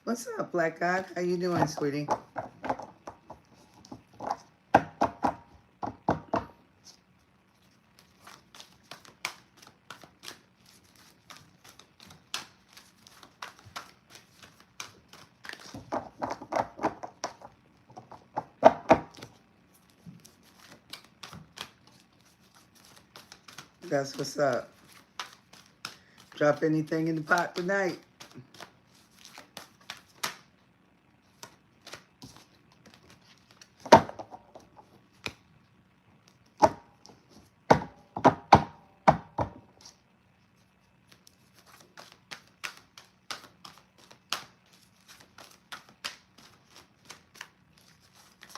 What's up, Black God? How you doing, sweetie? That's what's up. Drop anything in the pot tonight.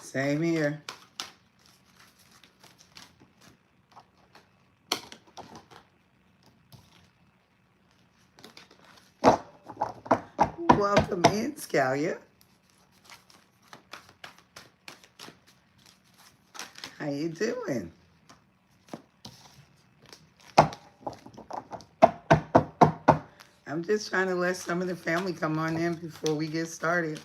Same here. Welcome in, Scalia. How you doing? I'm just trying to let some of the family come on in before we get started.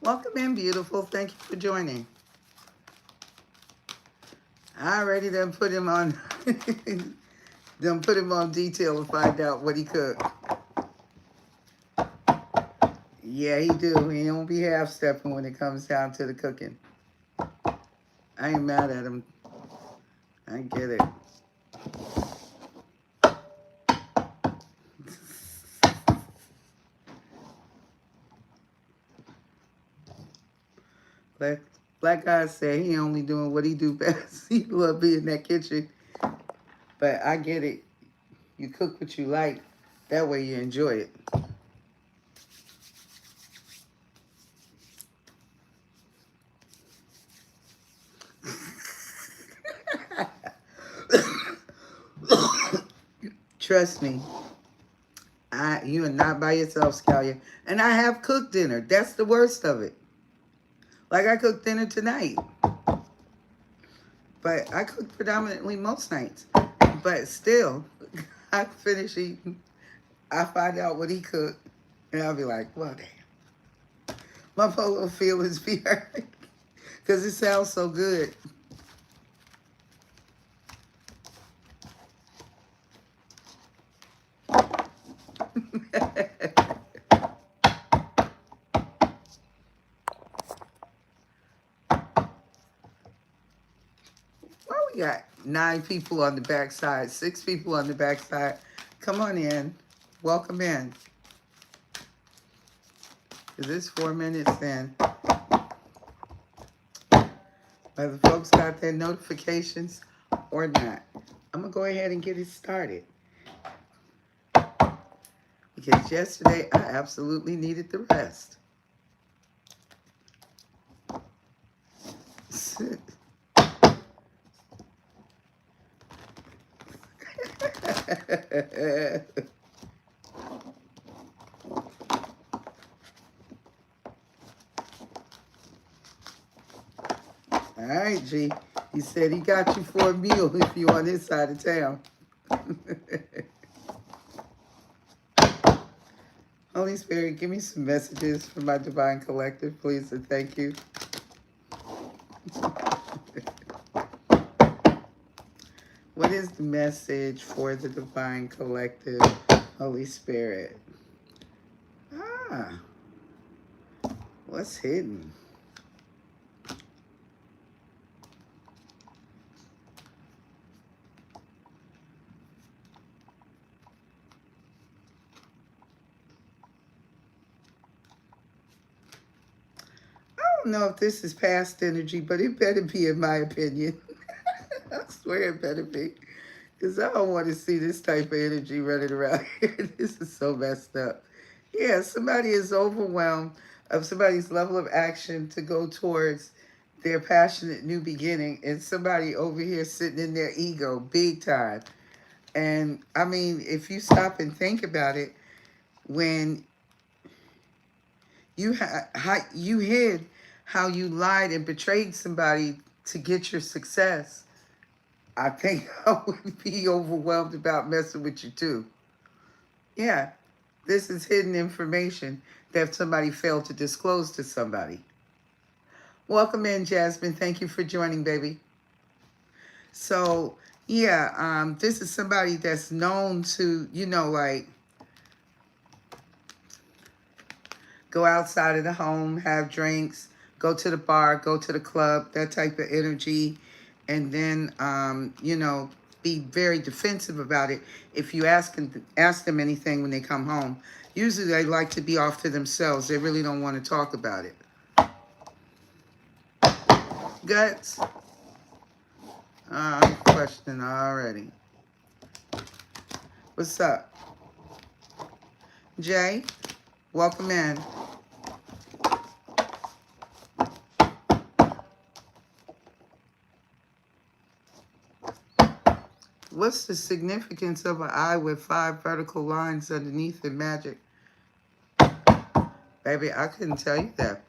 Welcome in, beautiful. Thank you for joining. I already done put him on done put him on detail to find out what he cooked. Yeah, he do. He don't be half-stepping when it comes down to the cooking. I ain't mad at him. I get it. Black guy said he only doing what he do best. He love being in that kitchen. But I get it. You cook what you like. That way you enjoy it. Trust me. You are not by yourself, Scalia. And I have cooked dinner. That's the worst of it. Like I cooked dinner tonight. But I cook predominantly most nights. But still, I finish eating. I find out what he cooked. And I'll be like, well, damn. My poor little feelings be hurt. Because it sounds so good. Well, we got 9 people on the backside, 6 people on the backside. Come on in. Welcome in. Is this 4 minutes in? Whether folks got their notifications or not. I'm going to go ahead and get it started. Because yesterday I absolutely needed the rest. All right, G. He said he got you for a meal if you on this side of town. Holy Spirit, give me some messages for my Divine Collective, please, and thank you. What is the message for the Divine Collective, Holy Spirit? Ah, what's hidden? I don't know if this is past energy, but it better be, in my opinion. I swear it better be. Because I don't want to see this type of energy running around here. This is so messed up. Yeah, somebody is overwhelmed of somebody's level of action to go towards their passionate new beginning, and somebody over here sitting in their ego big time. And I mean, if you stop and think about it, when you hid how you lied and betrayed somebody to get your success, I think I would be overwhelmed about messing with you too. Yeah, this is hidden information that somebody failed to disclose to somebody. Welcome in, Jasmine. Thank you for joining, baby. So, yeah, this is somebody that's known to, like go outside of the home, have drinks, go to the bar, go to the club, that type of energy. And then, be very defensive about it if you ask them anything when they come home. Usually they like to be off to themselves. They really don't want to talk about it. Guts? Question already. What's up? Jay? Welcome in. What's the significance of an eye with 5 vertical lines underneath it, magic? Baby, I couldn't tell you that.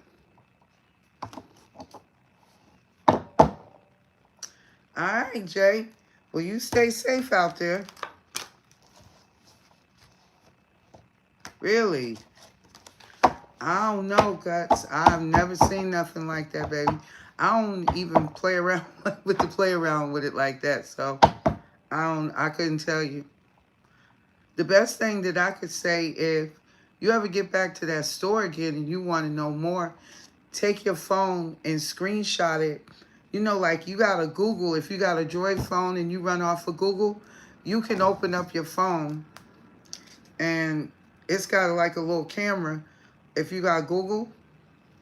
All right, Jay. Well, you stay safe out there. Really? I don't know, Guts. I've never seen nothing like that, baby. I don't even play around with it like that, so I couldn't tell you. The best thing that I could say, if you ever get back to that store again and you want to know more, take your phone and screenshot it. Like you got a Google, if you got a Droid phone and you run off of Google, you can open up your phone and it's got like a little camera. If you got Google,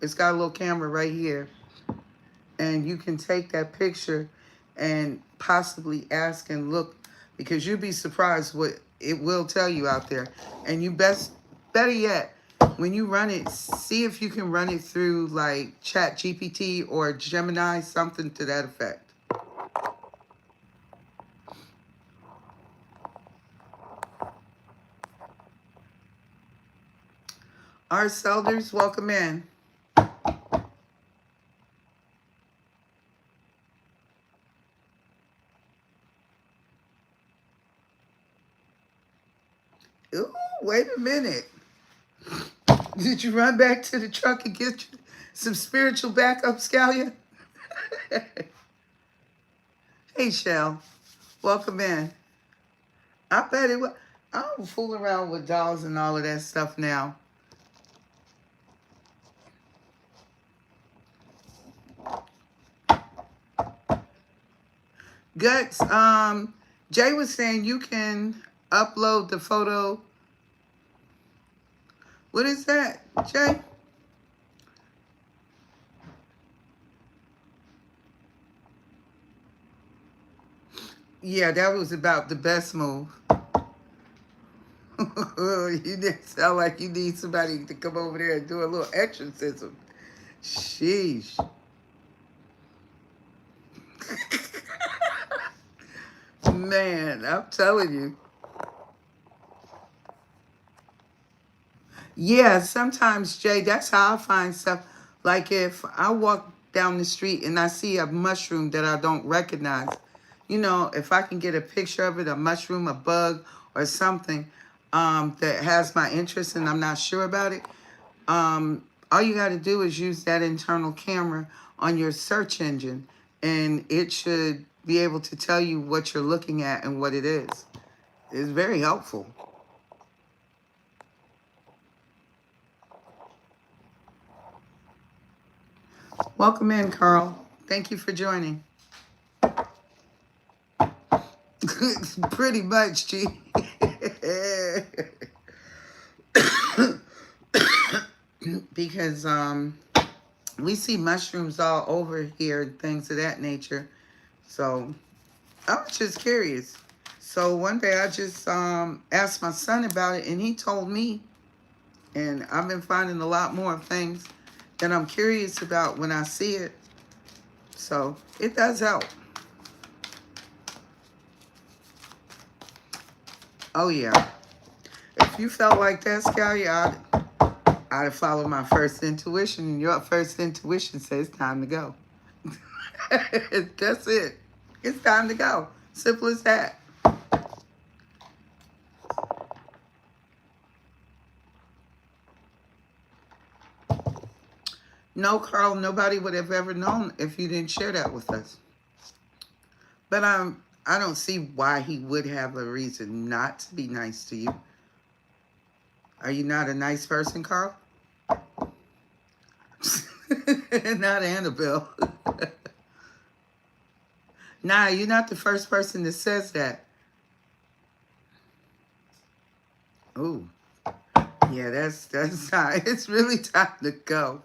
it's got a little camera right here. And you can take that picture and possibly ask and look, because you'd be surprised what it will tell you out there. And better yet, when you run it, see if you can run it through like Chat GPT or Gemini, something to that effect. Our Selders, welcome in. Ooh, wait a minute. Did you run back to the truck and get some spiritual backup, Scalia? Hey, Shell. Welcome in. I bet it was. I don't fool around with dolls and all of that stuff now. Guts, Jay was saying you can upload the photo. What is that, Jay? Yeah, that was about the best move. You didn't sound like you need somebody to come over there and do a little exorcism. Sheesh. Man, I'm telling you. Yeah, sometimes, Jay, that's how I find stuff. Like if I walk down the street and I see a mushroom that I don't recognize, if I can get a picture of it, a mushroom, a bug, or something that has my interest and I'm not sure about it, all you got to do is use that internal camera on your search engine, and it should be able to tell you what you're looking at and what it is. It's very helpful. Welcome in, Carl. Thank you for joining. Pretty much, G. Because we see mushrooms all over here and things of that nature. So I was just curious. So one day I just asked my son about it, and he told me. And I've been finding a lot more things that I'm curious about when I see it. So it does help. Oh yeah. If you felt like that, Scalia, I'd have followed my first intuition, and your first intuition says it's time to go. That's it. It's time to go. Simple as that. No, Carl, nobody would have ever known if you didn't share that with us. But I don't see why he would have a reason not to be nice to you. Are you not a nice person, Carl? Not Annabelle. Nah, you're not the first person that says that. Ooh. Yeah, that's time. It's really time to go.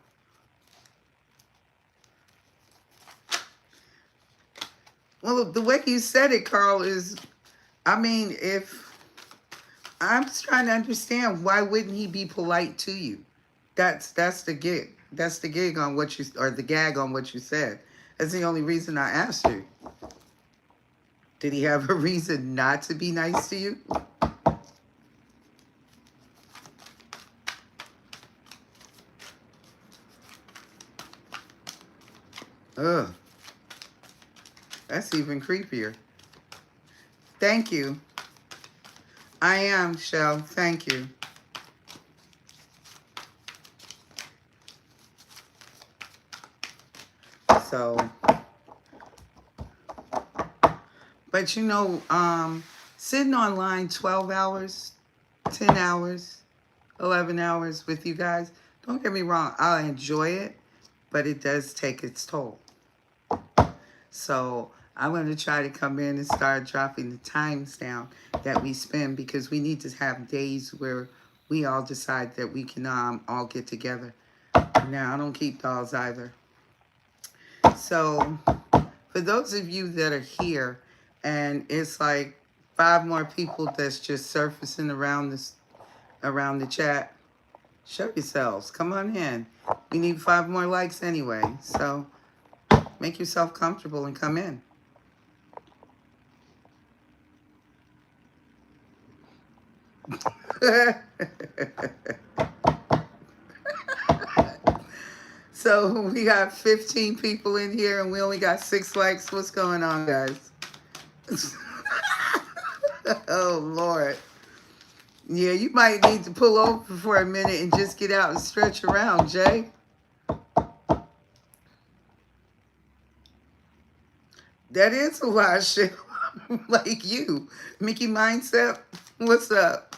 Well, the way you said it, Carl, is, I mean, if I'm just trying to understand, why wouldn't he be polite to you? That's the gig. That's the gig on what you, or the gag on what you said. That's the only reason I asked you. Did he have a reason not to be nice to you? Ugh. That's even creepier. Thank you. I am, Shell. Thank you. So, but you know, sitting online 12 hours, 10 hours, 11 hours with you guys, don't get me wrong, I enjoy it, but it does take its toll. So I'm going to try to come in and start dropping the times down that we spend, because we need to have days where we all decide that we can all get together. Now, I don't keep dolls either. So for those of you that are here, and it's like 5 more people that's just surfacing around the chat, show yourselves. Come on in. We need 5 more likes anyway. So make yourself comfortable and come in. So we got 15 people in here and we only got 6 likes. What's going on, guys? Oh, Lord. Yeah, you might need to pull over for a minute and just get out and stretch around, Jay. That is a lot of shit. Like you. Mickey Mindset, what's up?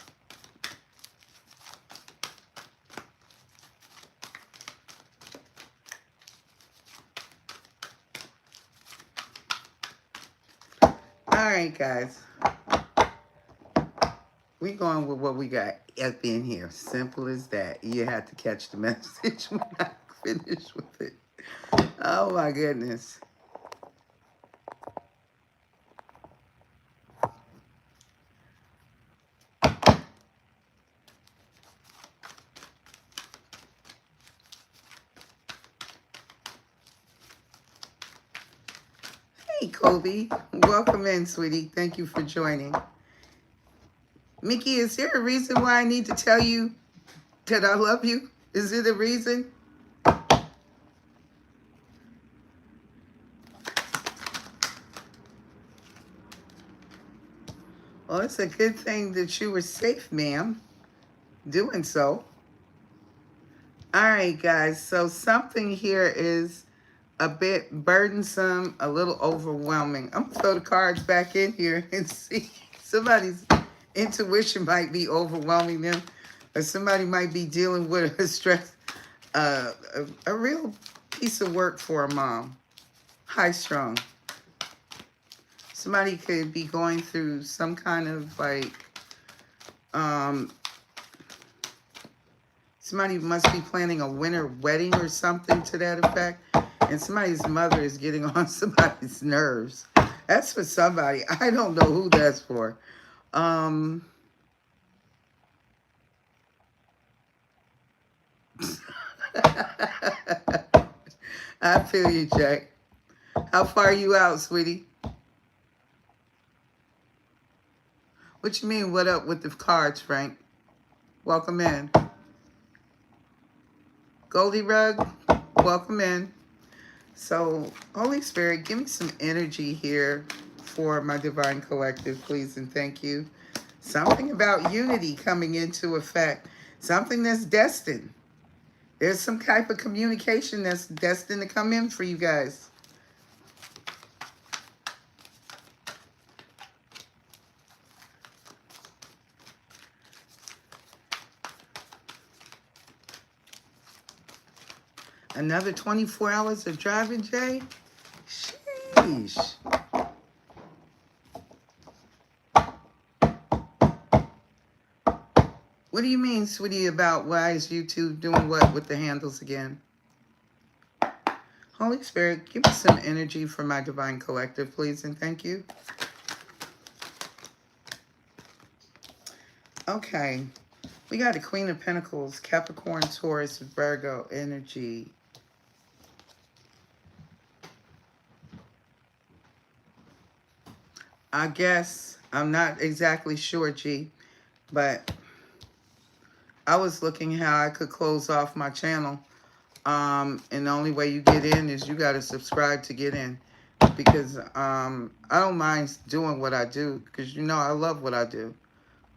All right, guys. We going with what we got up in here. Simple as that. You have to catch the message when I finish with it. Oh, my goodness. Hey, Kobe. Welcome in, sweetie. Thank you for joining. Mickey, is there a reason why I need to tell you that I love you? Is it a reason? Well, it's a good thing that you were safe, ma'am, doing so. All right, guys. So something here is a bit burdensome, a little overwhelming. I'm going to throw the cards back in here and see. Somebody's intuition might be overwhelming them, or somebody might be dealing with a stress, a real piece of work for a mom. High strung. Somebody could be going through some kind of like, somebody must be planning a winter wedding or something to that effect. And somebody's mother is getting on somebody's nerves. That's for somebody. I don't know who that's for. I feel you, Jack. How far are you out, sweetie? What you mean, what up with the cards, Frank? Welcome in. Goldie Rug, welcome in. So, Holy Spirit, give me some energy here for my Divine Collective, please, and thank you. Something about unity coming into effect. Something that's destined. There's some type of communication that's destined to come in for you guys. Another 24 hours of driving, Jay? Sheesh. What do you mean, sweetie, about why is YouTube doing what with the handles again? Holy Spirit, give me some energy for my Divine Collective, please, and thank you. Okay. We got the Queen of Pentacles, Capricorn, Taurus, Virgo energy. I guess, I'm not exactly sure, G, but I was looking how I could close off my channel. And the only way you get in is you got to subscribe to get in. Because I don't mind doing what I do, because you know I love what I do.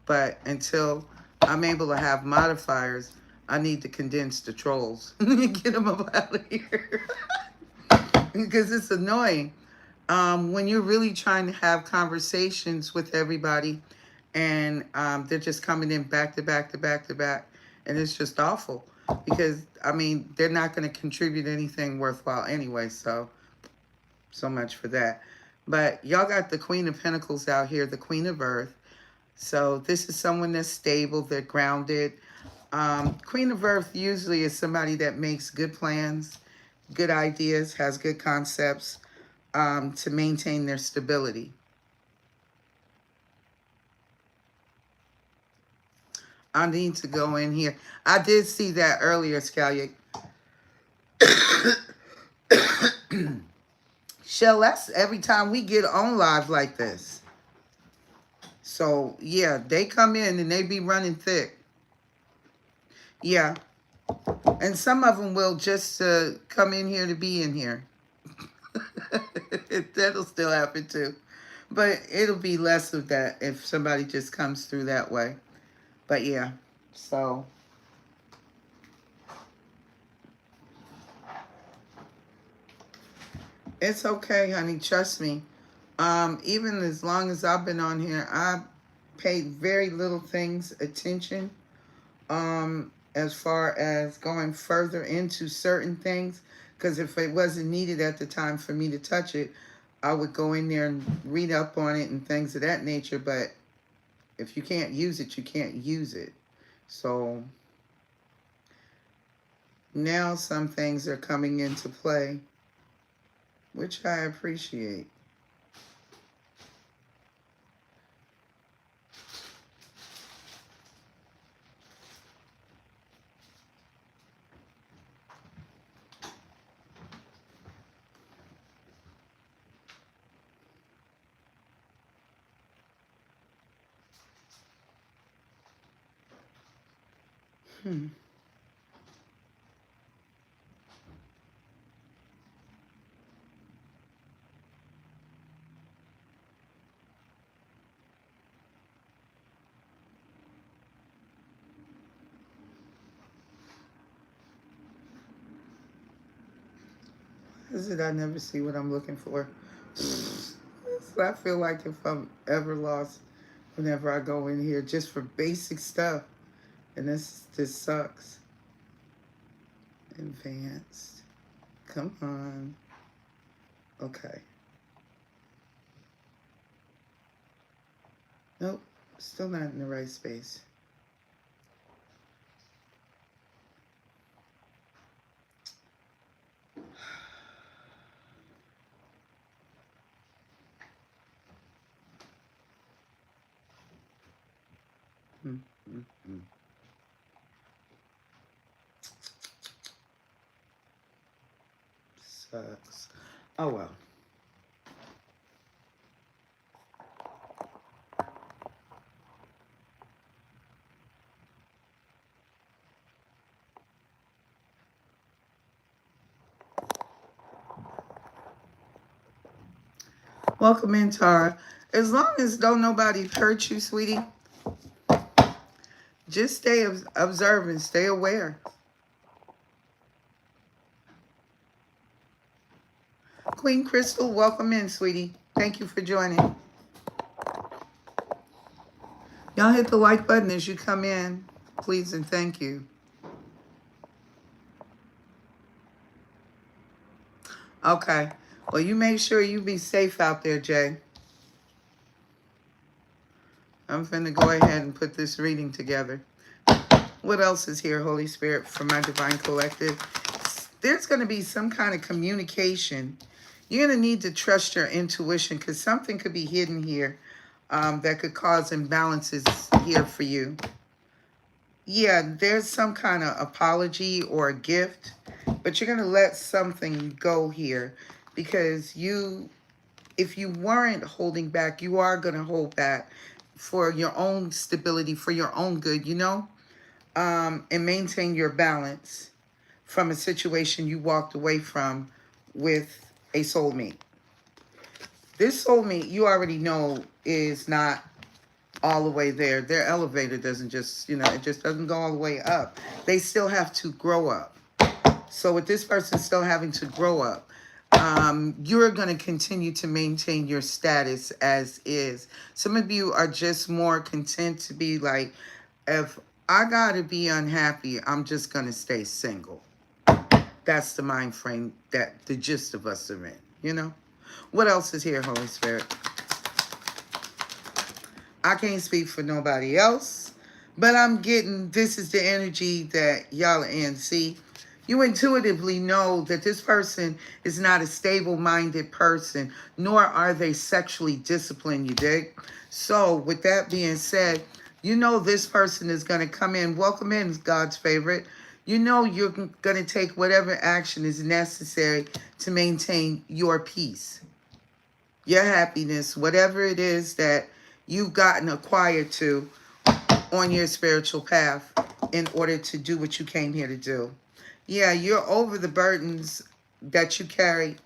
But until I'm able to have modifiers, I need to condense the trolls. Get them up out of here. Because it's annoying. When you're really trying to have conversations with everybody and they're just coming in back to back to back to back, and it's just awful because, I mean, they're not going to contribute anything worthwhile anyway, so much for that. But y'all got the Queen of Pentacles out here, the Queen of Earth. So this is someone that's stable, they're grounded. Queen of Earth usually is somebody that makes good plans, good ideas, has good concepts, to maintain their stability. I need to go in here. I did see that earlier, Scallion. Shell, that's every time we get on live like this. So, yeah, they come in and they be running thick. Yeah. And some of them will just come in here to be in here. That'll still happen too. But it'll be less of that if somebody just comes through that way. But yeah, so. It's okay, honey. Trust me. Even as long as I've been on here, I paid very little things attention. As far as going further into certain things. Because if it wasn't needed at the time for me to touch it, I would go in there and read up on it and things of that nature. But if you can't use it, you can't use it. So now some things are coming into play, which I appreciate. Is it I never see what I'm looking for? I feel like if I'm ever lost whenever I go in here just for basic stuff. And this sucks. Advanced. Come on. Okay. Nope. Still not in the right space. Sucks. Oh well. Welcome in, Tara. As long as don't nobody hurt you, sweetie, just stay observant, stay aware. Queen Crystal, welcome in, sweetie. Thank you for joining. Y'all hit the like button as you come in, please and thank you. Okay. Well, you make sure you be safe out there, Jay. I'm finna go ahead and put this reading together. What else is here, Holy Spirit, for my Divine Collective? There's going to be some kind of communication. You're going to need to trust your intuition because something could be hidden here that could cause imbalances here for you. Yeah, there's some kind of apology or a gift, but you're going to let something go here because if you weren't holding back, you are going to hold back for your own stability, for your own good, you know, and maintain your balance from a situation you walked away from with a soulmate. This soulmate, you already know, is not all the way there. Their elevator doesn't just, it just doesn't go all the way up. They still have to grow up. So with this person still having to grow up, you're going to continue to maintain your status as is. Some of you are just more content to be like, if I got to be unhappy, I'm just going to stay single. That's the mind frame that the gist of us are in, you know? What else is here, Holy Spirit? I can't speak for nobody else, but I'm getting, this is the energy that y'all are in. See, you intuitively know that this person is not a stable-minded person, nor are they sexually disciplined, you dig? So with that being said, you know this person is going to come in. Welcome in, God's favorite. You know you're going to take whatever action is necessary to maintain your peace, your happiness, whatever it is that you've gotten acquired to on your spiritual path in order to do what you came here to do. Yeah, you're over the burdens that you carry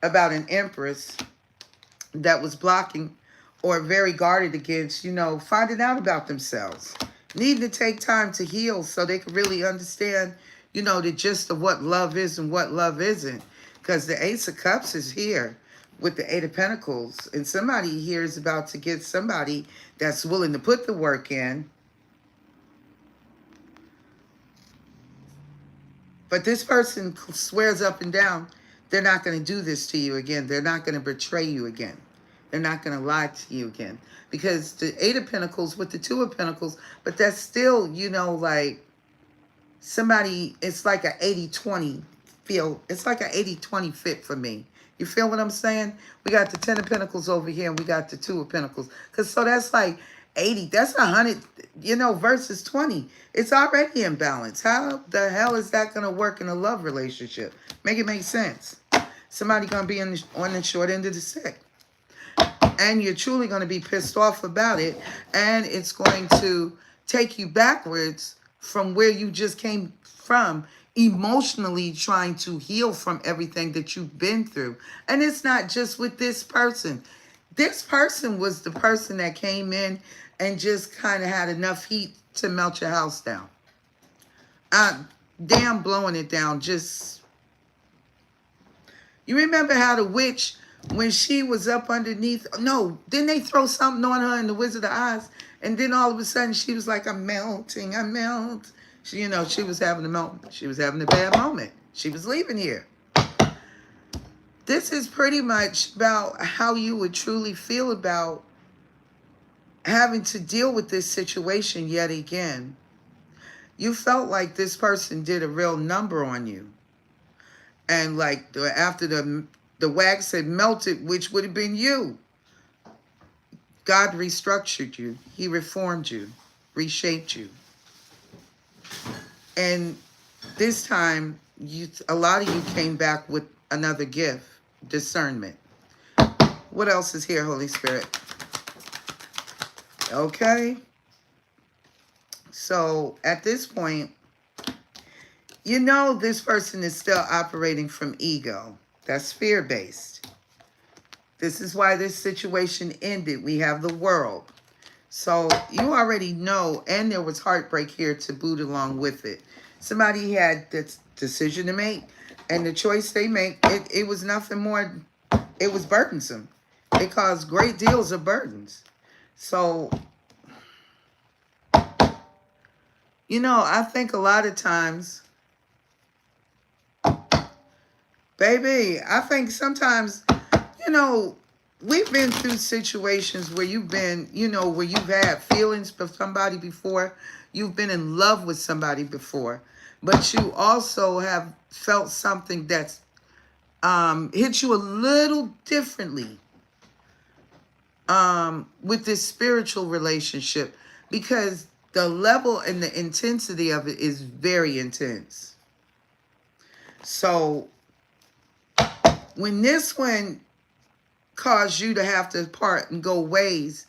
about an empress that was blocking or very guarded against, finding out about themselves. Needing to take time to heal so they can really understand, the gist of what love is and what love isn't. Because the Ace of Cups is here with the Eight of Pentacles. And somebody here is about to get somebody that's willing to put the work in. But this person swears up and down, they're not going to do this to you again. They're not going to betray you again. They're not going to lie to you again. Because the Eight of Pentacles with the Two of Pentacles, but that's still, like somebody, it's like an 80-20 feel. It's like an 80-20 fit for me. You feel what I'm saying? We got the 10 of Pentacles over here and we got the 2 of Pentacles. So that's like 80. That's 100, versus 20. It's already in balance. How the hell is that going to work in a love relationship? Make it make sense. Somebody going to be on the short end of the stick. And you're truly going to be pissed off about it. And it's going to take you backwards from where you just came from, emotionally trying to heal from everything that you've been through. And it's not just with this person. This person was the person that came in and just kind of had enough heat to melt your house down. Damn blowing it down. Just, you remember how the witch, when she was up underneath, no, didn't they throw something on her in the Wizard of Oz? And then all of a sudden she was like, I'm melting, I melt. She was having a moment. She was having a bad moment. She was leaving here. This is pretty much about how you would truly feel about having to deal with this situation yet again. You felt like this person did a real number on you. And like after the wax had melted, which would have been you, God restructured you. He reformed you, reshaped you. And this time, a lot of you came back with another gift, discernment. What else is here, Holy Spirit? Okay. So at this point, this person is still operating from ego. That's fear-based. This is why this situation ended. We have the world. So you already know, and there was heartbreak here to boot along with it. Somebody had this decision to make, and the choice they make, it was nothing more, it was burdensome. It caused great deals of burdens. So, you know, I think a lot of times, baby, I think sometimes, you know, we've been through situations where you've been, you know, where you've had feelings for somebody before. You've been in love with somebody before. But you also have felt something that's hit you a little differently with this spiritual relationship, because the level and the intensity of it is very intense. So when this one caused you to have to part and go ways,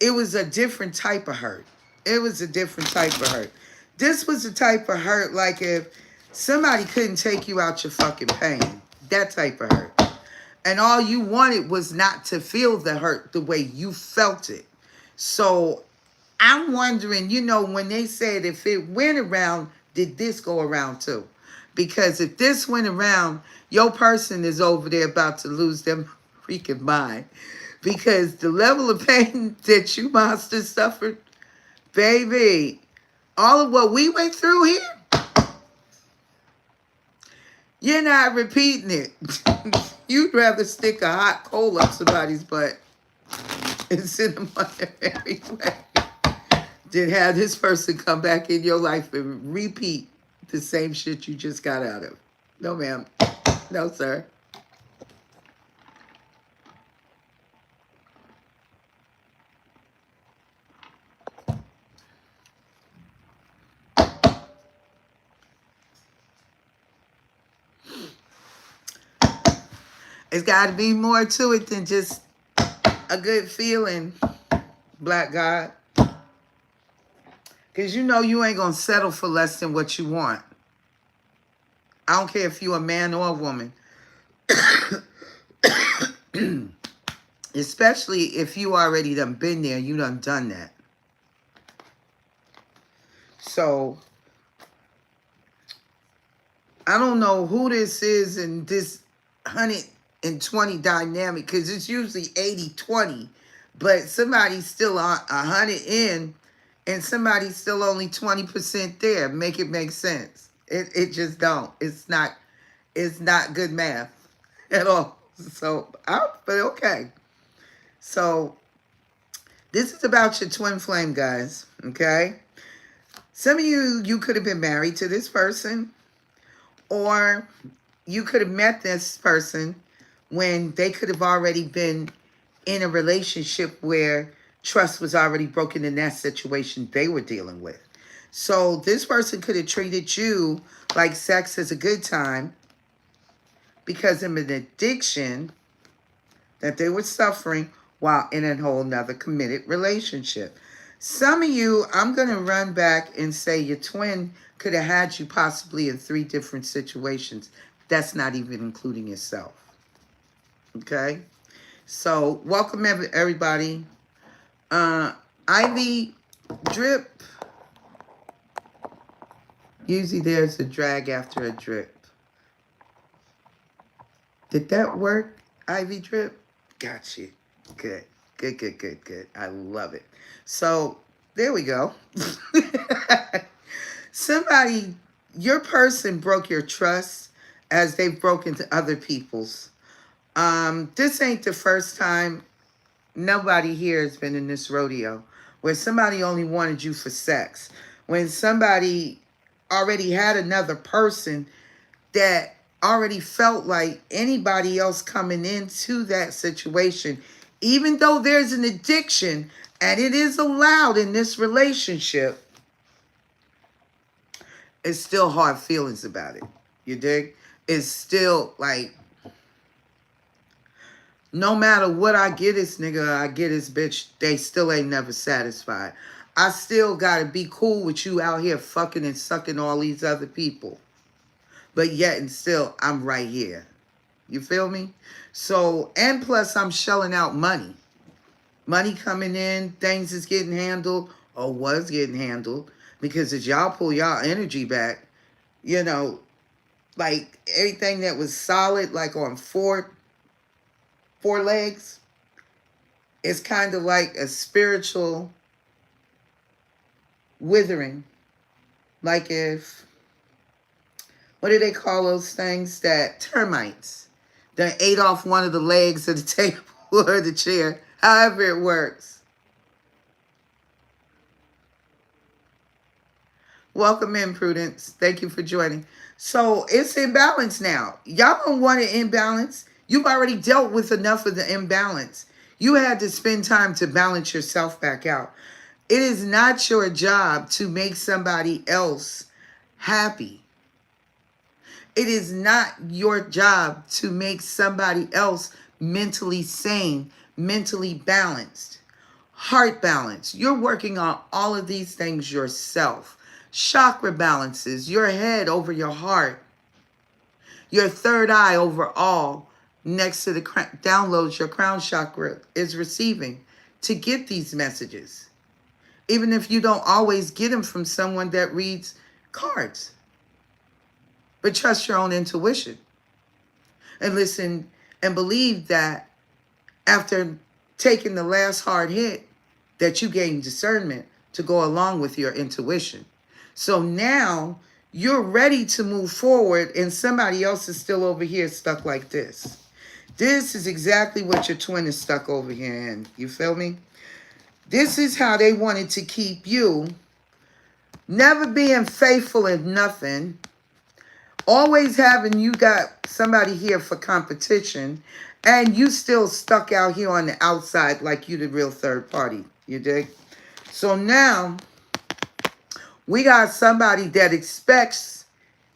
it was a different type of hurt. It was a different type of hurt. This was the type of hurt like if somebody couldn't take you out your fucking pain. That type of hurt. And all you wanted was not to feel the hurt the way you felt it. So I'm wondering, you know, when they said if it went around, did this go around too? Because if this went around, your person is over there about to lose their freaking mind. Because the level of pain that you monsters suffered, baby, all of what we went through here, you're not repeating it. You'd rather stick a hot coal up somebody's butt and send them on their merry way than have this person come back in your life and repeat the same shit you just got out of. No, ma'am. No, sir. It's got to be more to it than just a good feeling, Black God. Because you know you ain't going to settle for less than what you want. I don't care if you're a man or a woman. Especially if you already done been there, you done that. So, I don't know who this is in this 120 dynamic, because it's usually 80-20, but somebody's still 100 in and somebody's still only 20% there. Make it make sense. It just don't. It's not good math at all. So, but okay. So, this is about your twin flame, guys, okay? Some of you could have been married to this person, or you could have met this person when they could have already been in a relationship where trust was already broken in that situation they were dealing with. So this person could have treated you like sex is a good time because of an addiction that they were suffering while in a whole nother committed relationship. Some of you, I'm going to run back and say your twin could have had you possibly in 3 different situations. That's not even including yourself. Okay? So, welcome everybody. Ivy drip. Usually there's a drag after a drip. Did that work, Ivy drip? Got you. Good. Good. I love it. So, there we go. Somebody, your person broke your trust as they've broken to other people's. This ain't the first time. Nobody here has been in this rodeo where somebody only wanted you for sex. When somebody already had another person that already felt like anybody else coming into that situation, even though there's an addiction and it is allowed in this relationship, it's still hard feelings about it. You dig? It's still like, no matter what I get this nigga, I get this bitch, they still ain't never satisfied. I still gotta be cool with you out here fucking and sucking all these other people. But yet and still, I'm right here. You feel me? So, and plus I'm shelling out money. Money coming in, things is getting handled or was getting handled. Because as y'all pull y'all energy back, you know, like everything that was solid, like on four legs, it's kind of like a spiritual withering. Like if, what do they call those things? That termites that ate off one of the legs of the table or the chair, however it works. Welcome in, Prudence. Thank you for joining. So it's imbalance now. Y'all don't want an imbalance. You've already dealt with enough of the imbalance. You had to spend time to balance yourself back out. It is not your job to make somebody else happy. It is not your job to make somebody else mentally sane, mentally balanced, heart balance. You're working on all of these things yourself. Chakra balances, your head over your heart, your third eye over all, next to the downloads your crown chakra is receiving to get these messages. Even if you don't always get them from someone that reads cards. But trust your own intuition. And listen and believe that after taking the last hard hit, that you gain discernment to go along with your intuition. So now you're ready to move forward and somebody else is still over here stuck like this. This is exactly what your twin is stuck over here in. You feel me? This is how they wanted to keep you never being faithful in nothing. Always having you got somebody here for competition and you still stuck out here on the outside like you the real third party. You dig? So now we got somebody that expects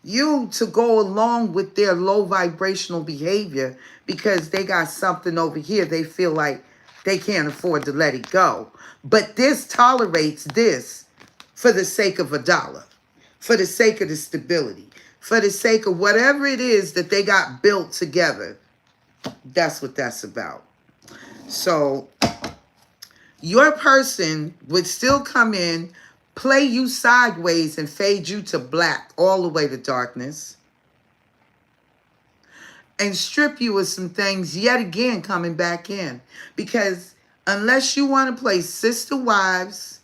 you to go along with their low vibrational behavior because they got something over here they feel like they can't afford to let it go. But this tolerates this for the sake of $1, for the sake of the stability, for the sake of whatever it is that they got built together. That's what that's about. So your person would still come in, play you sideways and fade you to black all the way to darkness. And strip you of some things yet again coming back in. Because unless you want to play sister wives,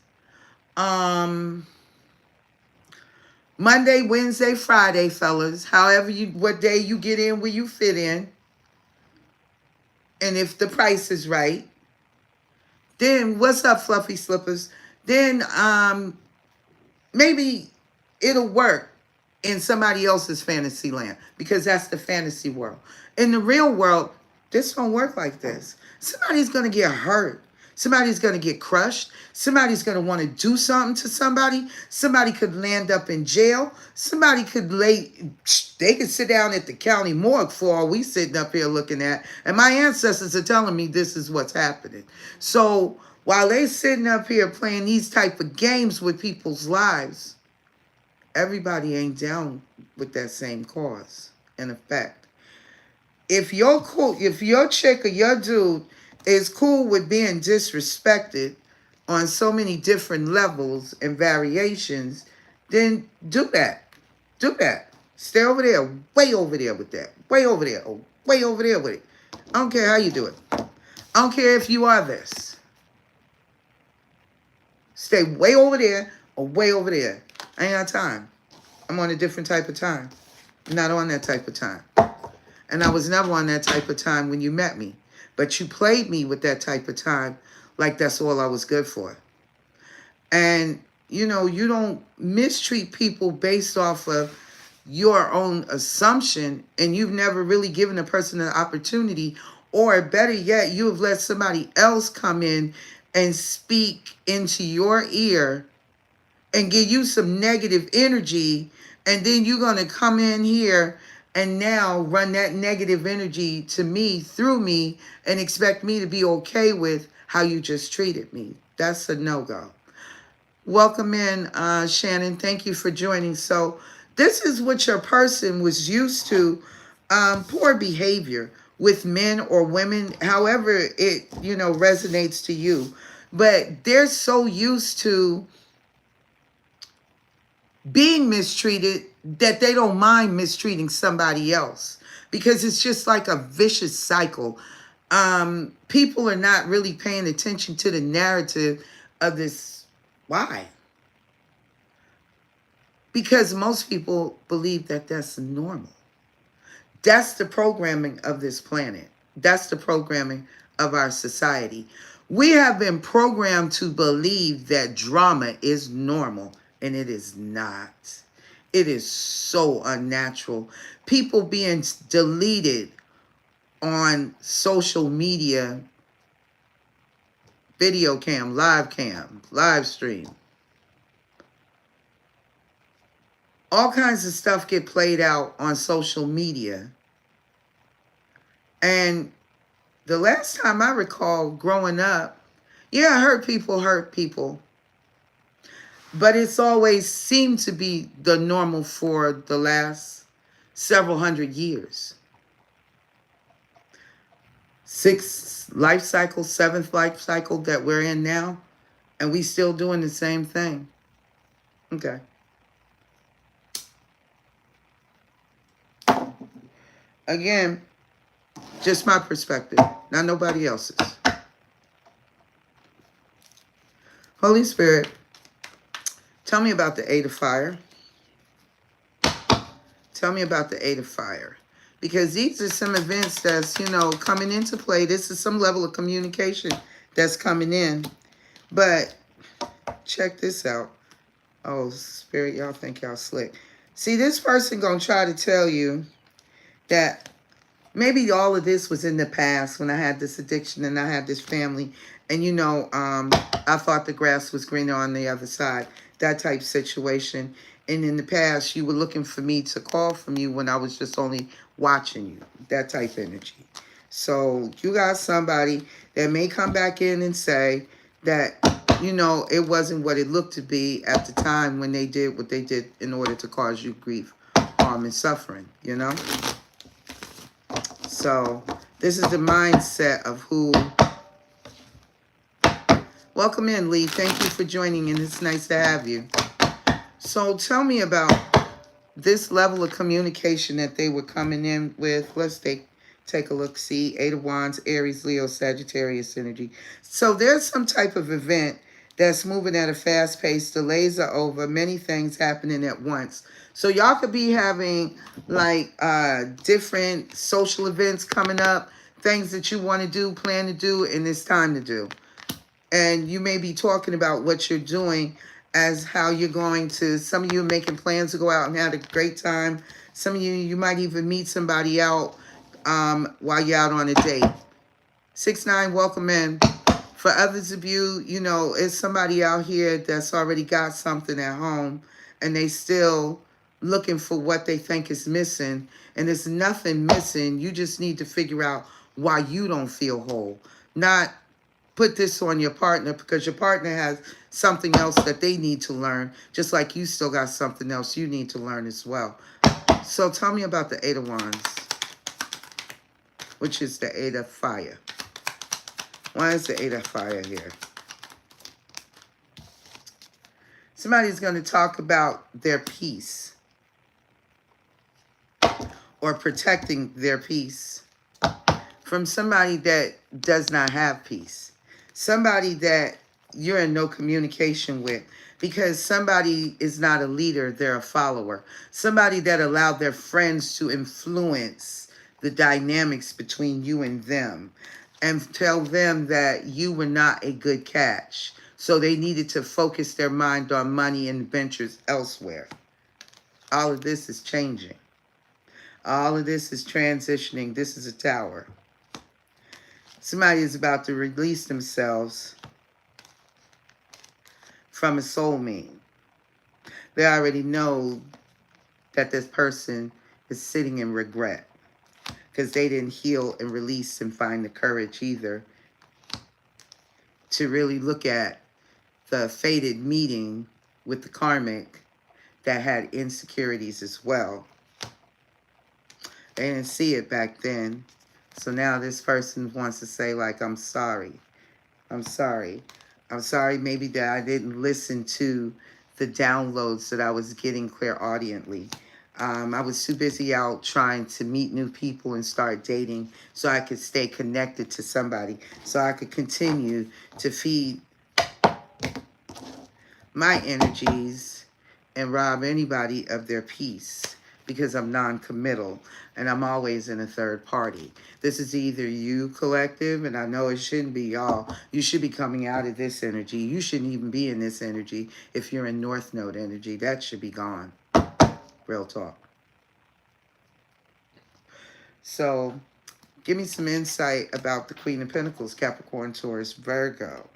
Monday, Wednesday, Friday, fellas, however what day you get in where you fit in, and if the price is right, then what's up, fluffy slippers? Then maybe it'll work in somebody else's fantasy land because that's the fantasy world. In the real world, this don't work like this. Somebody's going to get hurt. Somebody's going to get crushed. Somebody's going to want to do something to somebody. Somebody could land up in jail. Somebody could they could sit down at the county morgue for all we sitting up here looking at. And my ancestors are telling me this is what's happening. So while they sitting up here playing these type of games with people's lives, everybody ain't down with that same cause in effect. If your chick or your dude is cool with being disrespected on so many different levels and variations, then do that. Do that. Stay over there, way over there with that. Way over there, or way over there with it. I don't care how you do it. I don't care if you are this. Stay way over there or way over there. I ain't got time. I'm on a different type of time. I'm not on that type of time. And I was never on that type of time when you met me. But you played me with that type of time like that's all I was good for. And, you know, you don't mistreat people based off of your own assumption, and you've never really given a person an opportunity, or better yet, you have let somebody else come in and speak into your ear and give you some negative energy, and then you're going to come in here and now run that negative energy to me, through me, and expect me to be okay with how you just treated me. That's a no-go. Welcome in, Shannon. Thank you for joining. So this is what your person was used to poor behavior with men or women, however it, resonates to you. But they're so used to being mistreated that they don't mind mistreating somebody else, because it's just like a vicious cycle. People are not really paying attention to the narrative of this. Why? Because most people believe that that's normal. That's the programming of this planet. That's the programming of our society. We have been programmed to believe that drama is normal, and it is not. It is so unnatural. People being deleted on social media, video cam, live stream. All kinds of stuff get played out on social media. And the last time I recall growing up, yeah, hurt people. But it's always seemed to be the normal for the last several hundred years. 6th life cycle, 7th life cycle that we're in now, and we still doing the same thing. Okay. Again, just my perspective, not nobody else's. Holy Spirit, tell me about the 8 of fire. Tell me about the 8 of fire. Because these are some events that's, coming into play. This is some level of communication that's coming in. But check this out. Oh, Spirit, y'all think y'all slick. See, this person going to try to tell you that maybe all of this was in the past when I had this addiction and I had this family. And, I thought the grass was greener on the other side. That type situation. And in the past, you were looking for me to call from you when I was just only watching you. That type energy. So you got somebody that may come back in and say that, it wasn't what it looked to be at the time when they did what they did in order to cause you grief, harm, and suffering, So this is the mindset of who. Welcome in, Lee. Thank you for joining, and it's nice to have you. So tell me about this level of communication that they were coming in with. Let's take a look. See, 8 of Wands, Aries, Leo, Sagittarius energy. So there's some type of event that's moving at a fast pace. Delays are over. Many things happening at once. So y'all could be having like different social events coming up, things that you want to do, plan to do, and it's time to do. And you may be talking about what you're doing as how you're going to, some of you are making plans to go out and have a great time. Some of you might even meet somebody out while you're out on a date. 6-9, welcome in. For others of you, it's somebody out here that's already got something at home and they still looking for what they think is missing. And there's nothing missing. You just need to figure out why you don't feel whole. Not put this on your partner because your partner has something else that they need to learn, just like you still got something else you need to learn as well. So tell me about the 8 of Wands, which is the 8 of fire. Why is the 8 of fire here? Somebody's going to talk about their peace or protecting their peace from somebody that does not have peace. Somebody that you're in no communication with, because somebody is not a leader, they're a follower. Somebody that allowed their friends to influence the dynamics between you and them and tell them that you were not a good catch. So they needed to focus their mind on money and ventures elsewhere. All of this is changing. All of this is transitioning. This is a tower. Somebody is about to release themselves from a soulmate. They already know that this person is sitting in regret because they didn't heal and release and find the courage either to really look at the fated meeting with the karmic that had insecurities as well. They didn't see it back then. So now this person wants to say, like, I'm sorry. I'm sorry. I'm sorry maybe that I didn't listen to the downloads that I was getting clairaudiently. I was too busy out trying to meet new people and start dating so I could stay connected to somebody, so I could continue to feed my energies and rob anybody of their peace, because I'm non-committal and I'm always in a third party. This is either you, collective, and I know it shouldn't be y'all. You should be coming out of this energy. You shouldn't even be in this energy if you're in North Node energy. That should be gone. Real talk. So give me some insight about the Queen of Pentacles, Capricorn, Taurus, Virgo.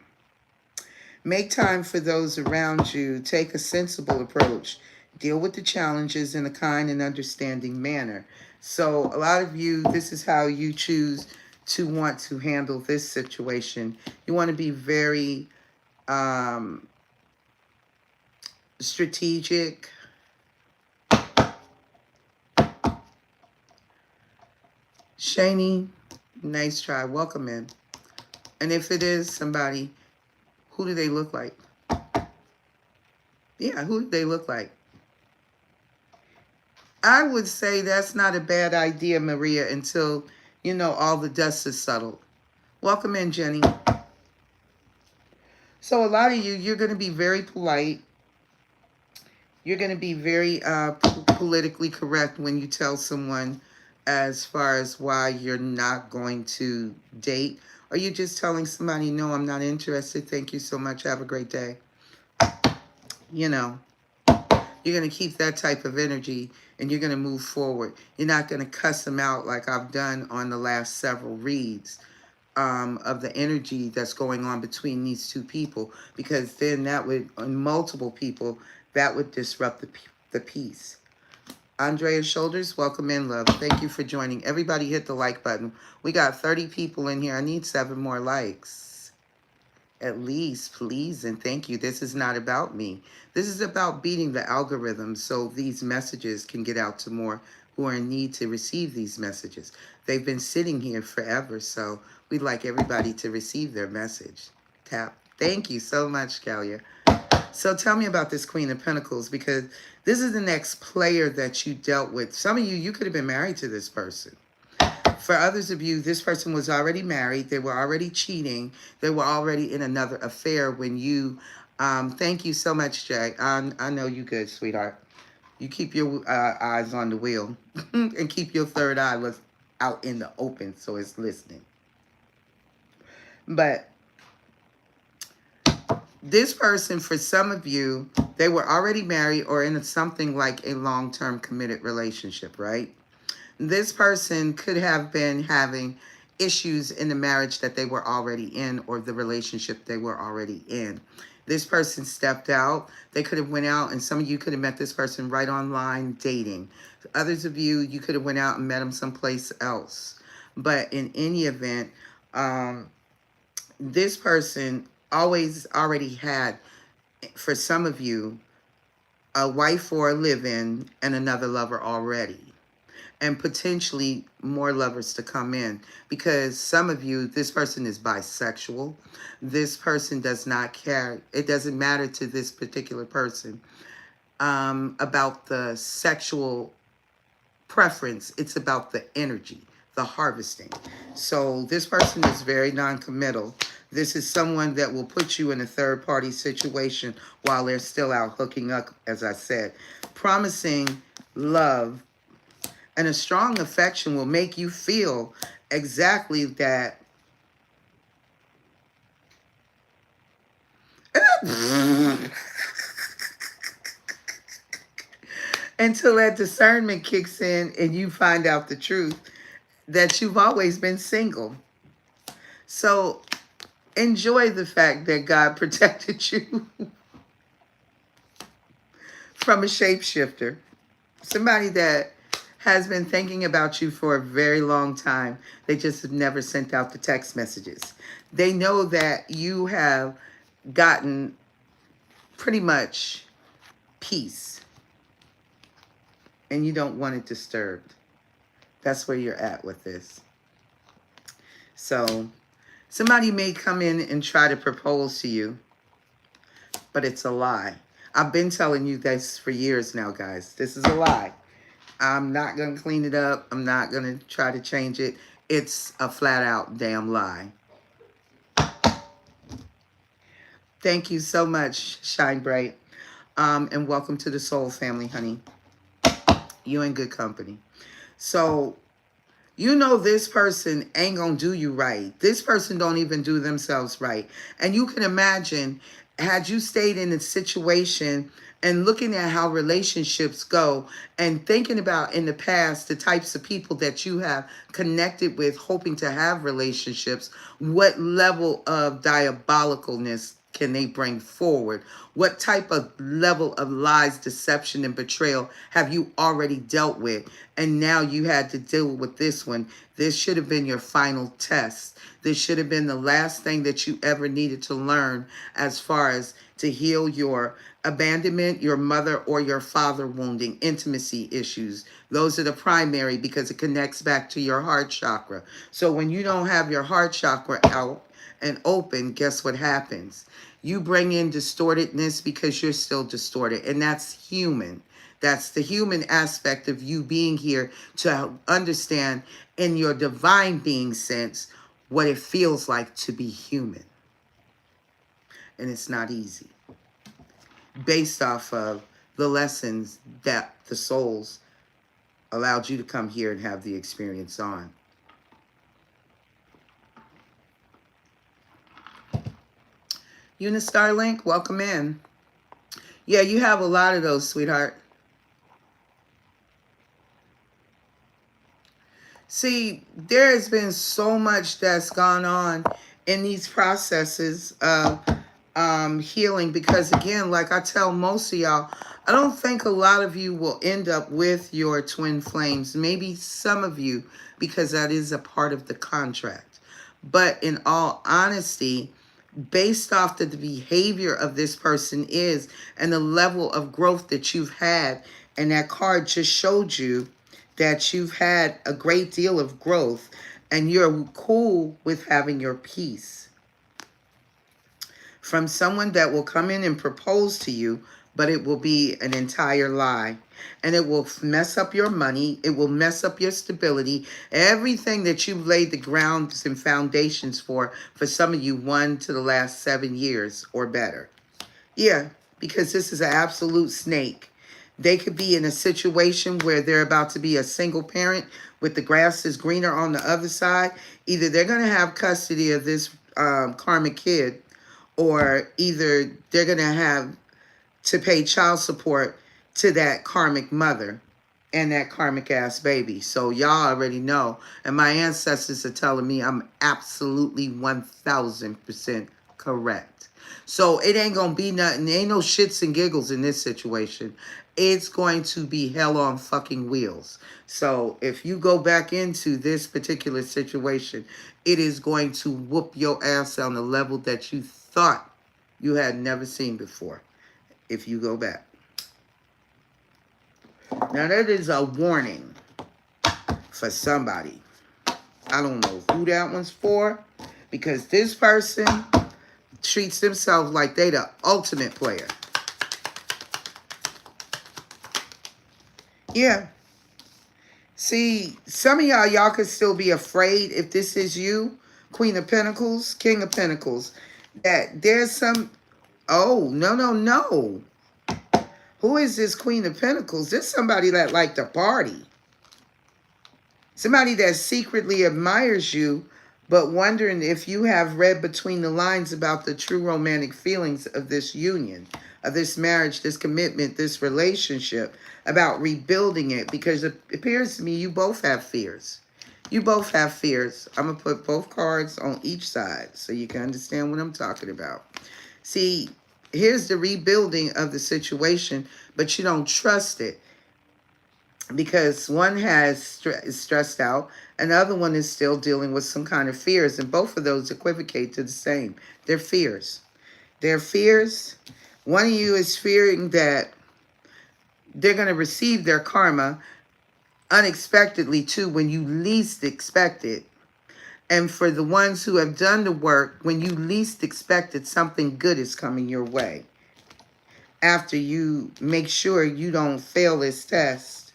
Make time for those around you. Take a sensible approach. Deal with the challenges in a kind and understanding manner. So a lot of you, this is how you choose to want to handle this situation. You want to be very strategic. Shani, nice try. Welcome in. And if it is somebody, who do they look like? Yeah, who do they look like? I would say that's not a bad idea, Maria, until, you know, all the dust is settled. Welcome in, Jenny. So a lot of you, you're going to be very polite. You're going to be very politically correct when you tell someone as far as why you're not going to date. Or you're just telling somebody, no, I'm not interested. Thank you so much. Have a great day. You know, you're going to keep that type of energy and you're going to move forward. You're not going to cuss them out like I've done on the last several reads of the energy that's going on between these two people, because then that would, on multiple people, that would disrupt the peace. Andrea Shoulders, welcome in, love. Thank you for joining. Everybody hit the like button. We got 30 people in here. I need 7 more likes. At least, please, and thank you. This is not about me. This is about beating the algorithm so these messages can get out to more who are in need to receive these messages. They've been sitting here forever, so we'd like everybody to receive their message. Tap. Thank you so much, Kalia. So tell me about this Queen of Pentacles, because this is the next player that you dealt with. Some of you, you could have been married to this person. For others of you, this person was already married. They were already cheating. They were already in another affair when you... thank you so much, Jay. I know you good, sweetheart. You keep your eyes on the wheel and keep your third eye out in the open so it's listening. But this person, for some of you, they were already married or in something like a long-term committed relationship, right? This person could have been having issues in the marriage that they were already in or the relationship they were already in. This person stepped out. They could have went out, and some of you could have met this person right online dating. Others of you, you could have went out and met them someplace else. But in any event, this person already had, for some of you, a wife or a live-in and another lover already. And potentially more lovers to come in, because some of you, this person is bisexual. This person does not care. It doesn't matter to this particular person about the sexual preference. It's about the energy, the harvesting. So this person is very non-committal. This is someone that will put you in a third-party situation while they're still out hooking up, as I said. Promising love and a strong affection will make you feel exactly that. Until that discernment kicks in and you find out the truth that you've always been single. So enjoy the fact that God protected you from a shapeshifter. Somebody that has been thinking about you for a very long time. They just have never sent out the text messages. They know that you have gotten pretty much peace and you don't want it disturbed. That's where you're at with this. So somebody may come in and try to propose to you, but it's a lie. I've been telling you this for years now, guys. This is a lie. I'm not going to clean it up. I'm not going to try to change it. It's a flat out damn lie. Thank you so much, Shine Bright. And welcome to the Soul Family, honey. You in good company. So, you know this person ain't gonna do you right. This person don't even do themselves right. And you can imagine, had you stayed in a situation and looking at how relationships go and thinking about in the past the types of people that you have connected with, hoping to have relationships, what level of diabolicalness can they bring forward? What type of level of lies, deception, and betrayal have you already dealt with? And now you had to deal with this one. This should have been your final test. This should have been the last thing that you ever needed to learn as far as to heal your abandonment, your mother or your father wounding, intimacy issues. Those are the primary because it connects back to your heart chakra. So when you don't have your heart chakra out and open, guess what happens? You bring in distortedness because you're still distorted, and that's human. That's the human aspect of you being here to understand in your divine being sense what it feels like to be human. And it's not easy. Based off of the lessons that the souls allowed you to come here and have the experience on. Unistar Link, welcome in. Yeah, you have a lot of those, sweetheart. See, there has been so much that's gone on in these processes of healing because, again, like I tell most of y'all, I don't think a lot of you will end up with your twin flames. Maybe some of you, because that is a part of the contract. But in all honesty, based off the behavior of this person is and the level of growth that you've had, and that card just showed you that you've had a great deal of growth and you're cool with having your peace from someone that will come in and propose to you, but it will be an entire lie. And it will mess up your money. It will mess up your stability. Everything that you've laid the grounds and foundations for some of you, 1 to the last 7 years or better. Yeah, because this is an absolute snake. They could be in a situation where they're about to be a single parent with the grass is greener on the other side. Either they're going to have custody of this karmic kid, or either they're going to have to pay child support to that karmic mother and that karmic ass baby. So y'all already know. And my ancestors are telling me I'm absolutely 1000% correct. So it ain't going to be nothing. There ain't no shits and giggles in this situation. It's going to be hell on fucking wheels. So if you go back into this particular situation, it is going to whoop your ass on the level that you thought you had never seen before. If you go back. Now that is a warning for somebody. I don't know who that one's for, because this person treats themselves like they the ultimate player. Yeah. See, some of y'all could still be afraid if this is you, Queen of Pentacles, King of Pentacles, that there's some, oh, no. Who is this Queen of Pentacles? This is somebody that like to party. Somebody that secretly admires you, but wondering if you have read between the lines about the true romantic feelings of this union, of this marriage, this commitment, this relationship, about rebuilding it. Because it appears to me you both have fears. You both have fears. I'm going to put both cards on each side so you can understand what I'm talking about. See, here's the rebuilding of the situation, but you don't trust it because one is stressed out, and the other one is still dealing with some kind of fears, and both of those equivocate to the same. They're fears. They're fears. One of you is fearing that they're going to receive their karma unexpectedly too, when you least expect it. And for the ones who have done the work, when you least expect it, something good is coming your way. After you make sure you don't fail this test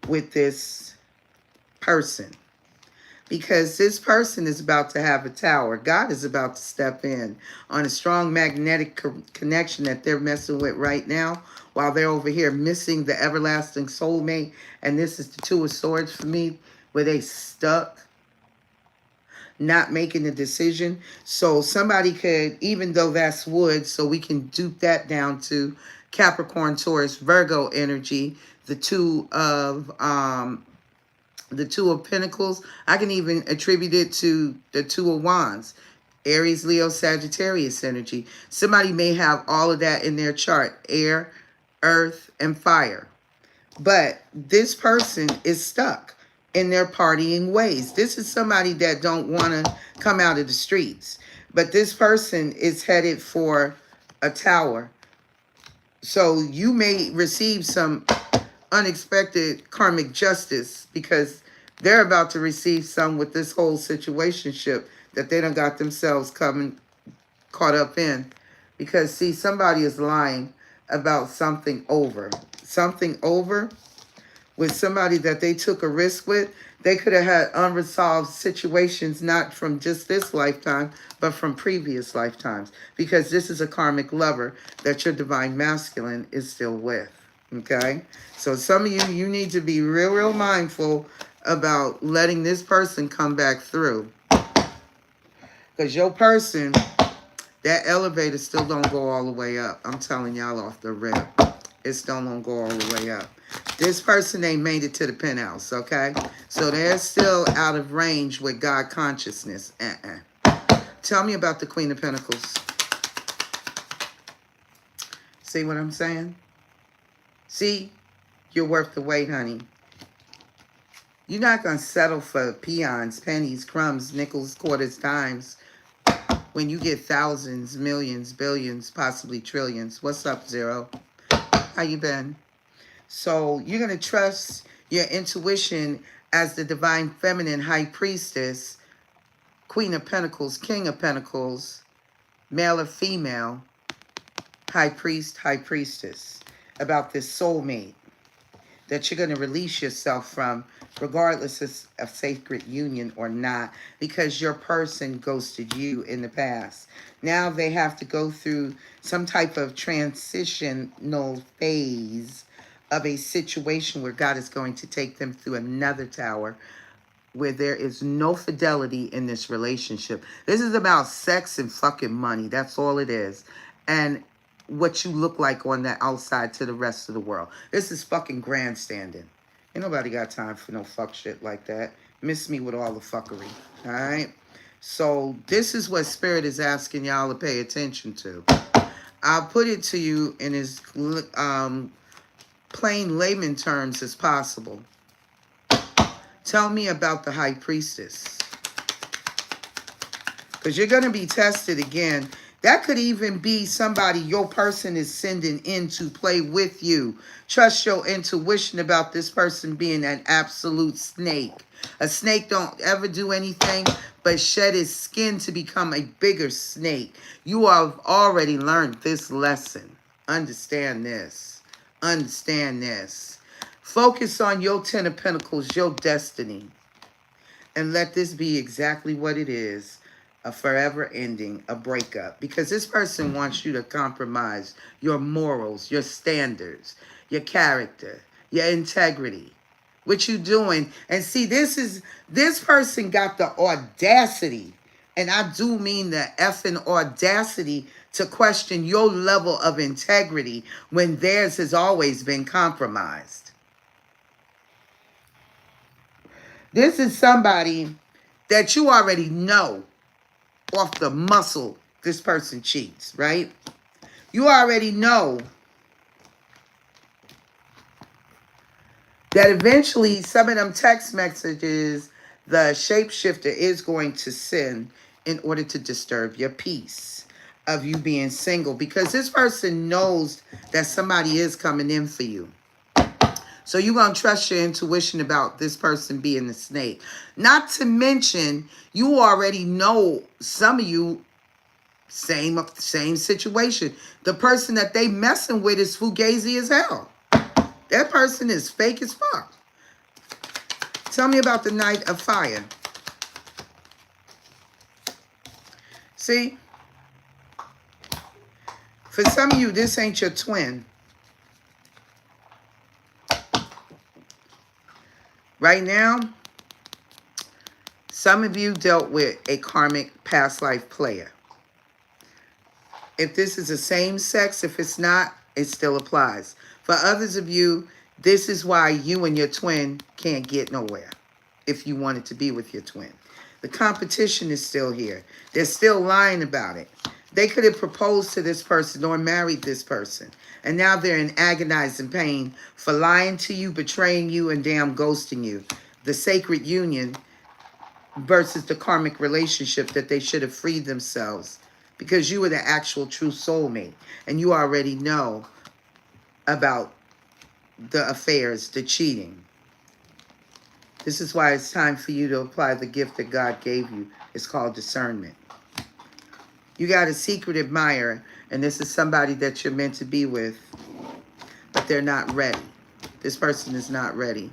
with this person. Because this person is about to have a tower. God is about to step in on a strong magnetic connection that they're messing with right now, while they're over here missing the everlasting soulmate. And this is the Two of Swords for me, where they stuck, not making a decision. So somebody could, even though that's wood, so we can dupe that down to Capricorn, Taurus, Virgo energy, the Two of Pentacles. I can even attribute it to the Two of Wands, Aries, Leo, Sagittarius energy. Somebody may have all of that in their chart, air, earth, and fire. But this person is stuck in their partying ways. This is somebody that don't want to come out of the streets. But this person is headed for a tower. So you may receive some unexpected karmic justice, because they're about to receive some with this whole situationship that they done got themselves caught up in. Because see, somebody is lying about something over with somebody that they took a risk with. They could have had unresolved situations, not from just this lifetime, but from previous lifetimes. Because this is a karmic lover that your divine masculine is still with. Okay? So some of you need to be real mindful about letting this person come back through. Because your person, that elevator still don't go all the way up. I'm telling y'all off the rip. It still don't go all the way up. This person ain't made it to the penthouse, okay? So they're still out of range with God consciousness. Tell me about the Queen of Pentacles. See what I'm saying? See? You're worth the wait, honey. You're not going to settle for peons, pennies, crumbs, nickels, quarters, dimes when you get thousands, millions, billions, possibly trillions. What's up, Zero? How you been? So you're going to trust your intuition as the divine feminine high priestess, Queen of Pentacles, King of Pentacles, male or female, high priest, high priestess, about this soulmate that you're going to release yourself from, regardless of sacred union or not, because your person ghosted you in the past. Now they have to go through some type of transitional phase of a situation where God is going to take them through another tower where there is no fidelity in this relationship. This is about sex and fucking money. That's all it is. And what you look like on the outside to the rest of the world. This is fucking grandstanding. Ain't nobody got time for no fuck shit like that. Miss me with all the fuckery. All right? So this is what Spirit is asking y'all to pay attention to. I'll put it to you in as plain layman terms as possible. Tell me about the High Priestess. Because you're going to be tested again. That could even be somebody your person is sending in to play with you. Trust your intuition about this person being an absolute snake. A snake don't ever do anything but shed his skin to become a bigger snake. You have already learned this lesson. Understand this. Understand this. Focus on your Ten of Pentacles, your destiny. And let this be exactly what it is. A forever ending, a breakup. Because this person wants you to compromise your morals, your standards, your character, your integrity. What you doing? And see, this person got the audacity, and I do mean the effing audacity, to question your level of integrity when theirs has always been compromised. This is somebody that you already know off the muscle this person cheats, right? You already know that eventually some of them text messages the shapeshifter is going to send in order to disturb your peace of you being single, because this person knows that somebody is coming in for you. So you're going to trust your intuition about this person being the snake. Not to mention, you already know, some of you, same situation. The person that they messing with is fugazi as hell. That person is fake as fuck. Tell me about the Knight of Fire. See? For some of you, this ain't your twin. Right now, some of you dealt with a karmic past life player. If this is the same sex, if it's not, it still applies. For others of you, this is why you and your twin can't get nowhere if you wanted to be with your twin. The competition is still here. They're still lying about it. They could have proposed to this person or married this person. And now they're in agonizing pain for lying to you, betraying you, and damn ghosting you. The sacred union versus the karmic relationship that they should have freed themselves. Because you were the actual true soulmate. And you already know about the affairs, the cheating. This is why it's time for you to apply the gift that God gave you. It's called discernment. You got a secret admirer, and this is somebody that you're meant to be with, but they're not ready. This person is not ready.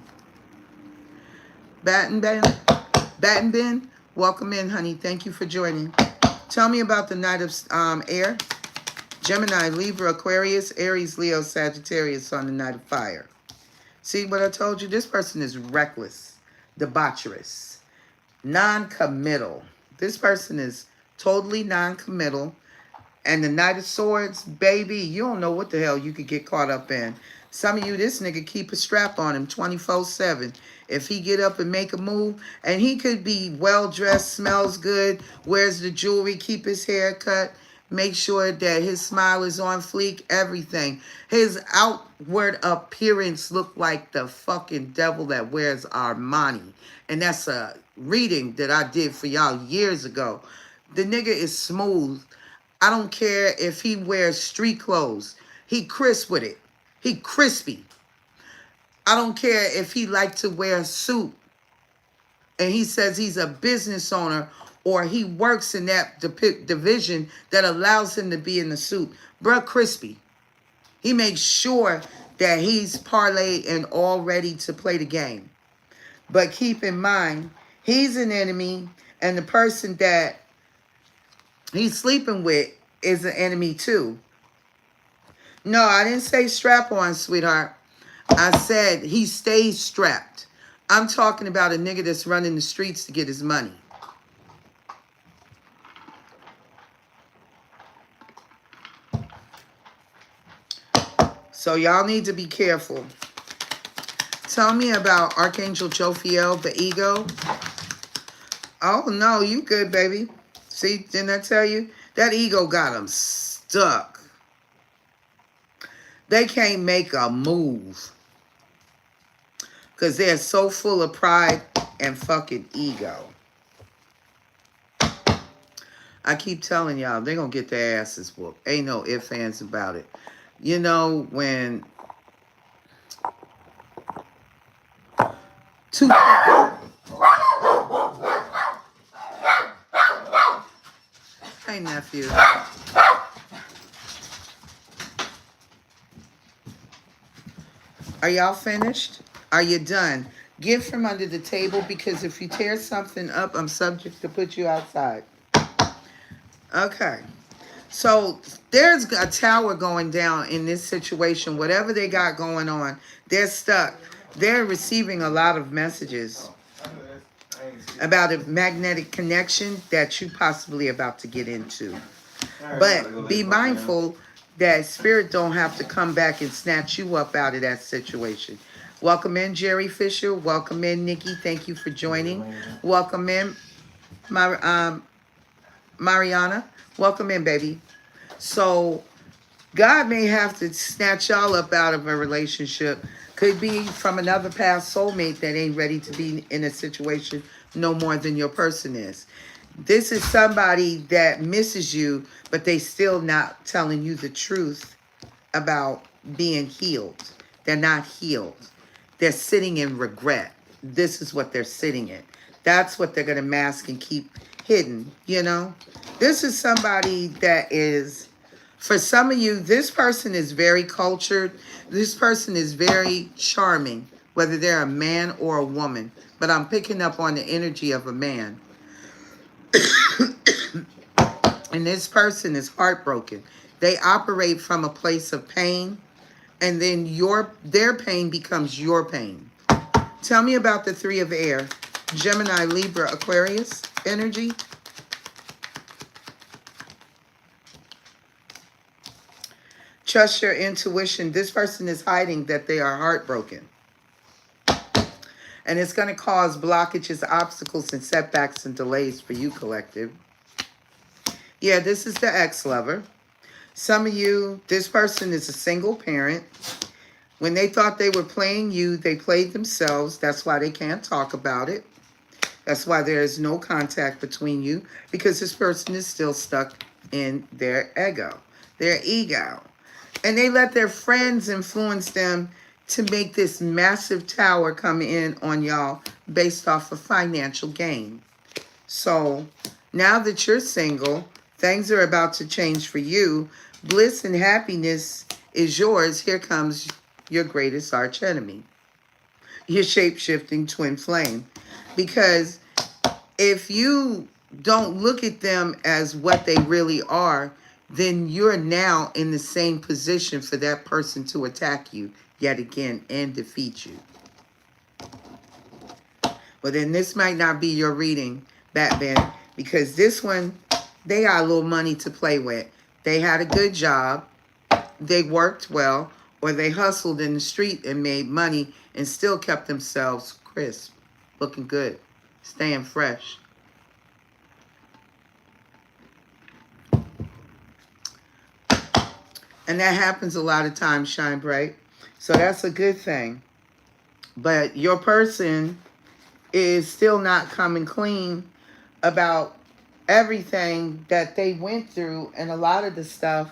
Batten Ben, welcome in, honey. Thank you for joining. Tell me about the Knight of Air. Gemini, Libra, Aquarius, Aries, Leo, Sagittarius on the Knight of Fire. See what I told you? This person is reckless, debaucherous, non-committal. This person is totally non-committal. And the Knight of Swords, baby, you don't know what the hell you could get caught up in. Some of you, this nigga keep a strap on him 24/7. If he get up and make a move, and he could be well-dressed, smells good, wears the jewelry, keep his hair cut, make sure that his smile is on fleek, everything. His outward appearance look like the fucking devil that wears Armani. And that's a reading that I did for y'all years ago. The nigga is smooth. I don't care if he wears street clothes. He crisp with it. He crispy. I don't care if he like to wear a suit and he says he's a business owner or he works in that division that allows him to be in the suit. Bruh, crispy. He makes sure that he's parlayed and all ready to play the game. But keep in mind, he's an enemy, and the person that he's sleeping with is an enemy too. No, I didn't say strap on, sweetheart. I said he stays strapped. I'm talking about a nigga that's running the streets to get his money. So y'all need to be careful. Tell me about Archangel Jophiel, the ego. Oh, no, you good, baby. See, didn't I tell you? That ego got him stuck. They can't make a move. Because they're so full of pride and fucking ego. I keep telling y'all, they're going to get their asses whooped. Ain't no ifs, ands about it. You know, when two... Hey, nephew. Are y'all finished? Are you done? Get from under the table, because if you tear something up, I'm subject to put you outside. Okay. So there's a tower going down in this situation. Whatever they got going on, they're stuck. They're receiving a lot of messages about a magnetic connection that you possibly about to get into. But be mindful that spirit don't have to come back and snatch you up out of that situation. Welcome in, Jerry Fisher. Welcome in, Nikki. Thank you for joining. Welcome in, Mariana. Welcome in, baby. So God may have to snatch y'all up out of a relationship. Could be from another past soulmate that ain't ready to be in a situation no more than your person is. This is somebody that misses you, but they still not telling you the truth about being healed. They're not healed. They're sitting in regret. This is what they're sitting in. That's what they're going to mask and keep hidden, you know? This is somebody that is, for some of you, this person is very cultured. This person is very charming, whether they're a man or a woman. But I'm picking up on the energy of a man. And this person is heartbroken. They operate from a place of pain, and then their pain becomes your pain. Tell me about the Three of Air. Gemini, Libra, Aquarius energy. Trust your intuition. This person is hiding that they are heartbroken. And it's going to cause blockages, obstacles, and setbacks and delays for you, collective. Yeah, this is the ex-lover. Some of you, this person is a single parent. When they thought they were playing you, they played themselves. That's why they can't talk about it. That's why there is no contact between you, because this person is still stuck in their ego, their ego. And they let their friends influence them to make this massive tower come in on y'all based off of financial gain. So now that you're single, things are about to change for you. Bliss and happiness is yours. Here comes your greatest arch enemy, your shape-shifting twin flame. Because if you don't look at them as what they really are, then you're now in the same position for that person to attack you yet again and defeat you. But then this might not be your reading, Batman, because this one, they got a little money to play with. They had a good job, they worked well, or they hustled in the street and made money and still kept themselves crisp, looking good, staying fresh. And that happens a lot of times, Shine Bright. So that's a good thing. But your person is still not coming clean about everything that they went through, and a lot of the stuff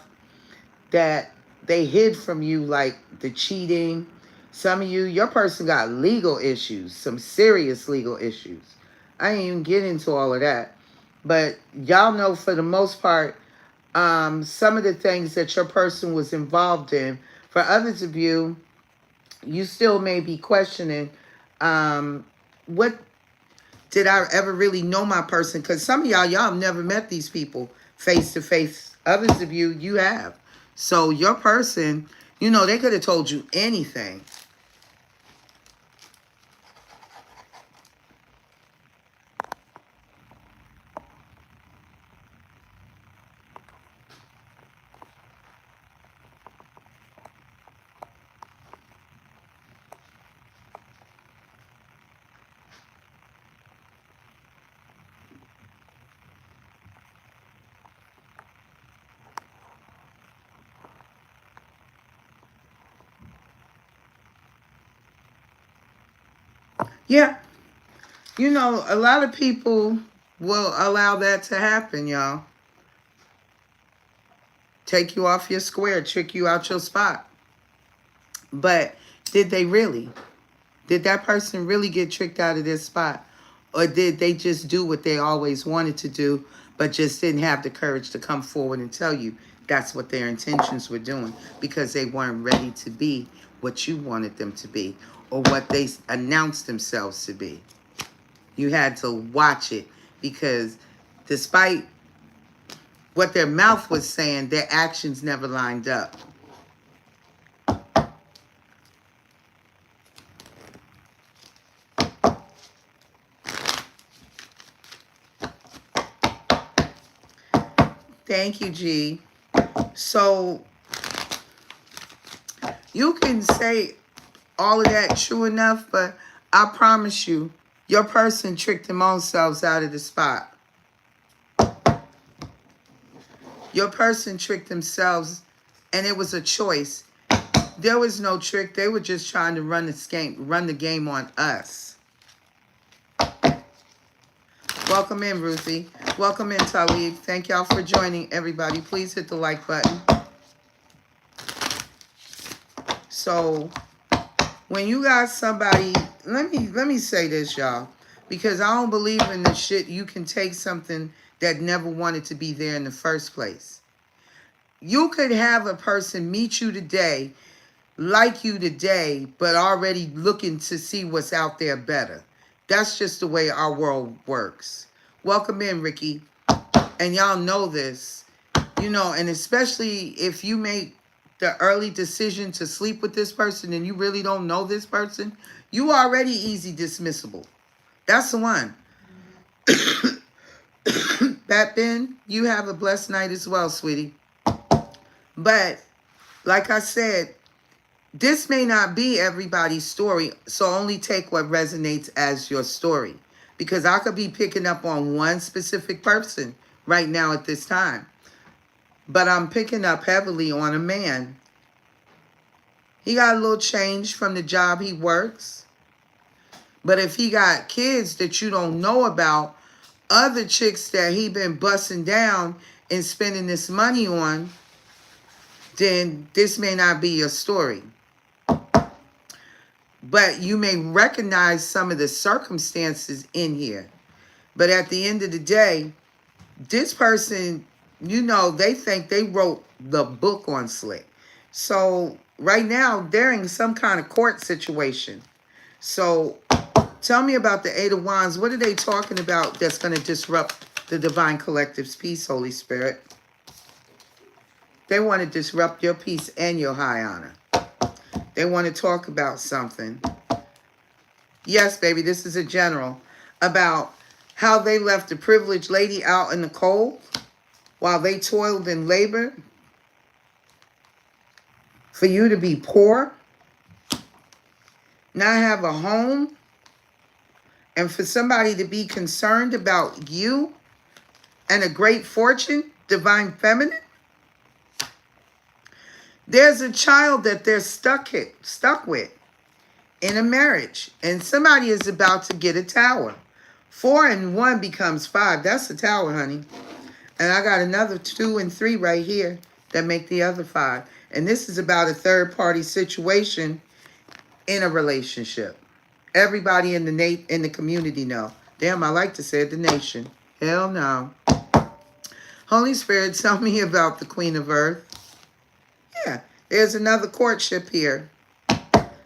that they hid from you, like the cheating. Some of you, your person got legal issues, some serious legal issues. I ain't even get into all of that. But y'all know for the most part, some of the things that your person was involved in. For others of you, you still may be questioning, what did I ever really know my person? Because some of y'all have never met these people face to face. Others of you, you have. So your person, you know, they could have told you anything. Yeah. You know, a lot of people will allow that to happen, y'all. Take you off your square, trick you out your spot. But did they really? Did that person really get tricked out of their spot? Or did they just do what they always wanted to do, but just didn't have the courage to come forward and tell you that's what their intentions were doing, because they weren't ready to be what you wanted them to be, or what they announced themselves to be? You had to watch it, because despite what their mouth was saying, their actions never lined up. Thank you, G. So you can say all of that true enough, but I promise you, your person tricked them own selves out of the spot. Your person tricked themselves, and it was a choice. There was no trick. They were just trying to run the game on us. Welcome in, Ruthie. Welcome in, Talib. Thank y'all for joining, everybody. Please hit the like button. So when you got somebody, let me say this, y'all, because I don't believe in the shit you can take something that never wanted to be there in the first place. You could have a person meet you today, like you today, but already looking to see what's out there better. That's just the way our world works. Welcome in, Ricky. And y'all know this, you know, and especially if you make the early decision to sleep with this person and you really don't know this person, you already easy dismissible. That's the one. Bat Ben, you have a blessed night as well, sweetie. But like I said, this may not be everybody's story, so only take what resonates as your story. Because I could be picking up on one specific person right now at this time. But I'm picking up heavily on a man. He got a little change from the job he works. But if he got kids that you don't know about, other chicks that he been busting down and spending this money on, then this may not be your story. But you may recognize some of the circumstances in here. But at the end of the day, this person, you know, they think they wrote the book on Slick. So right now, they're in some kind of court situation. So tell me about the Eight of Wands. What are they talking about that's going to disrupt the Divine Collective's peace, Holy Spirit? They want to disrupt your peace and your high honor. They want to talk about something. Yes, baby, this is a general. About how they left a privileged lady out in the cold while they toiled in labor for you to be poor, not have a home, and for somebody to be concerned about you and a great fortune, Divine Feminine. There's a child that they're stuck with in a marriage. And somebody is about to get a tower. 4 and 1 becomes 5. That's a tower, honey. And I got another 2 and 3 right here that make the other 5. And this is about a third-party situation in a relationship. Everybody in the community know. Damn, I like to say it, the nation. Hell no. Holy Spirit, tell me about the Queen of Earth. Yeah, there's another courtship here.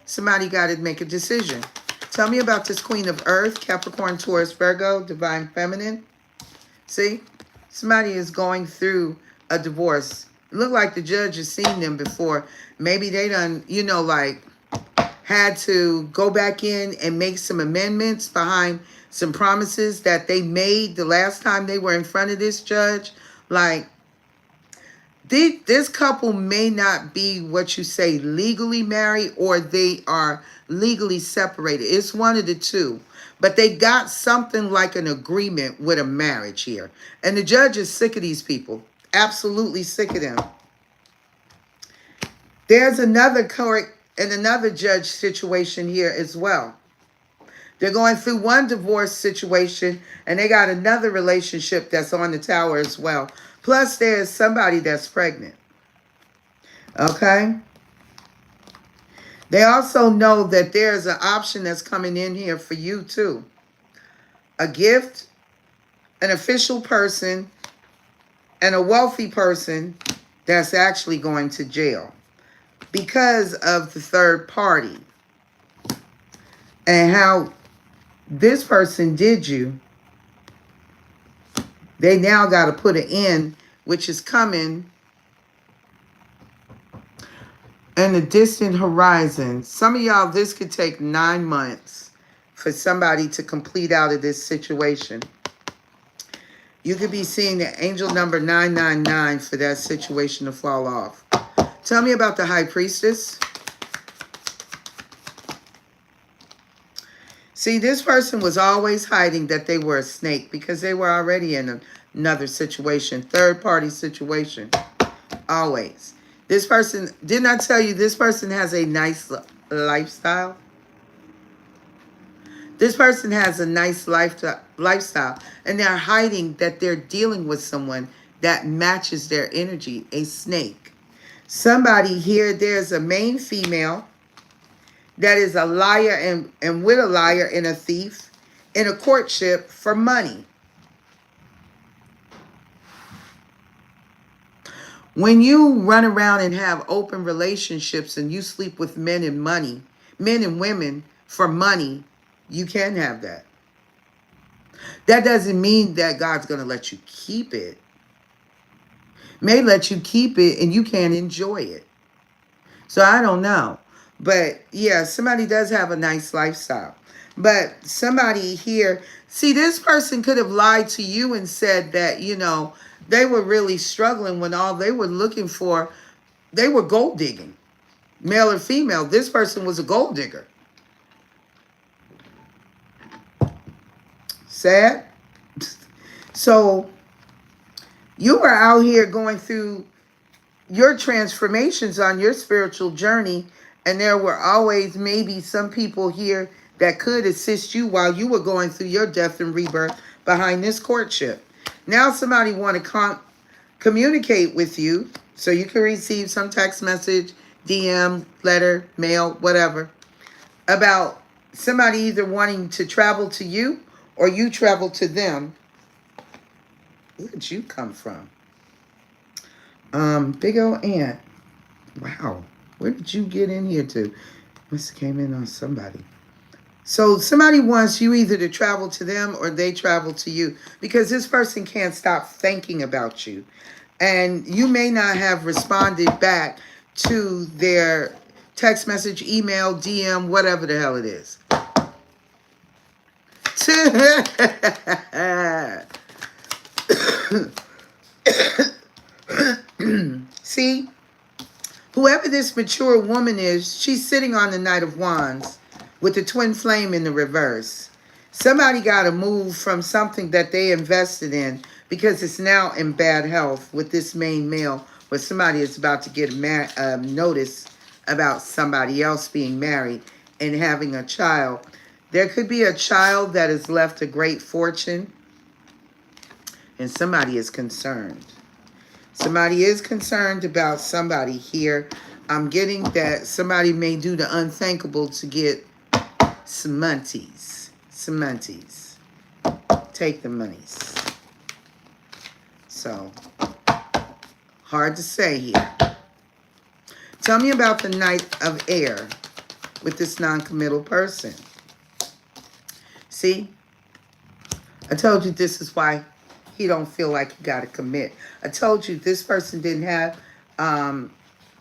Somebody got to make a decision. Tell me about this Queen of Earth, Capricorn, Taurus, Virgo, Divine Feminine. See, somebody is going through a divorce. Look like the judge has seen them before. Maybe they done, you know, like had to go back in and make some amendments behind some promises that they made the last time they were in front of this judge. Like, this couple may not be what you say legally married, or they are legally separated. It's one of the two. But they got something like an agreement with a marriage here. And the judge is sick of these people. Absolutely sick of them. There's another court and another judge situation here as well. They're going through one divorce situation, and they got another relationship that's on the tower as well. Plus, there's somebody that's pregnant. Okay? They also know that there's an option that's coming in here for you, too. A gift, an official person, and a wealthy person that's actually going to jail because of the third party and how this person did you. They now got to put an end, which is coming in the distant horizon. Some of y'all, this could take 9 months for somebody to complete out of this situation. You could be seeing the angel number 999 for that situation to fall off. Tell me about the High Priestess. See, this person was always hiding that they were a snake because they were already in another situation, third-party situation, always. This person, didn't I tell you this person has a nice lifestyle? This person has a nice lifestyle, and they're hiding that they're dealing with someone that matches their energy, a snake. Somebody here, there's a main female, that is a liar and with a liar and a thief in a courtship for money. When you run around and have open relationships and you sleep with men and money, men and women for money, you can have that. That doesn't mean that God's going to let you keep it. May let you keep it and you can't enjoy it. So I don't know. But yeah, somebody does have a nice lifestyle. But somebody here, see, this person could have lied to you and said that, you know, they were really struggling when all they were looking for, they were gold digging. Male or female, this person was a gold digger. Sad. So you were out here going through your transformations on your spiritual journey, and there were always maybe some people here that could assist you while you were going through your death and rebirth behind this courtship. Now somebody want to communicate with you, so you can receive some text message, DM, letter, mail, whatever, about somebody either wanting to travel to you or you travel to them. Where did you come from? Big old ant. Wow. Where did you get in here to? Must have came in on somebody. So somebody wants you either to travel to them or they travel to you, because this person can't stop thinking about you. And you may not have responded back to their text message, email, DM, whatever the hell it is. See, whoever this mature woman is, she's sitting on the Knight of Wands with the twin flame in the reverse. Somebody got to move from something that they invested in because it's now in bad health with this main male, where somebody is about to get notice about somebody else being married and having a child. There could be a child that has left a great fortune, and somebody is concerned. Somebody is concerned about somebody here. I'm getting that somebody may do the unthinkable to get some monies. Some monies. Take the monies. So, hard to say here. Tell me about the Knight of Air with this non-committal person. See? I told you this is why he don't feel like he got to commit. I told you this person didn't have,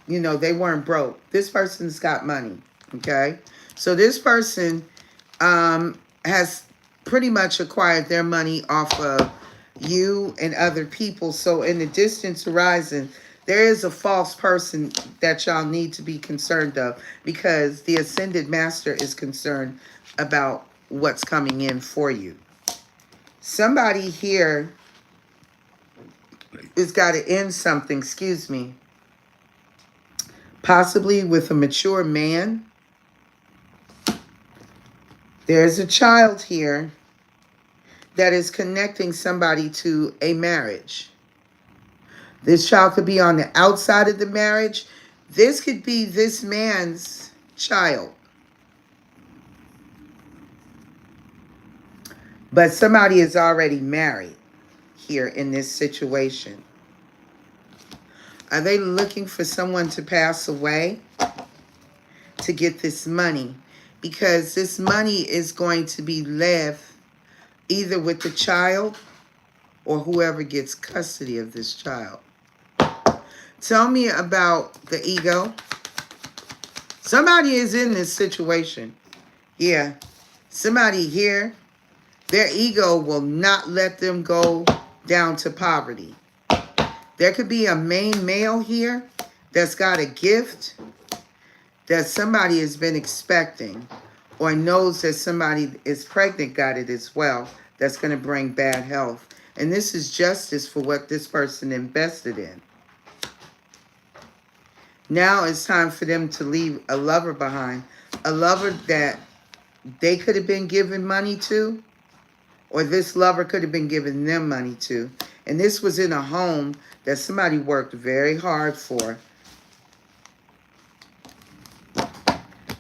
you know, they weren't broke. This person's got money, okay? So this person has pretty much acquired their money off of you and other people. So in the distance horizon, there is a false person that y'all need to be concerned of, because the Ascended Master is concerned about what's coming in for you. Somebody here has got to end something, excuse me, possibly with a mature man. There's a child here that is connecting somebody to a marriage. This child could be on the outside of the marriage. This could be this man's child. But somebody is already married here in this situation. Are they looking for someone to pass away to get this money? Because this money is going to be left either with the child or whoever gets custody of this child. Tell me about the ego. Somebody is in this situation. Yeah. Somebody here, their ego will not let them go down to poverty. There could be a main male here that's got a gift that somebody has been expecting, or knows that somebody is pregnant, got it as well, that's going to bring bad health. And this is justice for what this person invested in. Now it's time for them to leave a lover behind. A lover that they could have been giving money to, or this lover could have been giving them money to. And this was in a home that somebody worked very hard for.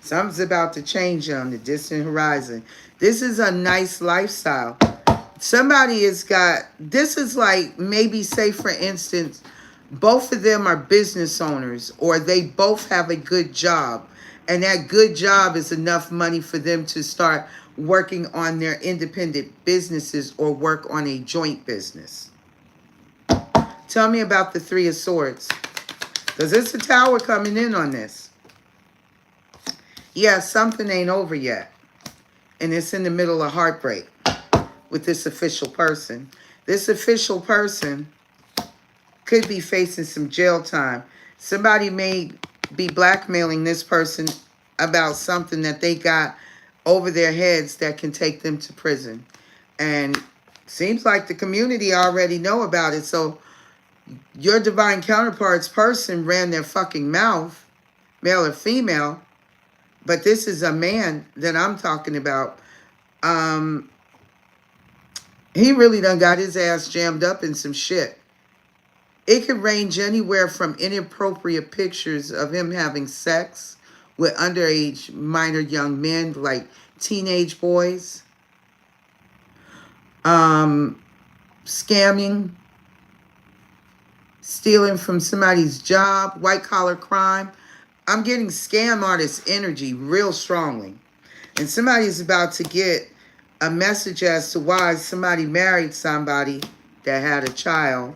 Something's about to change on the distant horizon. This is a nice lifestyle. Somebody has got, this is like, maybe say for instance, both of them are business owners, or they both have a good job, and that good job is enough money for them to start working on their independent businesses or work on a joint business. Tell me about the Three of Swords, because it's a tower coming in on this. Yeah, something ain't over yet, and it's in the middle of heartbreak with this official person. This official person could be facing some jail time. Somebody may be blackmailing this person about something that they got over their heads that can take them to prison. And seems like the community already know about it. So your divine counterparts person ran their fucking mouth, male or female, but this is a man that I'm talking about. He really done got his ass jammed up in some shit. It could range anywhere from inappropriate pictures of him having sex with underage minor young men, like teenage boys, scamming, stealing from somebody's job, white collar crime. I'm getting scam artist energy real strongly. And somebody's about to get a message as to why somebody married somebody that had a child,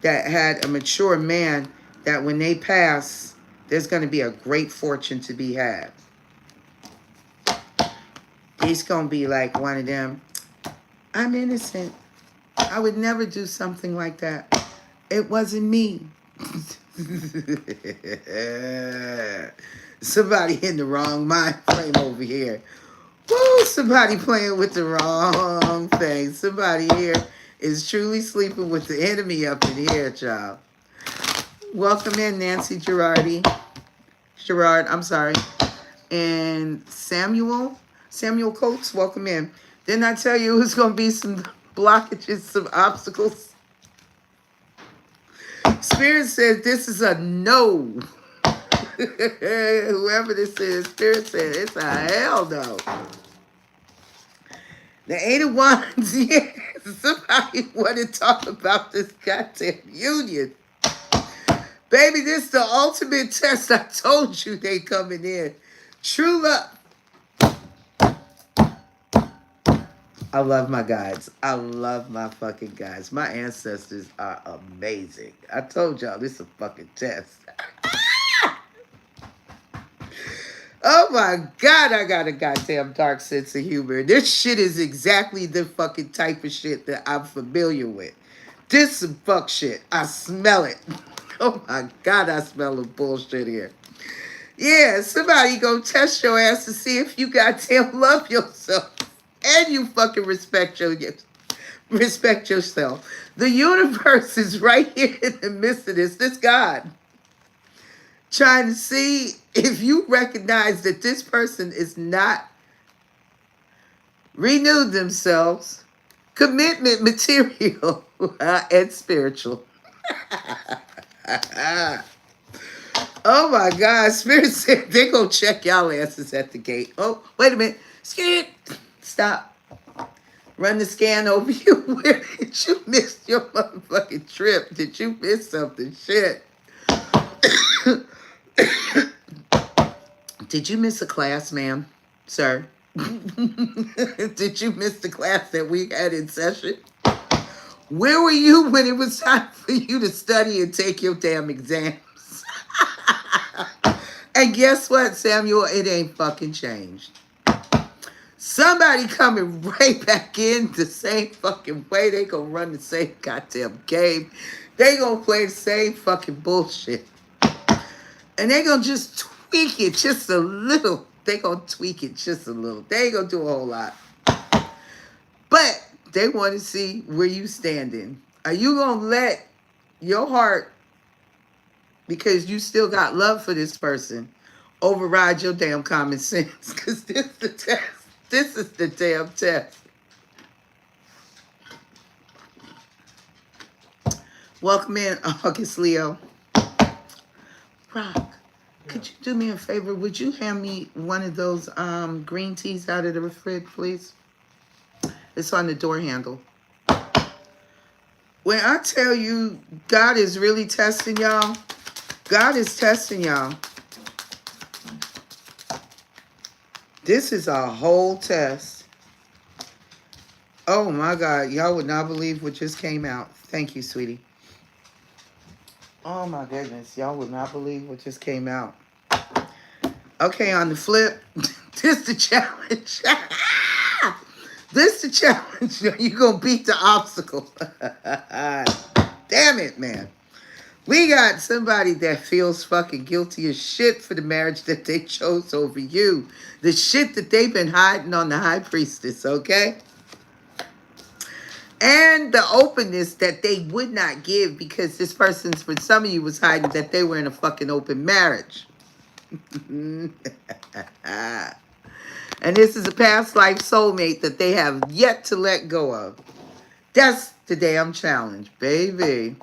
that had a mature man, that when they pass, there's going to be a great fortune to be had. He's going to be like one of them, I'm innocent. I would never do something like that. It wasn't me. Somebody in the wrong mind frame over here. Woo, somebody playing with the wrong thing. Somebody here is truly sleeping with the enemy up in here, child. Welcome in, Nancy Gerard, I'm sorry. And Samuel Coates, welcome in. Didn't I tell you it was going to be some blockages, some obstacles? Spirit says this is a no. Whoever this is, Spirit said it's a hell no. The Eight of Wands, yeah. Somebody want to talk about this goddamn union. Baby, this is the ultimate test. I told you they coming in. True love. I love my guides. I love my fucking guides. My ancestors are amazing. I told y'all this is a fucking test. Oh my God, I got a goddamn dark sense of humor. This shit is exactly the fucking type of shit that I'm familiar with. This some fuck shit. I smell it. Oh my God, I smell the bullshit here. Yeah, somebody go test your ass to see if you goddamn love yourself. And you fucking respect yourself. The universe is right here in the midst of this. This God trying to see if you recognize that this person is not renewed themselves, commitment material, and spiritual. Oh my God, Spirit said they're going to check y'all asses at the gate. Oh, wait a minute. Skip. Stop. Run the scan over you. Where did you miss your motherfucking trip? Did you miss something? Shit. Did you miss a class, ma'am? Sir? Did you miss the class that we had in session? Where were you when it was time for you to study and take your damn exams? And guess what, Samuel? It ain't fucking changed. Somebody coming right back in the same fucking way. They gonna run the same goddamn game. They gonna play the same fucking bullshit. And they gonna just tweak it just a little. They gonna tweak it just a little. They ain't gonna do a whole lot. But they want to see where you standing. Are you gonna let your heart, because you still got love for this person, override your damn common sense? Because this is the test. This is the damn test. Welcome in, August Leo. Rock, could would you do me a favor? Would you hand me one of those green teas out of the fridge, please? It's on the door handle. When I tell you God is really testing y'all, God is testing y'all. This is a whole test. Oh my God, y'all would not believe what just came out. Thank you, sweetie. Oh my goodness, y'all would not believe what just came out. Okay, on the flip, this the challenge. This the challenge. You're going to beat the obstacle. Damn it, man. We got somebody that feels fucking guilty as shit for the marriage that they chose over you. The shit that they've been hiding on the high priestess, okay? And the openness that they would not give because this person's, for some of you, was hiding that they were in a fucking open marriage. And this is a past life soulmate that they have yet to let go of. That's the damn challenge, baby.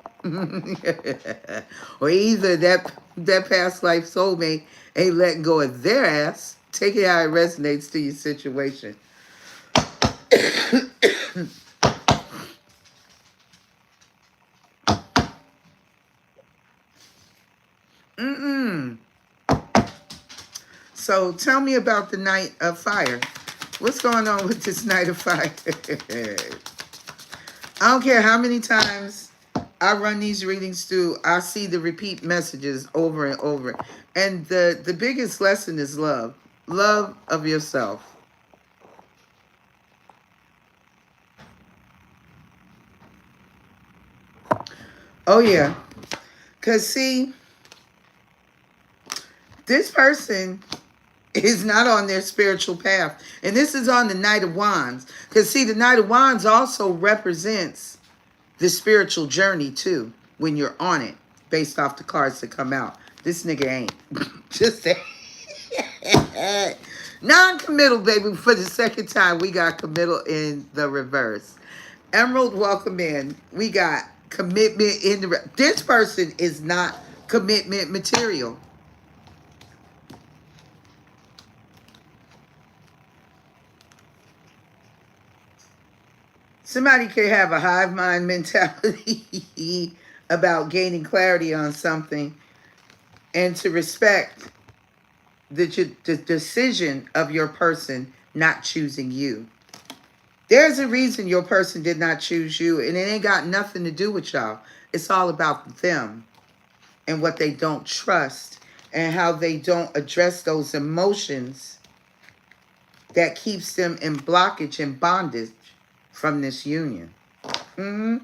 Or either that past life soulmate ain't letting go of their ass. Take it how it resonates to your situation. So tell me about the night of fire. What's going on with this night of fire? I don't care how many times I run these readings through, I see the repeat messages over and over. And the biggest lesson is love. Love of yourself. Oh, yeah. Because, see, this person is not on their spiritual path. And this is on the Knight of Wands. Because, see, the Knight of Wands also represents the spiritual journey, too, when you're on it, based off the cards that come out. This nigga ain't. Just saying. Non-committal, baby. For the second time, we got committal in the reverse. Emerald, welcome in. We got commitment in the... This person is not commitment material. Somebody could have a hive mind mentality about gaining clarity on something and to respect the decision of your person not choosing you. There's a reason your person did not choose you, and it ain't got nothing to do with y'all. It's all about them and what they don't trust and how they don't address those emotions that keeps them in blockage and bondage from this union. And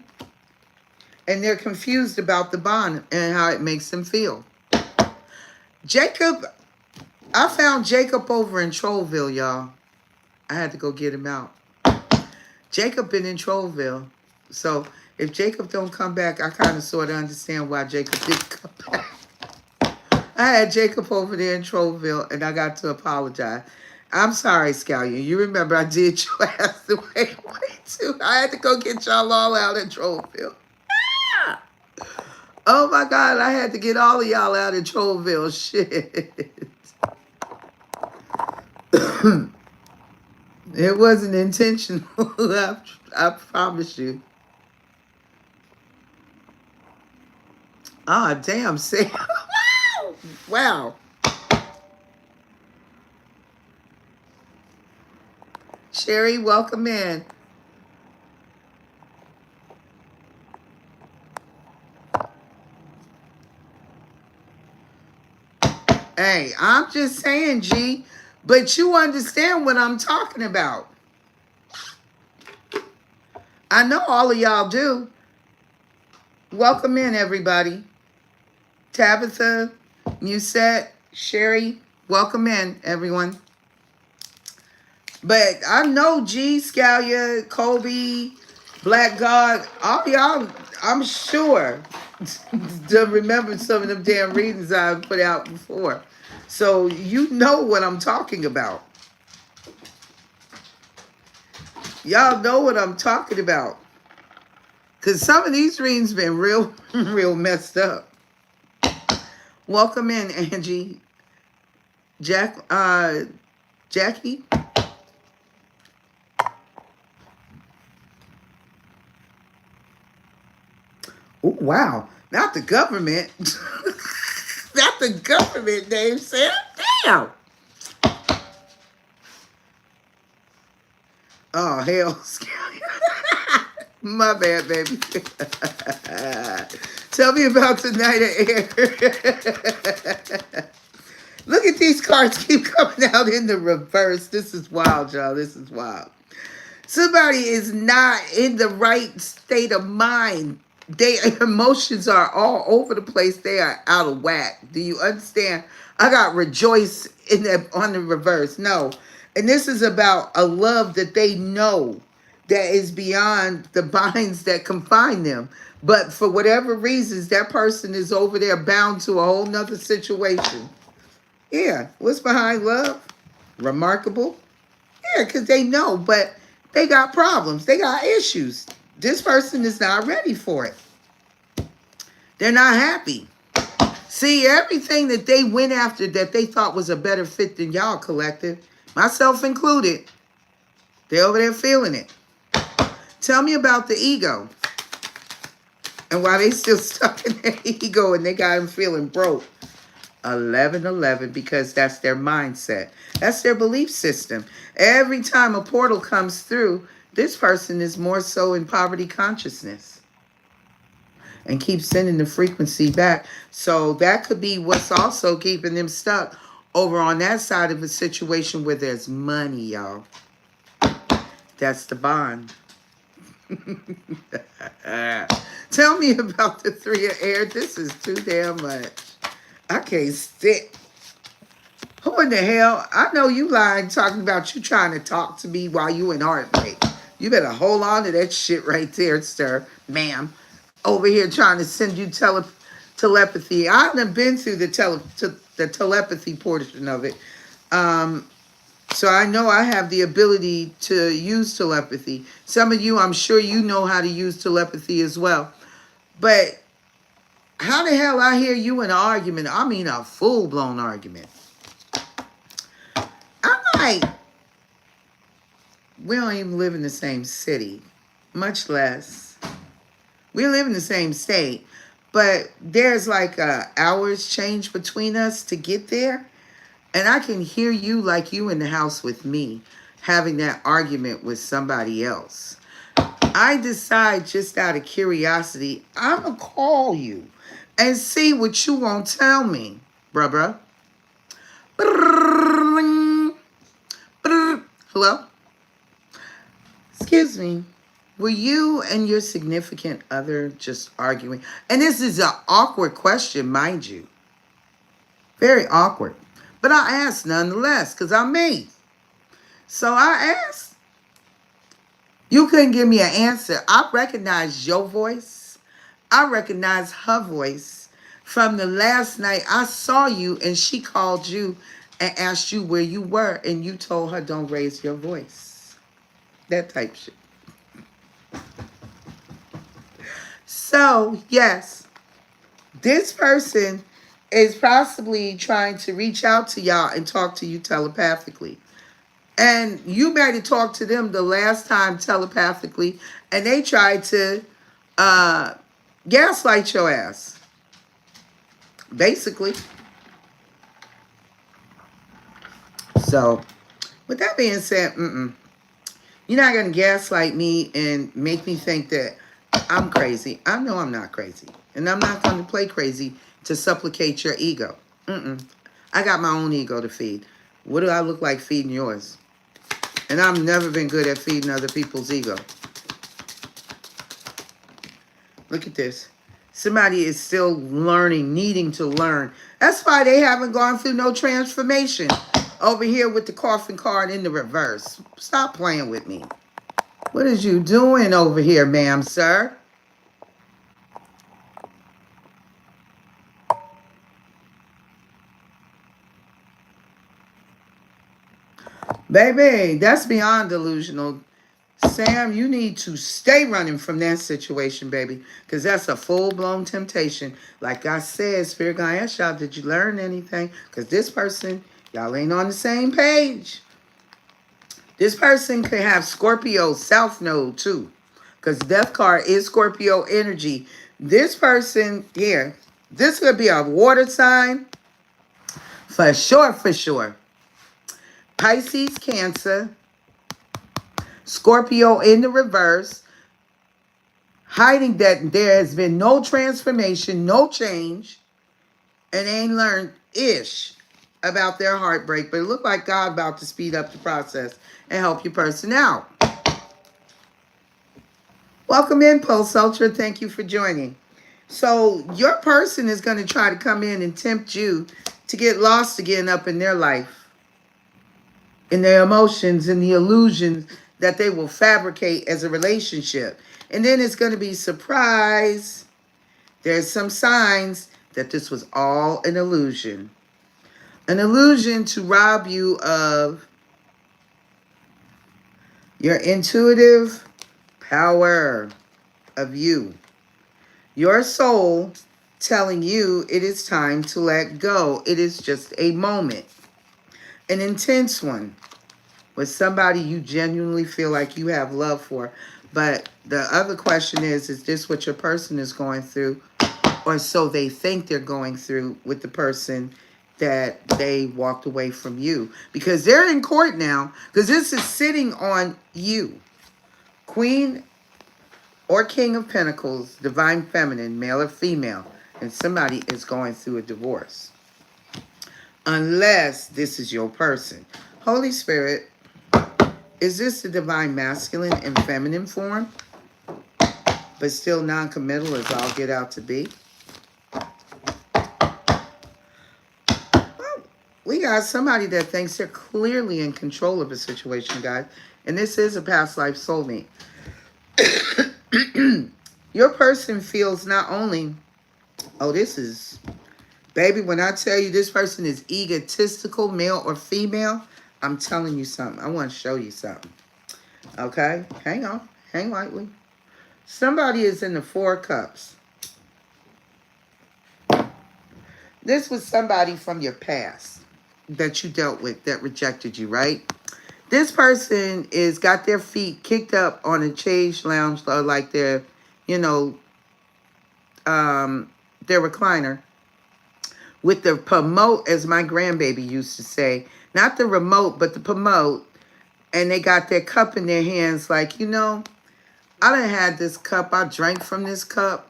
they're confused about the bond and how it makes them feel. Jacob, I found Jacob over in Trollville, y'all. I had to go get him out. Jacob been in Trollville. So if Jacob don't come back, I kind of sort of understand why Jacob didn't come back. I had Jacob over there in Trollville, and I got to apologize. I'm sorry, Scallion. You remember I did your ass the way too. I had to go get y'all all out in Trollville. Ah! Oh my God, I had to get all of y'all out in Trollville. Shit. It wasn't intentional. I promise you. Ah, damn, Sam. Wow. Sherry, welcome in. Hey, I'm just saying, G, but you understand what I'm talking about. I know all of y'all do. Welcome in, everybody. Tabitha, Musette, Sherry, welcome in, everyone. But I know G, Scalia, Kobe, Black God, all y'all, I'm sure, to remember some of them damn readings I put out before. So you know what I'm talking about. Y'all know what I'm talking about. Because some of these readings been real messed up. Welcome in, Angie. Jackie? Oh, wow. Not the government. Not the government name, Sam. Damn. Oh, hell. My bad, baby. Tell me about the night of air. Look at these cards keep coming out in the reverse. This is wild, y'all. This is wild. Somebody is not in the right state of mind. Their emotions are all over the place. They are out of whack. Do you understand? I got rejoice in the on the reverse. No. And this is about a love that they know that is beyond the binds that confine them. But for whatever reasons, that person is over there bound to a whole nother situation. Yeah. What's behind love? Remarkable. Yeah, because they know, but they got problems. They got issues. This person is not ready for it. They're not happy. See, everything that they went after that they thought was a better fit than y'all collective, myself included, they're over there feeling it. Tell me about the ego and why they still stuck in their ego and they got them feeling broke. 1111, because that's their mindset. That's their belief system. Every time a portal comes through, this person is more so in poverty consciousness and keeps sending the frequency back. So that could be what's also keeping them stuck over on that side of a situation where there's money, y'all. That's the bond. Tell me about the three of air. This is too damn much. I can't sit. Who in the hell? I know you lying talking about you trying to talk to me while you in heartbreak. You better hold on to that shit right there, sir, ma'am. Over here trying to send you telepathy. I haven't been through the telepathy portion of it. So I know I have the ability to use telepathy. Some of you, I'm sure you know how to use telepathy as well. But how the hell I hear you in an argument? I mean a full-blown argument. I'm like, we don't even live in the same city, much less. We live in the same state, but there's like hours change between us to get there. And I can hear you like you in the house with me having that argument with somebody else. I decide just out of curiosity, I'm going to call you and see what you won't tell me, bruh. Hello? Excuse me. Were you and your significant other just arguing? And this is an awkward question, mind you. Very awkward. But I asked nonetheless, because I'm me. So I asked. You couldn't give me an answer. I recognize your voice. I recognize her voice from the last night I saw you and she called you and asked you where you were and you told her don't raise your voice. That type shit. So, yes, this person is possibly trying to reach out to y'all and talk to you telepathically. And you might have talked to them the last time telepathically, and they tried to gaslight your ass, basically. So, with that being said, you're not going to gaslight me and make me think that I'm crazy. I know I'm not crazy. And I'm not going to play crazy to supplicate your ego. I got my own ego to feed. What do I look like feeding yours? And I've never been good at feeding other people's ego. Look at this. Somebody is still learning, needing to learn. That's why they haven't gone through no transformation. Over here with the coffin card in the reverse. Stop playing with me. What is you doing over here, ma'am, sir? Baby, that's beyond delusional. Sam, you need to stay running from that situation, baby, because that's a full-blown temptation. Like I said, Spirit Guy asked y'all, did you learn anything? Because this person Y'all ain't on the same page. This person could have Scorpio South Node too. Because Death card is Scorpio energy. This person here, this could be a water sign. For sure, for sure. Pisces, Cancer, Scorpio in the reverse. Hiding that there has been no transformation, no change. And they ain't learned ish about their heartbreak. But it looked like God about to speed up the process and help your person out. Welcome in, Pulse Ultra. Thank you for joining. So your person is going to try to come in and tempt you to get lost again up in their life, in their emotions, in the illusions that they will fabricate as a relationship. And then it's going to be surprise. There's some signs that this was all an illusion. An illusion to rob you of your intuitive power of you. Your soul telling you it is time to let go. It is just a moment. An intense one with somebody you genuinely feel like you have love for. But the other question is this what your person is going through? Or so they think they're going through with the person that they walked away from you. Because they're in court now. Because this is sitting on you. Queen or King of Pentacles, Divine Feminine, male or female. And somebody is going through a divorce. Unless this is your person. Holy Spirit, is this the Divine Masculine and Feminine form? But still non-committal as all get out to be? Well, we got somebody that thinks they're clearly in control of a situation, guys. And this is a past life soulmate. Your person feels not only, oh, this is, baby, when I tell you this person is egotistical, male or female, I'm telling you something. I want to show you something. Okay? Hang on. Hang lightly. Somebody is in the Four of Cups. This was somebody from your past that you dealt with that rejected you, right? This person is got their feet kicked up on a chaise lounge, or like their, their recliner, with the promote, as my grandbaby used to say. Not the remote, but the promote. And they got their cup in their hands like, I done had this cup. I drank from this cup.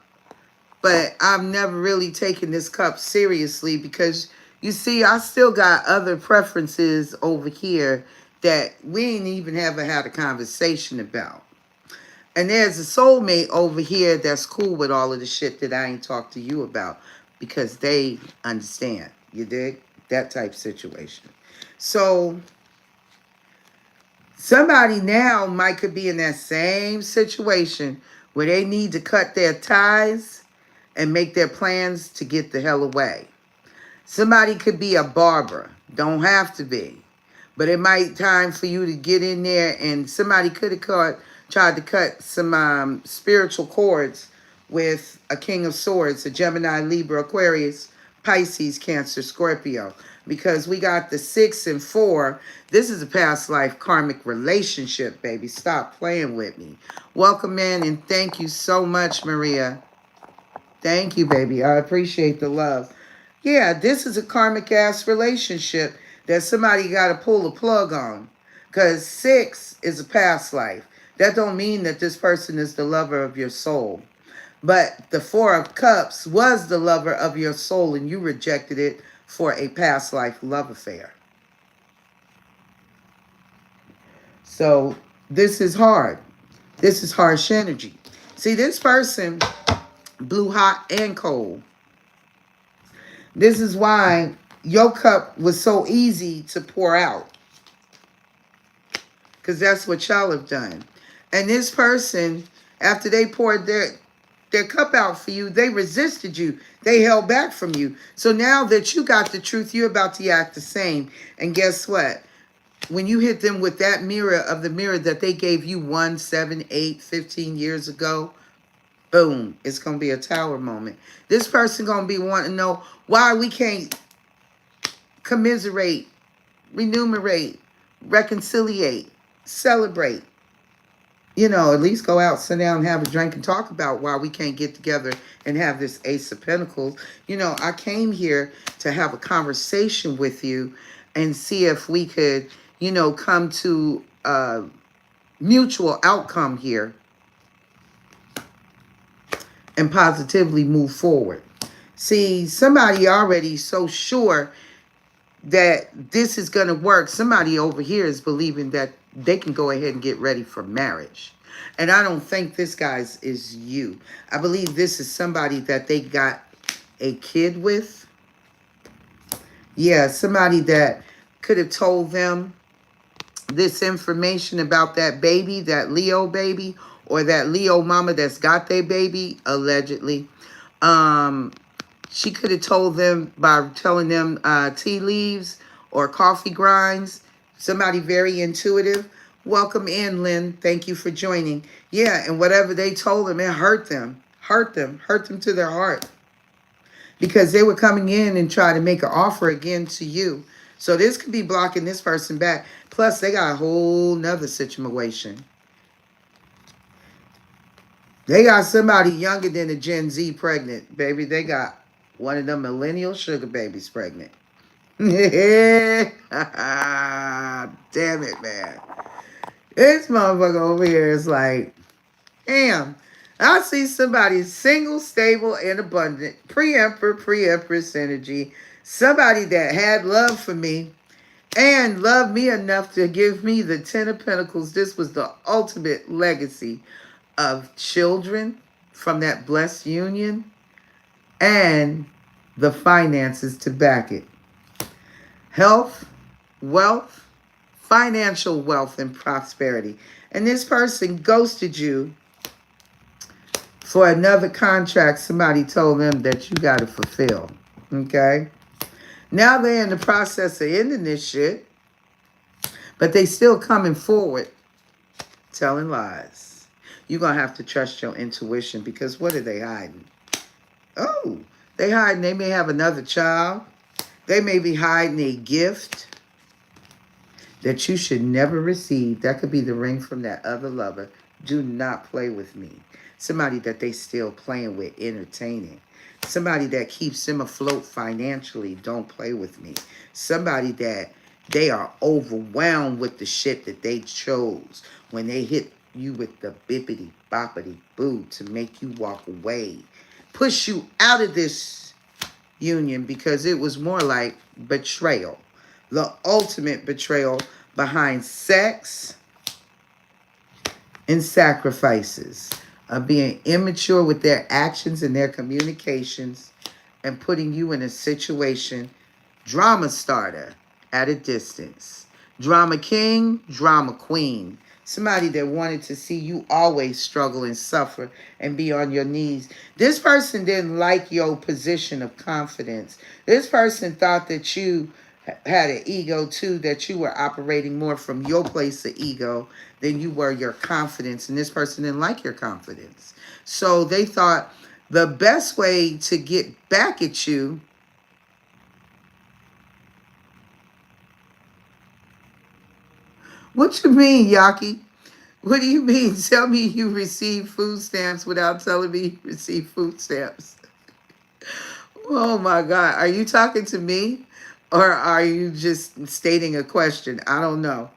But I've never really taken this cup seriously because, you see, I still got other preferences over here that we ain't even ever had a conversation about. And there's a soulmate over here that's cool with all of the shit that I ain't talked to you about because they understand. You dig? That type situation. So somebody now could be in that same situation where they need to cut their ties and make their plans to get the hell away. Somebody could be a barber. Don't have to be. But it might time for you to get in there, and somebody could have tried to cut some spiritual cords with a King of Swords, a Gemini, Libra, Aquarius, Pisces, Cancer, Scorpio. Because we got the 6 and 4. This is a past life karmic relationship, baby. Stop playing with me. Welcome in, and thank you so much, Maria. Thank you, baby. I appreciate the love. Yeah, this is a karmic-ass relationship that somebody got to pull a plug on. Because 6 is a past life. That don't mean that this person is the lover of your soul. But the 4 of Cups was the lover of your soul, and you rejected it for a past life love affair. So this is hard. This is harsh energy. See, this person blew hot and cold. This is why your cup was so easy to pour out. Because that's what y'all have done. And this person, after they poured their cup out for you, they resisted you. They held back from you. So now that you got the truth, you're about to act the same. And guess what? When you hit them with that mirror of the mirror that they gave you 1, 7, 8, 15 years ago, boom, it's going to be a tower moment. This person going to be wanting to know why we can't commiserate remunerate, reconciliate, celebrate. You know, at least go out, sit down, have a drink, and talk about why we can't get together and have this Ace of Pentacles. You know, I came here to have a conversation with you and see if we could, you know, come to a mutual outcome here and positively move forward. See, somebody already so sure that this is going to work. Somebody over here is believing that they can go ahead and get ready for marriage. And I don't think this, guys, is you. I believe this is somebody that they got a kid with. Yeah, somebody that could have told them this information about that baby, that Leo baby, or that Leo mama that's got their baby, allegedly. She could have told them by telling them tea leaves or coffee grinds. Somebody very intuitive. Welcome in, Lynn. Thank you for joining. Yeah, and whatever they told them, it hurt them. Hurt them to their heart. Because they were coming in and try to make an offer again to you. So this could be blocking this person back. Plus, they got a whole nother situation. They got somebody younger than a Gen Z pregnant, baby. They got one of them millennial sugar babies pregnant. Damn it, man. This motherfucker over here is like, damn. I see somebody single, stable, and abundant. Pre-emperor, pre-empress energy. Somebody that had love for me and loved me enough to give me the 10 of Pentacles. This was the ultimate legacy of children from that blessed union and the finances to back it. Health, wealth, financial wealth, and prosperity. And this person ghosted you for another contract somebody told them that you got to fulfill. Okay? Now they're in the process of ending this shit, but they still coming forward telling lies. You're going to have to trust your intuition, because what are they hiding? Oh, they hiding. They may have another child. They may be hiding a gift that you should never receive. That could be the ring from that other lover. Do not play with me. Somebody that they still playing with, entertaining. Somebody that keeps them afloat financially. Don't play with me. Somebody that they are overwhelmed with the shit that they chose when they hit you with the bippity boppity boo to make you walk away. Push you out of this union because it was more like betrayal. The ultimate betrayal behind sex and sacrifices of being immature with their actions and their communications and putting you in a situation. Drama starter at a distance. Drama king, drama queen. Somebody that wanted to see you always struggle and suffer and be on your knees. This person didn't like your position of confidence. This person thought that you had an ego too, that you were operating more from your place of ego than you were your confidence. And this person didn't like your confidence. So they thought the best way to get back at you What you mean, Yaki? What do you mean? Tell me you receive food stamps without telling me you receive food stamps. Oh my God. Are you talking to me? Or are you just stating a question? I don't know.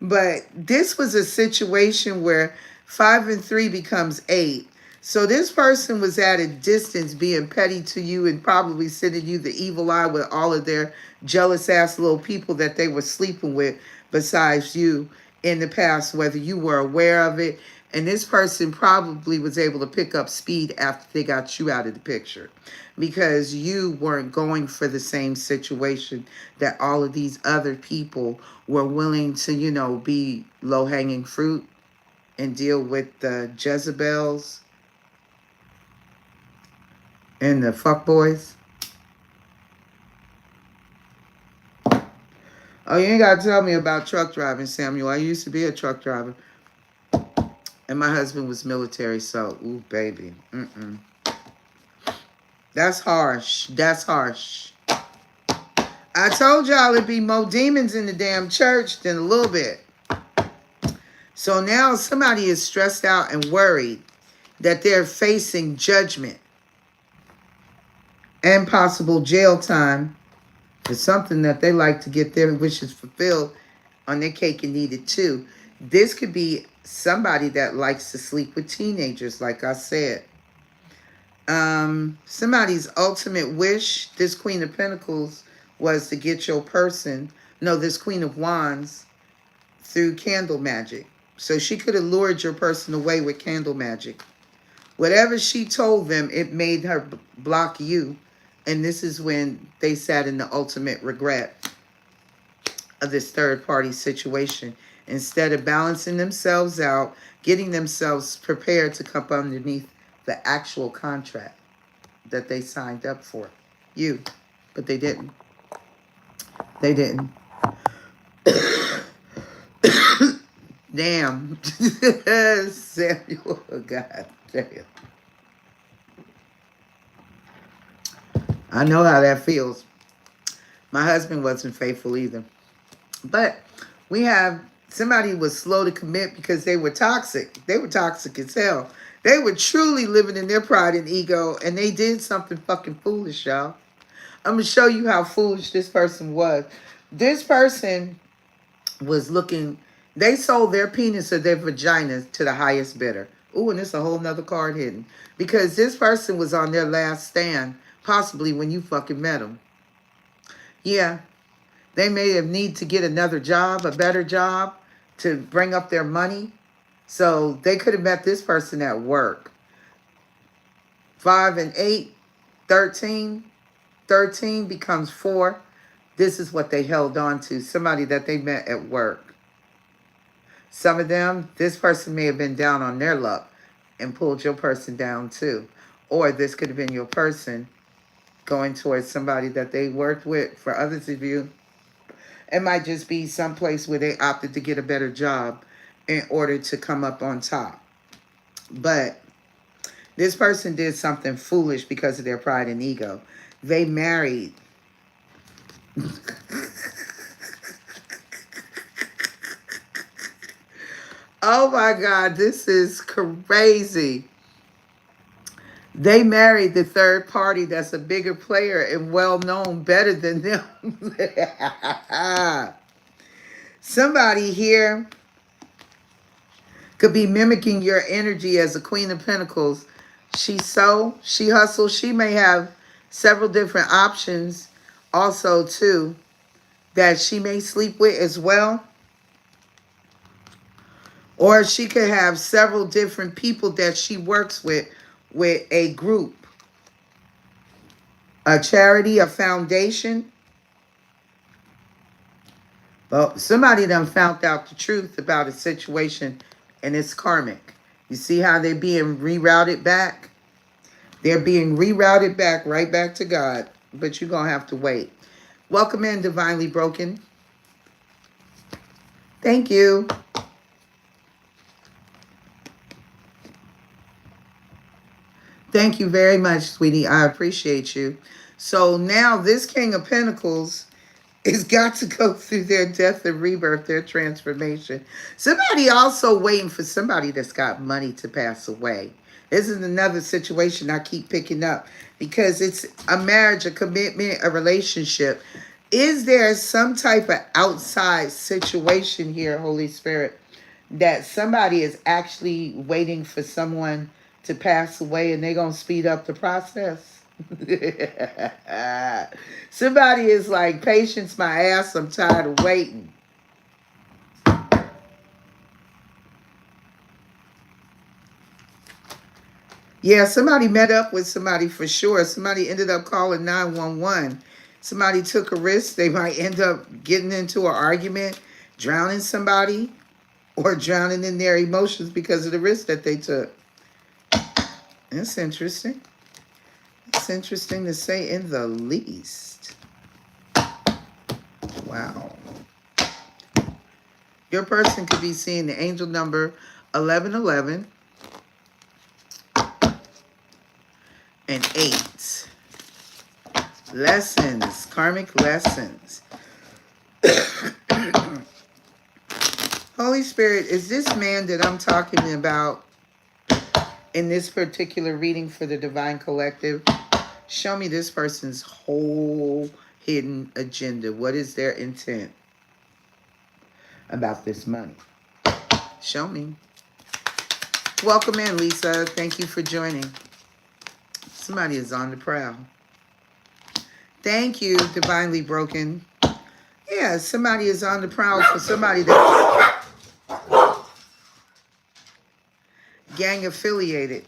But this was a situation where 5 and 3 becomes 8. So this person was at a distance being petty to you and probably sending you the evil eye with all of their jealous ass little people that they were sleeping with besides you in the past, whether you were aware of it. And this person probably was able to pick up speed after they got you out of the picture, because you weren't going for the same situation that all of these other people were willing to, you know, be low-hanging fruit and deal with the Jezebels and the fuckboys. Oh, you ain't got to tell me about truck driving, Samuel. I used to be a truck driver. And my husband was military, so, ooh, baby. That's harsh. That's harsh. I told y'all it'd be more demons in the damn church than a little bit. So now somebody is stressed out and worried that they're facing judgment and possible jail time for something that they like to get their wishes fulfilled on their cake and eat it too. This could be somebody that likes to sleep with teenagers, like I said. Somebody's ultimate wish, this Queen of Pentacles, was to get your person, no, this Queen of Wands, through candle magic. So she could have lured your person away with candle magic. Whatever she told them, it made her block you. And this is when they sat in the ultimate regret of this third party situation. Instead of balancing themselves out, getting themselves prepared to come underneath the actual contract that they signed up for. You. But they didn't. They didn't. Damn. Samuel, God damn. I know how that feels. My husband wasn't faithful either. But we have somebody was slow to commit because they were toxic. They were toxic as hell. They were truly living in their pride and ego, and they did something fucking foolish, y'all. I'm going to show you how foolish this person was. This person was looking, they sold their penis or their vagina to the highest bidder. Ooh, and there's a whole nother card hidden. Because this person was on their last stand, possibly when you fucking met them. Yeah, they may have need to get another job, a better job, to bring up their money. So they could have met this person at work. 5 and 8, 13. 13 becomes 4. This is what they held on to. Somebody that they met at work. Some of them, this person may have been down on their luck and pulled your person down too. Or this could have been your person going towards somebody that they worked with. For others of you, it might just be someplace where they opted to get a better job in order to come up on top. But this person did something foolish because of their pride and ego. They married. Oh my God, this is crazy. They married the third party that's a bigger player and well-known, better than them. Somebody here could be mimicking your energy as a Queen of Pentacles. She hustles. She may have several different options also too that she may sleep with as well. Or she could have several different people that she works with a group, a charity, a foundation. Well, somebody done found out the truth about a situation, and it's karmic. You see how they're being rerouted back? They're being rerouted back, right back to God. But you're going to have to wait. Welcome in, Divinely Broken. Thank you. Thank you very much, sweetie. I appreciate you. So now this King of Pentacles has got to go through their death and rebirth, their transformation. Somebody also waiting for somebody that's got money to pass away. This is another situation I keep picking up because it's a marriage, a commitment, a relationship. Is there some type of outside situation here, Holy Spirit, that somebody is actually waiting for someone to pass away and they're going to speed up the process? Somebody is like, patience my ass, I'm tired of waiting. Yeah, somebody met up with somebody for sure. Somebody ended up calling 911. Somebody took a risk. They might end up getting into an argument, drowning somebody, or drowning in their emotions because of the risk that they took. That's interesting. It's interesting to say in the least. Wow. Your person could be seeing the angel number 1111 and 8. Lessons, karmic lessons. Holy Spirit, is this man that I'm talking about in this particular reading for the Divine Collective? Show me this person's whole hidden agenda. What is their intent about this money? Show me. Welcome in, Lisa. Thank you for joining. Somebody is on the prowl. Thank you, Divinely Broken. Yeah, somebody is on the prowl for somebody that's gang affiliated,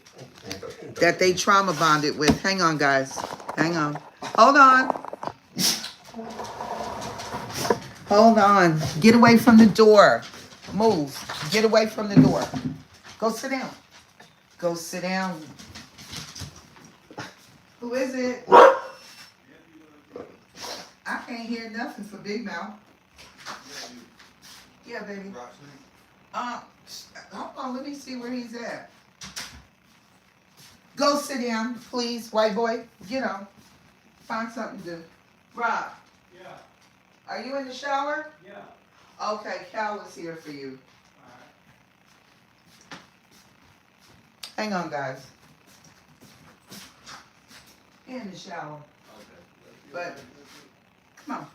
that they trauma bonded with. Hang on, guys. Hang on. Hold on. Hold on. Get away from the door. Move. Get away from the door. Go sit down. Go sit down. Who is it? I can't hear nothing for Big Mouth. Yeah, baby. Hold on, let me see where he's at. Go sit down, please, white boy. Get on. Find something to do. Rob. Yeah. Are you in the shower? Yeah. Okay, Cal is here for you. All right. Hang on, guys. In the shower. Okay. But come on.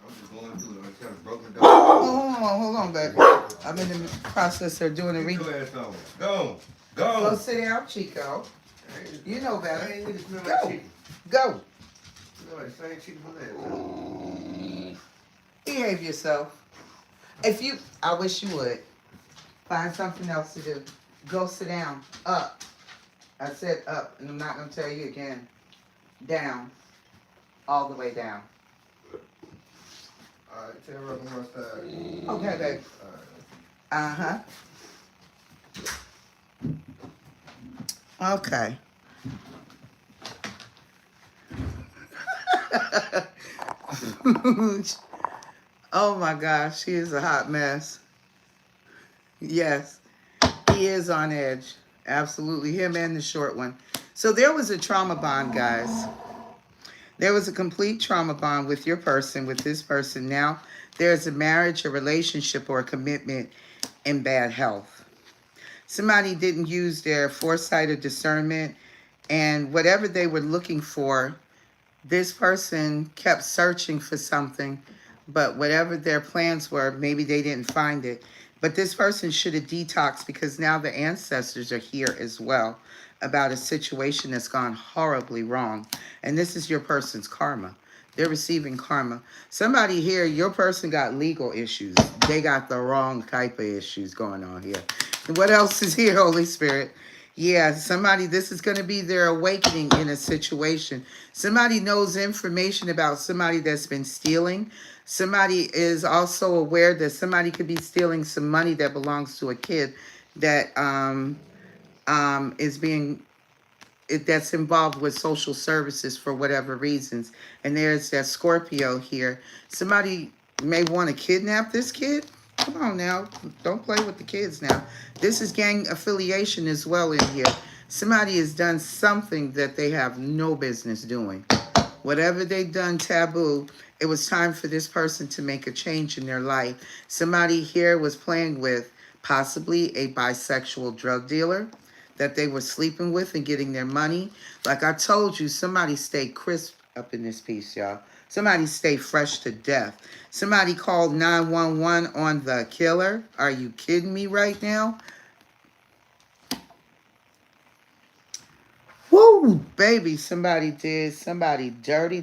I'm just going through it. I kind of broke the door. Hold on, baby. I'm in the process of doing a reading. Go. Go sit down, Chico. You know better. Go. Behave yourself. I wish you would. Find something else to do. Go sit down. Up. I said up, and I'm not going to tell you again. Down. All the way down. All right, tell her on my side. Okay, babe. Uh-huh. Okay. Oh my gosh, he is a hot mess. Yes, he is on edge. Absolutely, him and the short one. So there was a trauma bond, guys. There was a complete trauma bond with your person, with this person. Now there's a marriage, a relationship, or a commitment in bad health. Somebody didn't use their foresight or discernment, and whatever they were looking for, this person kept searching for something, but whatever their plans were, maybe they didn't find it. But this person should have detoxed, because now the ancestors are here as well about a situation that's gone horribly wrong. And this is your person's karma. They're receiving karma. Somebody here, your person got legal issues. They got the wrong type of issues going on here. And what else is here, Holy Spirit? Yeah, somebody, this is going to be their awakening in a situation. Somebody knows information about somebody that's been stealing. Somebody is also aware that somebody could be stealing some money that belongs to a kid that is being, that's involved with social services for whatever reasons. And there's that Scorpio here. Somebody may want to kidnap this kid. Come on now. Don't play with the kids now. This is gang affiliation as well in here. Somebody has done something that they have no business doing. Whatever they've done taboo, it was time for this person to make a change in their life. Somebody here was playing with possibly a bisexual drug dealer that they were sleeping with and getting their money. Like I told you, somebody stayed crisp up in this piece, y'all. Somebody stay fresh to death. Somebody called 911 on the killer. Are you kidding me right now? Woo, baby, somebody did somebody dirty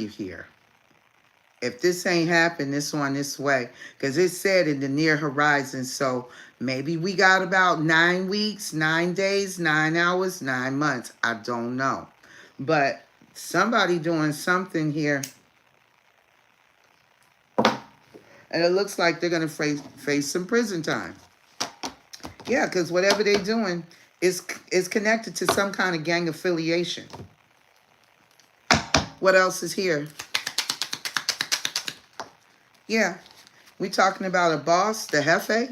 here. If this ain't happened, this one this way. Because it said in the near horizon. So maybe we got about 9 weeks, 9 days, 9 hours, 9 months. I don't know. But somebody doing something here. And it looks like they're going to face some prison time. Yeah, because whatever they're doing is connected to some kind of gang affiliation. What else is here? Yeah, we talking about a boss, the jefe?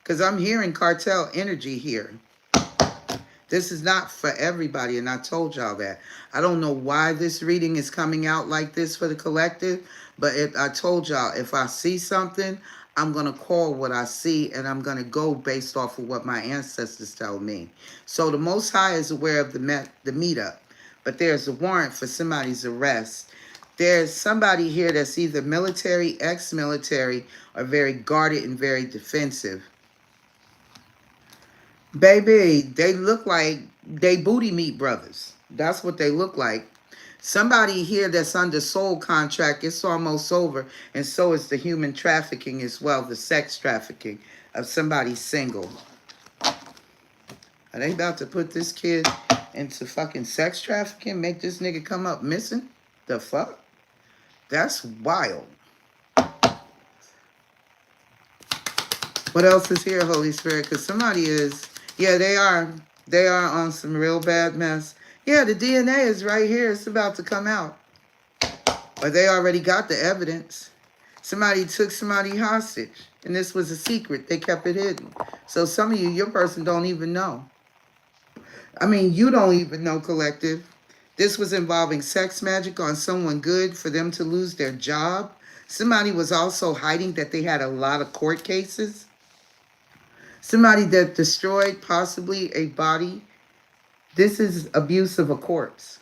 Because I'm hearing cartel energy here. This is not for everybody, and I told y'all that. I don't know why this reading is coming out like this for the collective, but I told y'all, if I see something, I'm going to call what I see, and I'm going to go based off of what my ancestors tell me. So the Most High is aware of the meetup, but there's a warrant for somebody's arrest. There's somebody here that's either military, ex-military, or very guarded and very defensive. Baby, they look like they booty meat brothers. That's what they look like. Somebody here that's under soul contract, it's almost over. And so is the human trafficking as well, the sex trafficking of somebody single. Are they about to put this kid into fucking sex trafficking? Make this nigga come up missing? The fuck? That's wild. What else is here, Holy Spirit? Because somebody is... Yeah, they are. They are on some real bad mess. Yeah, the DNA is right here. It's about to come out. But they already got the evidence. Somebody took somebody hostage. And this was a secret. They kept it hidden. So some of you, your person don't even know. I mean, you don't even know, collective. This was involving sex magic on someone good for them to lose their job. Somebody was also hiding that they had a lot of court cases. Somebody that destroyed possibly a body. This is abuse of a corpse.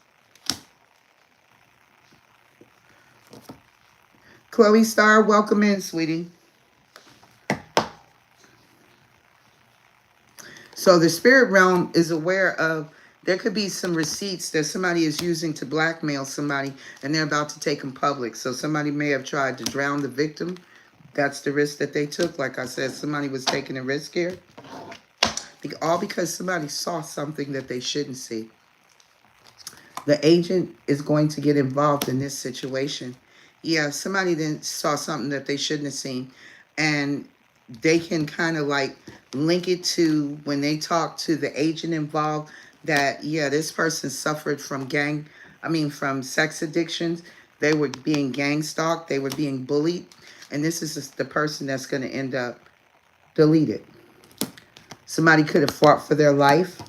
Chloe Star, welcome in, sweetie. So the spirit realm is aware of, there could be some receipts that somebody is using to blackmail somebody and they're about to take them public. So somebody may have tried to drown the victim. That's the risk that they took. Like I said, somebody was taking a risk here. All because somebody saw something that they shouldn't see. The agent is going to get involved in this situation. Yeah, somebody then saw something that they shouldn't have seen. And they can kind of like link it to when they talk to the agent involved that, yeah, this person suffered from from sex addictions. They were being gang stalked. They were being bullied. And this is the person that's going to end up deleted. Somebody could have fought for their life,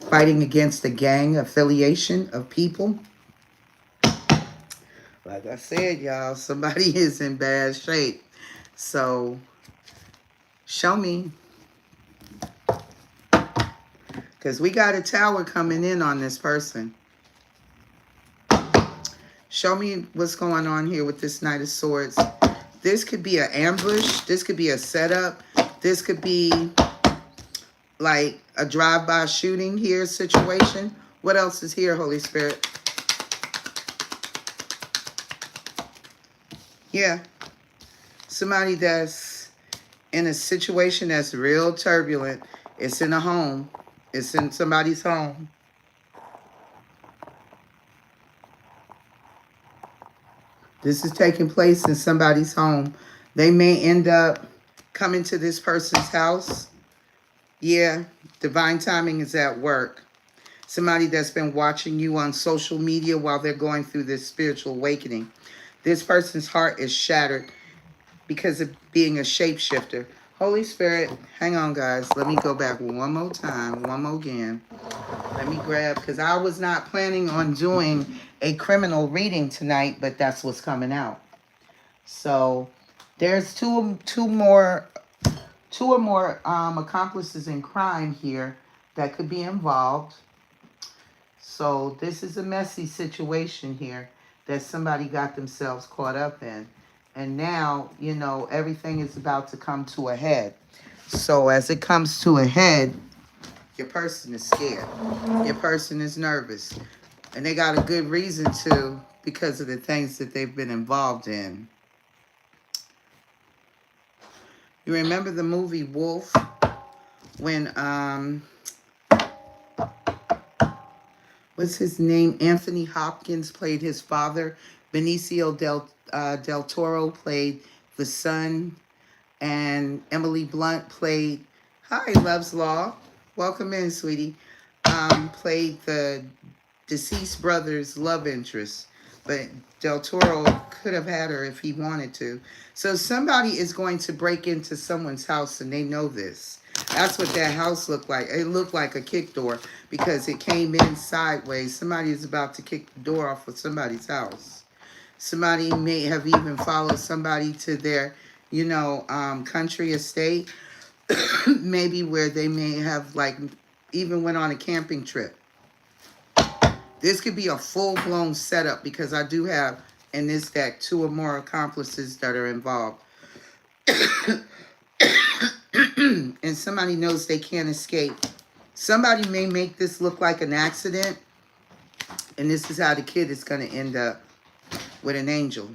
fighting against a gang affiliation of people. Like I said, y'all, somebody is in bad shape. So, show me. Because we got a tower coming in on this person. Show me what's going on here with this Knight of Swords. This could be an ambush. This could be a setup. This could be like a drive-by shooting here situation. What else is here, Holy Spirit? Yeah. Somebody that's in a situation that's real turbulent. It's in a home. It's in somebody's home. This is taking place in somebody's home. They may end up coming to this person's house. Yeah, divine timing is at work. Somebody that's been watching you on social media while they're going through this spiritual awakening. This person's heart is shattered because of being a shapeshifter. Holy Spirit, hang on, guys. Let me go back one more time, one more again. Let me grab, because I was not planning on doing a criminal reading tonight, but that's what's coming out. So there's two or more accomplices in crime here that could be involved. So this is a messy situation here that somebody got themselves caught up in. And now, you know, everything is about to come to a head. So as it comes to a head, your person is scared. Your person is nervous. And they got a good reason to, because of the things that they've been involved in. You remember the movie Wolf? When, what's his name? Anthony Hopkins played his father. Benicio del Toro played the son. And Emily Blunt played, hi, Love's Law. Welcome in, sweetie. Played the deceased brother's love interest. But Del Toro could have had her if he wanted to. So somebody is going to break into someone's house and they know this. That's what that house looked like. It looked like a kick door because it came in sideways. Somebody is about to kick the door off of somebody's house. Somebody may have even followed somebody to their, country estate. Maybe where they may have like even went on a camping trip. This could be a full-blown setup because I do have in this deck 2 or more accomplices that are involved. And somebody knows they can't escape. Somebody may make this look like an accident, and this is how the kid is going to end up with an angel.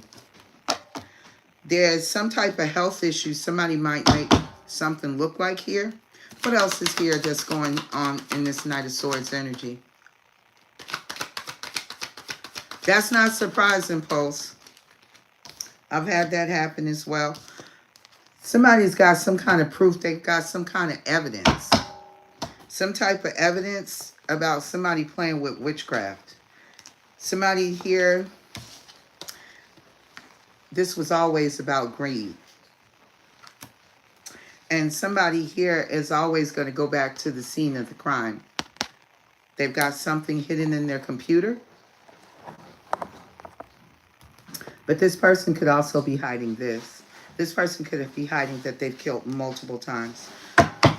There's some type of health issue somebody might make something look like here. What else is here that's going on in this Knight of Swords energy? That's not surprising, Pulse. I've had that happen as well. Somebody's got some kind of proof. They've got some kind of evidence. Some type of evidence about somebody playing with witchcraft. Somebody here, this was always about greed. And somebody here is always going to go back to the scene of the crime. They've got something hidden in their computer. But this person could also be hiding this. This person could be hiding that they've killed multiple times.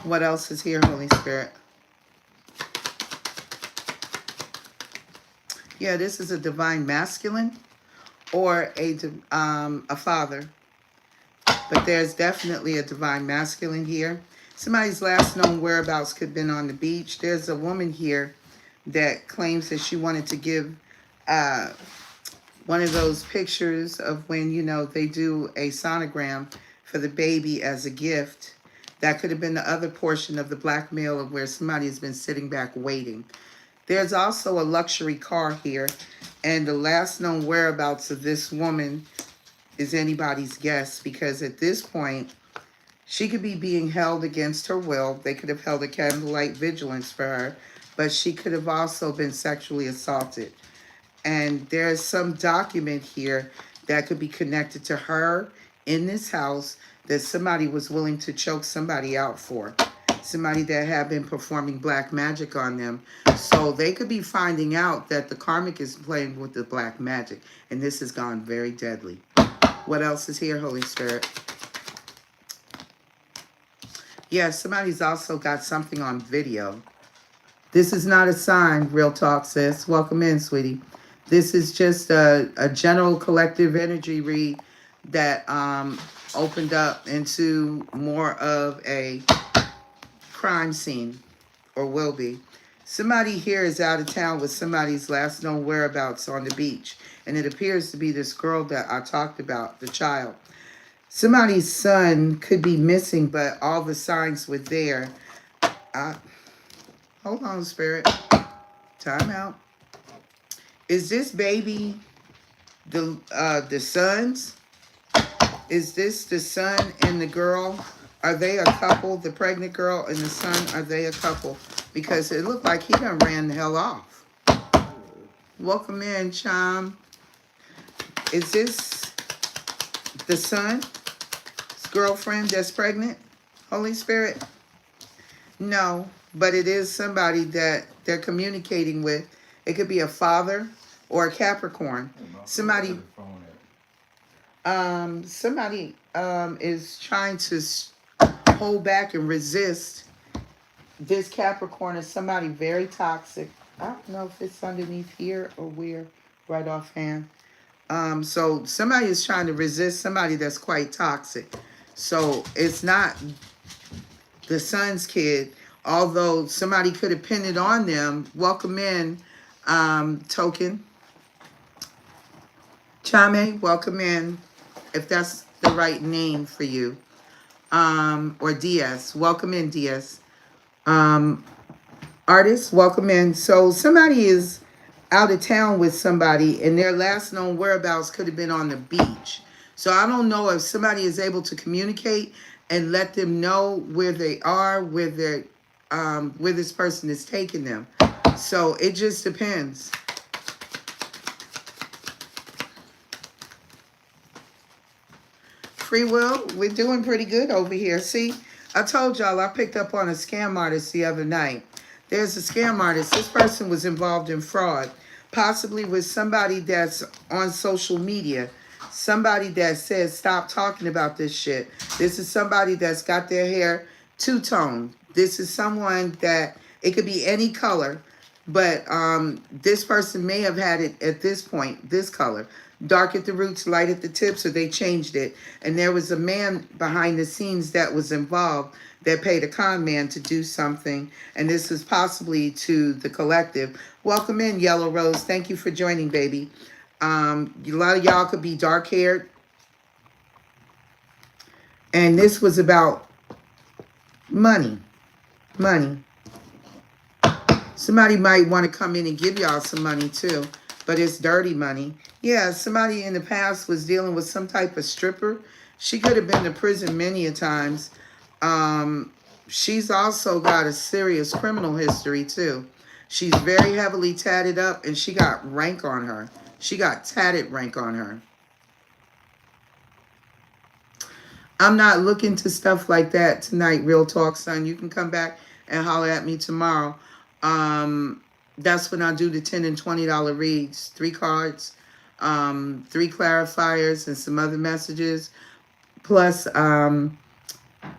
What else is here, Holy Spirit? Yeah, this is a divine masculine or a father. But there's definitely a divine masculine here. Somebody's last known whereabouts could have been on the beach. There's a woman here that claims that she wanted to give one of those pictures of when, they do a sonogram for the baby as a gift. That could have been the other portion of the blackmail of where somebody has been sitting back waiting. There's also a luxury car here. And the last known whereabouts of this woman is anybody's guess. Because at this point, she could be being held against her will. They could have held a candlelight vigilance for her. But she could have also been sexually assaulted. And there's some document here that could be connected to her in this house that somebody was willing to choke somebody out for. Somebody that had been performing black magic on them. So they could be finding out that the karmic is playing with the black magic. And this has gone very deadly. What else is here, Holy Spirit? Yeah, somebody's also got something on video. This is not a sign, Real Talk sis. Welcome in, sweetie. This is just a general collective energy read that opened up into more of a crime scene, or will be. Somebody here is out of town with somebody's last known whereabouts on the beach. And it appears to be this girl that I talked about, the child. Somebody's son could be missing, but all the signs were there. Hold on, Spirit. Time out. Is this baby the son's? Is this the son and the girl? Are they a couple? The pregnant girl and the son, are they a couple? Because it looked like he done ran the hell off. Welcome in, Cham. Is this the son? His girlfriend that's pregnant? Holy Spirit? No, but it is somebody that they're communicating with. It could be a father or a Capricorn. Somebody is trying to hold back and resist. This Capricorn is somebody very toxic. I don't know if it's underneath here or where, right offhand. So somebody is trying to resist somebody that's quite toxic. So it's not the son's kid, although somebody could have pinned it on them. Welcome in, Token. Chame, welcome in, if that's the right name for you. Or DS, welcome in, DS. Artist, welcome in. So somebody is out of town with somebody and their last known whereabouts could have been on the beach. So I don't know if somebody is able to communicate and let them know where they are, where this person is taking them. So it just depends. Free will, we're doing pretty good over here. See, I told y'all I picked up on a scam artist the other night. There's a scam artist. This person was involved in fraud, possibly with somebody that's on social media. Somebody that says, stop talking about this shit. This is somebody that's got their hair two-toned. This is someone that, it could be any color, but this person may have had it at this point, this color. Dark at the roots, light at the tips, or they changed it. And there was a man behind the scenes that was involved that paid a con man to do something. And this is possibly to the collective. Welcome in, Yellow Rose. Thank you for joining, baby. A lot of y'all could be dark-haired. And this was about money. Money. Somebody might want to come in and give y'all some money too. But it's dirty money. Yeah, somebody in the past was dealing with some type of stripper. She could have been to prison many a times. She's also got a serious criminal history too. She's very heavily tatted up, and she got rank on her. She got tatted rank on her. I'm not looking to stuff like that tonight, Real Talk, son. You can come back and holler at me tomorrow. That's when I do the $10 and $20 reads. 3 cards, 3 clarifiers, and some other messages. Plus a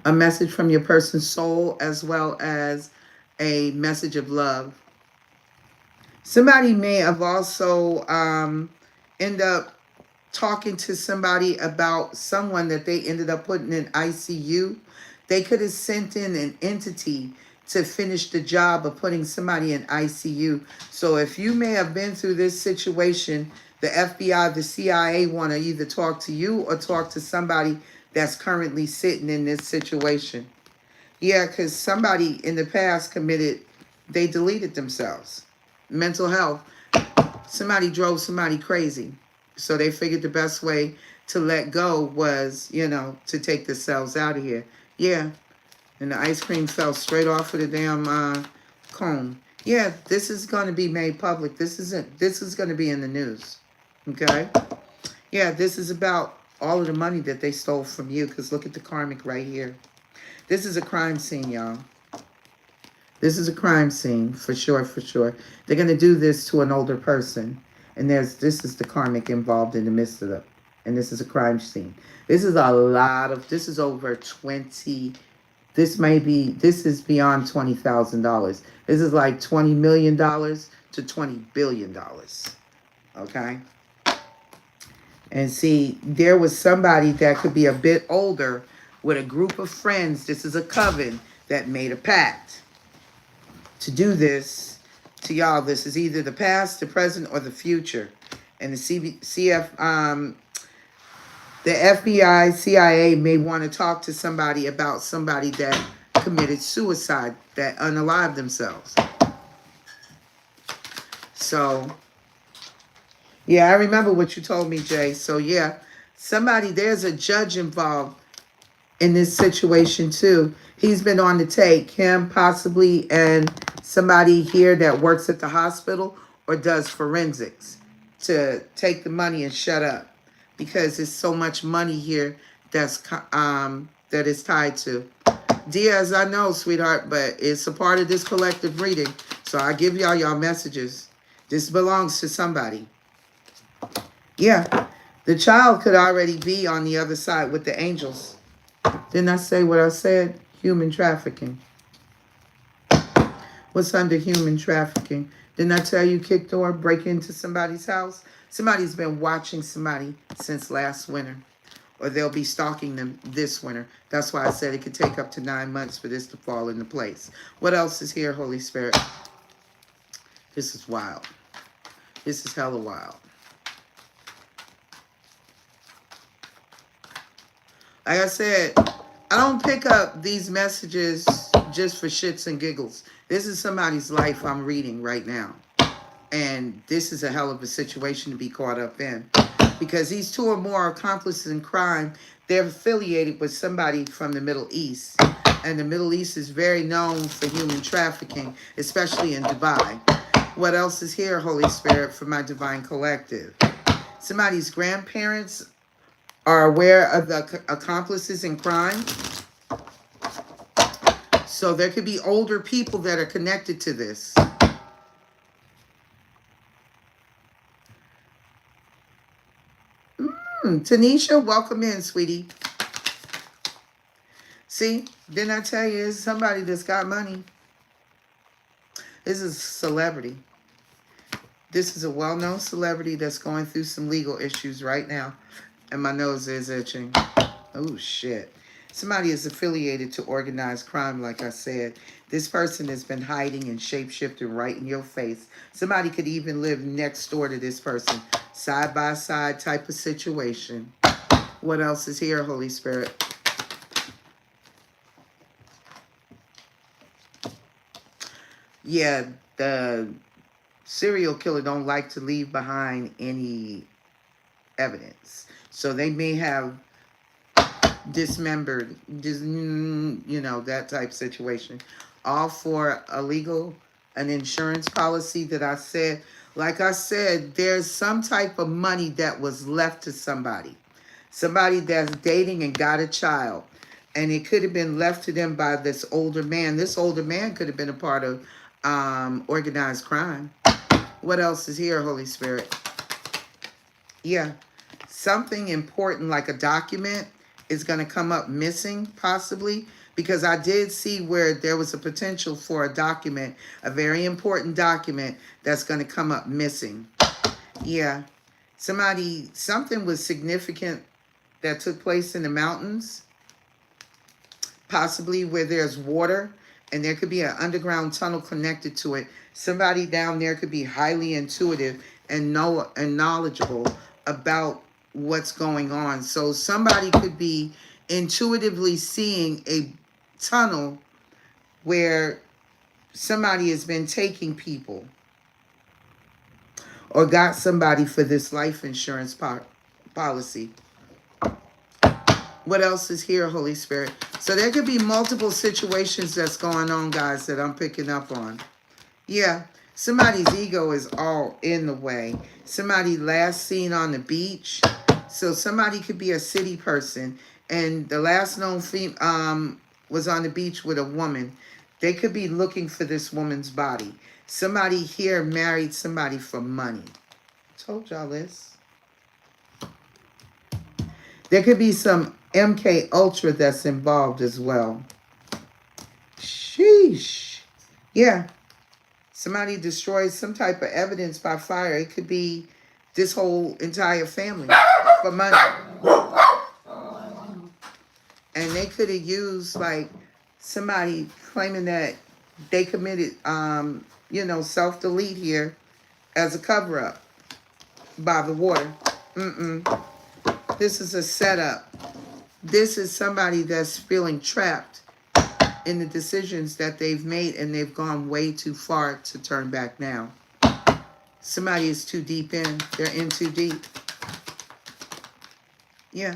message from your person's soul, as well as a message of love. Somebody may have also end up talking to somebody about someone that they ended up putting in ICU. They could have sent in an entity to finish the job of putting somebody in ICU. So if you may have been through this situation, the FBI, the CIA want to either talk to you or talk to somebody that's currently sitting in this situation. Yeah, because somebody in the past committed, they deleted themselves. Mental health. Somebody drove somebody crazy. So they figured the best way to let go was, you know, to take themselves out of here. Yeah. And the ice cream fell straight off of the damn cone. Yeah, this is going to be made public. This is going to be in the news. Okay? Yeah, this is about all of the money that they stole from you. Because look at the karmic right here. This is a crime scene, y'all. This is a crime scene, for sure, for sure. They're going to do this to an older person. And this is the karmic involved in the midst of it. And this is a crime scene. This is a lot of, this is over 20, this is beyond $20,000. This is like $20 million to $20 billion. Okay? And see, there was somebody that could be a bit older with a group of friends. This is a coven that made a pact to do this to y'all. This is either the past, the present, or the future. And the FBI, CIA may want to talk to somebody about somebody that committed suicide, that unalived themselves. So, yeah, I remember what you told me, Jay. So, yeah, there's a judge involved in this situation, too. He's been on the take, him possibly, and somebody here that works at the hospital or does forensics to take the money and shut up. Because there's so much money here that is tied to. Diaz, I know, sweetheart, but it's a part of this collective reading. So I give y'all messages. This belongs to somebody. Yeah, the child could already be on the other side with the angels. Didn't I say what I said? Human trafficking. What's under human trafficking? Didn't I tell you kick door, break into somebody's house? Somebody's been watching somebody since last winter. Or they'll be stalking them this winter. That's why I said it could take up to 9 months for this to fall into place. What else is here, Holy Spirit? This is wild. This is hella wild. Like I said, I don't pick up these messages just for shits and giggles. This is somebody's life I'm reading right now. And this is a hell of a situation to be caught up in. Because these 2 or more accomplices in crime, they're affiliated with somebody from the Middle East. And the Middle East is very known for human trafficking, especially in Dubai. What else is here, Holy Spirit, for my divine collective? Somebody's grandparents are aware of the accomplices in crime. So there could be older people that are connected to this. Tanisha, welcome in, sweetie. See, didn't I tell you it's somebody that's got money? This is a celebrity. This is a well-known celebrity that's going through some legal issues right now. And my nose is itching. Oh, shit. Somebody is affiliated to organized crime, like I said. This person has been hiding and shape-shifting right in your face. Somebody could even live next door to this person. Side-by-side type of situation. What else is here, Holy Spirit? Yeah, the serial killer don't like to leave behind any evidence. So they may have dismembered, just, that type situation. All for an insurance policy that I said. Like I said, there's some type of money that was left to somebody. Somebody that's dating and got a child. And it could have been left to them by this older man. This older man could have been a part of organized crime. What else is here, Holy Spirit? Yeah. Something important like a document is going to come up missing, possibly, because I did see where there was a potential for a document, a very important document that's going to come up missing. Yeah. Something was significant that took place in the mountains, possibly where there's water, and there could be an underground tunnel connected to it. Somebody down there could be highly intuitive and knowledgeable about what's going on. So somebody could be intuitively seeing a tunnel where somebody has been taking people or got somebody for this life insurance policy. What else is here, Holy Spirit? So there could be multiple situations that's going on, guys, that I'm picking up on. Yeah, somebody's ego is all in the way. Somebody last seen on the beach. So somebody could be a city person, and the last known was on the beach with a woman. They could be looking for this woman's body. Somebody here married somebody for money. Told y'all this. There could be some MK Ultra that's involved as well. Sheesh. Yeah. Somebody destroys some type of evidence by fire. It could be this whole entire family for money. And they could have used, like, somebody claiming that they committed, self-delete here as a cover-up by the water. This is a setup. This is somebody that's feeling trapped in the decisions that they've made, and they've gone way too far to turn back now. Somebody is too deep in. They're in too deep. Yeah,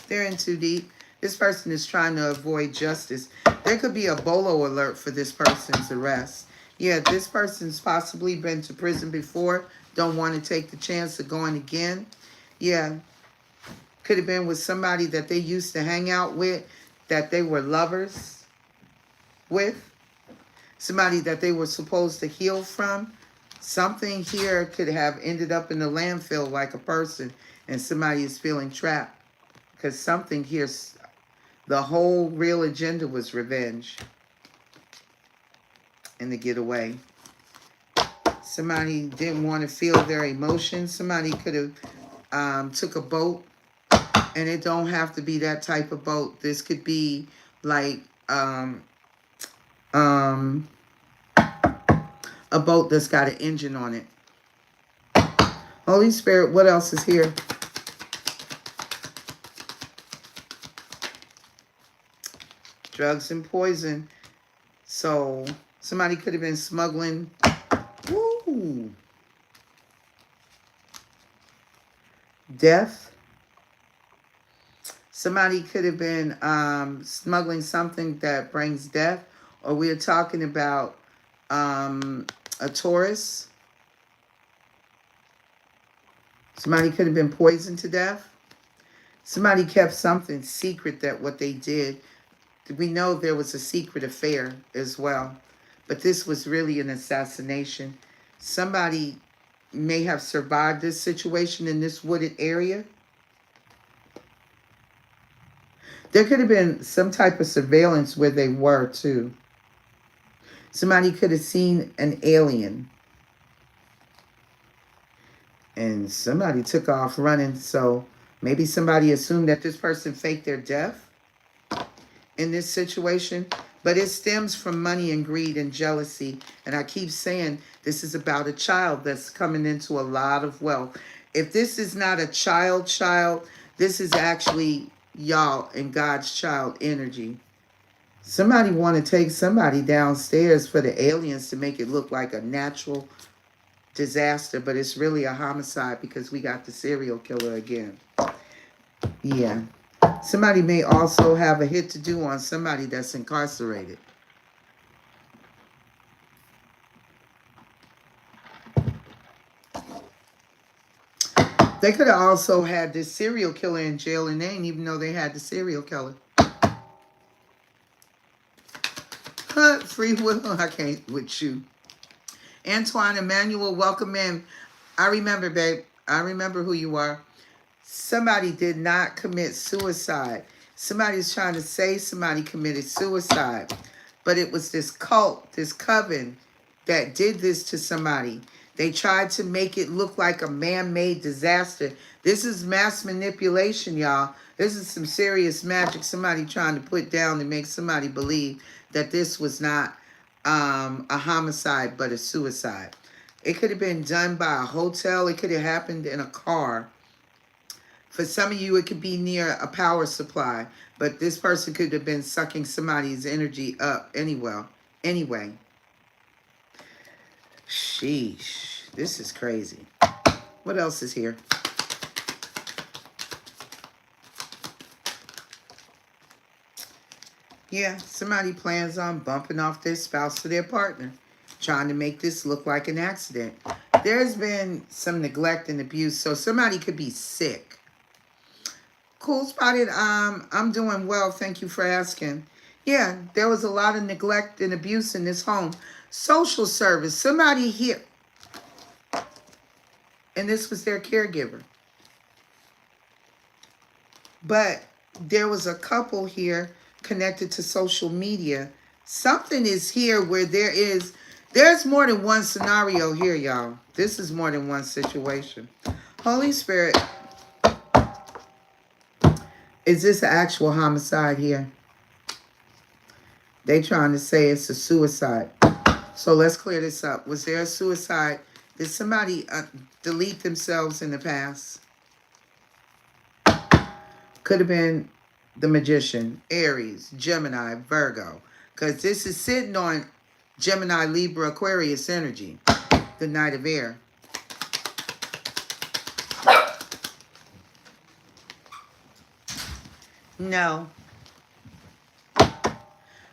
they're in too deep. This person is trying to avoid justice. There could be a bolo alert for this person's arrest. Yeah, this person's possibly been to prison before. Don't want to take the chance of going again. Yeah. Could have been with somebody that they used to hang out with, that they were lovers with. Somebody that they were supposed to heal from. Something here could have ended up in the landfill like a person, and somebody is feeling trapped. Because something here, the whole real agenda was revenge. And to get away. Somebody didn't want to feel their emotions. Somebody could have took a boat. And it don't have to be that type of boat. This could be like a boat that's got an engine on it. Holy Spirit, what else is here? Drugs and poison. So somebody could have been smuggling. Woo. Death. Somebody could have been smuggling something that brings death. Or we're talking about a Taurus. Somebody could have been poisoned to death. Somebody kept something secret that what they did. we know there was a secret affair as well. But this was really an assassination. Somebody may have survived this situation in this wooded area. There could have been some type of surveillance where they were, too. Somebody could have seen an alien. And somebody took off running. So maybe somebody assumed that this person faked their death in this situation. But it stems from money and greed and jealousy. And I keep saying this is about a child that's coming into a lot of wealth. If this is not a child, this is actually y'all and God's child energy. Somebody want to take somebody downstairs for the aliens to make it look like a natural disaster, but it's really a homicide because we got the serial killer again. Yeah. Somebody may also have a hit to do on somebody that's incarcerated. They could have also had this serial killer in jail and they didn't even know they had the serial killer. Free will, I can't with you. Antoine Emmanuel, welcome in. I remember, babe. I remember who you are. Somebody did not commit suicide. Somebody's trying to say somebody committed suicide. But it was this cult, this coven that did this to somebody. They tried to make it look like a man-made disaster. This is mass manipulation, y'all. This is some serious magic. Somebody trying to put down to make somebody believe that this was not a homicide, but a suicide. It could have been done by a hotel. It could have happened in a car. For some of you, it could be near a power supply. But this person could have been sucking somebody's energy up anyway. Sheesh. This is crazy. What else is here? Yeah, somebody plans on bumping off their spouse to their partner, trying to make this look like an accident. There's been some neglect and abuse, so somebody could be sick. Cool Spotted, I'm doing well. Thank you for asking. Yeah, there was a lot of neglect and abuse in this home. Social service, somebody here. And this was their caregiver. But there was a couple here connected to social media. Something is here where there's more than one scenario here, y'all. This is more than one situation. Holy Spirit, is this an actual homicide here? They trying to say it's a suicide. So let's clear this up. Was there a suicide? Did somebody delete themselves in the past? Could have been the Magician, Aries, Gemini, Virgo. Because this is sitting on Gemini, Libra, Aquarius energy. The Knight of Air. No.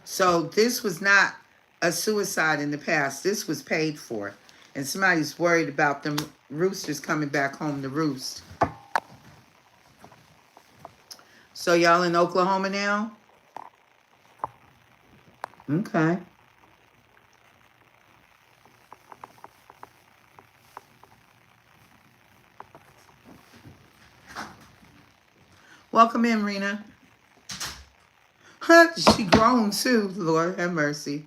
So this was not a suicide in the past. This was paid for. And somebody's worried about them roosters coming back home to roost. So y'all in Oklahoma now? Okay. Welcome in, Rena. Huh, she grown too. Lord have mercy.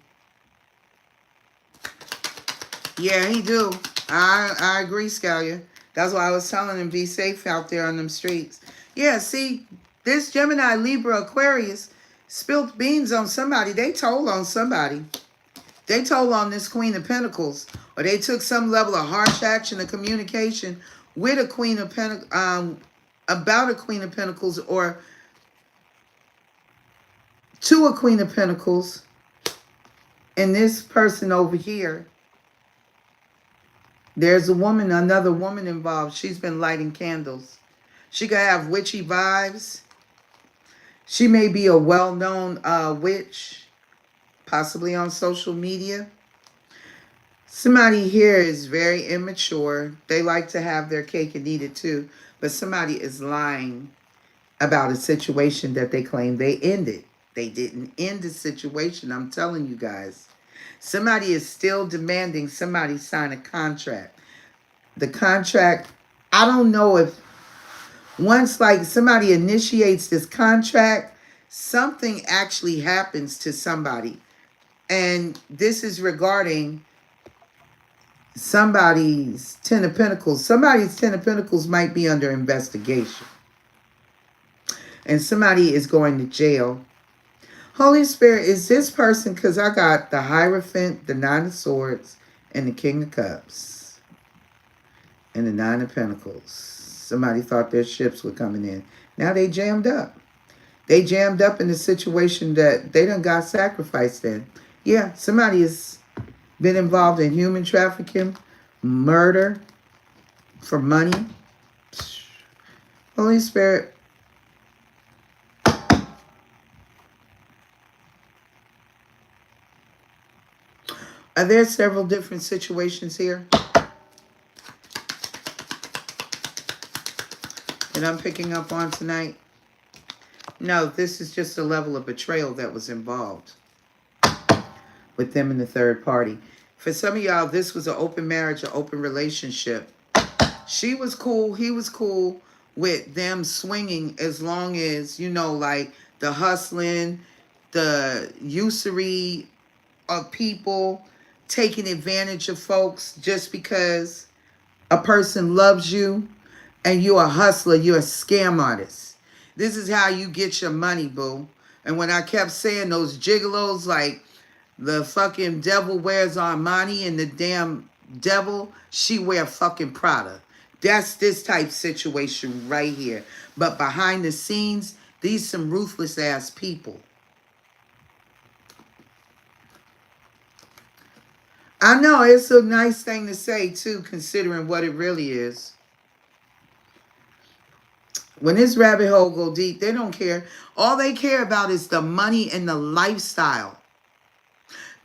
Yeah, he do. I agree, Scalia. That's why I was telling him be safe out there on them streets. Yeah, see, this Gemini, Libra, Aquarius spilled beans on somebody. They told on somebody. They told on this Queen of Pentacles. Or they took some level of harsh action or communication with a Queen of Pentacles, about a Queen of Pentacles, or to a Queen of Pentacles. And this person over here, there's a woman, another woman involved. She's been lighting candles. She could have witchy vibes. She may be a well-known witch, possibly on social media. Somebody here is very immature. They like to have their cake and eat it too. But somebody is lying about a situation that they claim they ended. They didn't end the situation. I'm telling you guys. Somebody is still demanding somebody sign a contract. The contract, I don't know if once like somebody initiates this contract, something actually happens to somebody. And this is regarding somebody's Ten of Pentacles. Somebody's Ten of Pentacles might be under investigation. And somebody is going to jail. Holy Spirit, is this person, because I got the Hierophant, the Nine of Swords, and the King of Cups. And the Nine of Pentacles. Somebody thought their ships were coming in. Now they jammed up. They jammed up in a situation that they done got sacrificed in. Yeah, somebody has been involved in human trafficking, murder for money. Holy Spirit. Are there several different situations here? That I'm picking up on tonight? No, this is just a level of betrayal that was involved with them and the third party. For some of y'all, this was an open marriage, an open relationship. She was cool, he was cool with them swinging as long as, you know, like the hustling, the usury of people, taking advantage of folks just because a person loves you and you're a hustler, you're a scam artist. This is how you get your money, boo. And when I kept saying those gigolos, like the fucking devil wears Armani and the damn devil, she wear fucking Prada. That's this type situation right here. But behind the scenes, these some ruthless ass people. I know it's a nice thing to say too, considering what it really is. When this rabbit hole go deep, they don't care. All they care about is the money and the lifestyle.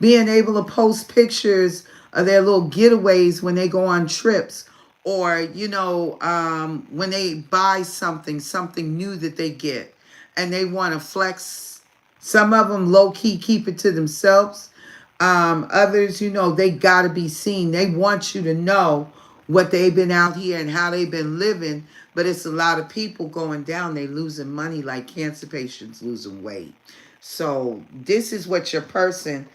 Being able to post pictures of their little getaways when they go on trips. Or, you know, when they buy something new that they get. And they want to flex. Some of them low-key keep it to themselves. Others, you know, they got to be seen. They want you to know what they've been out here and how they've been living. But it's a lot of people going down. They losing money like cancer patients losing weight. So this is what your person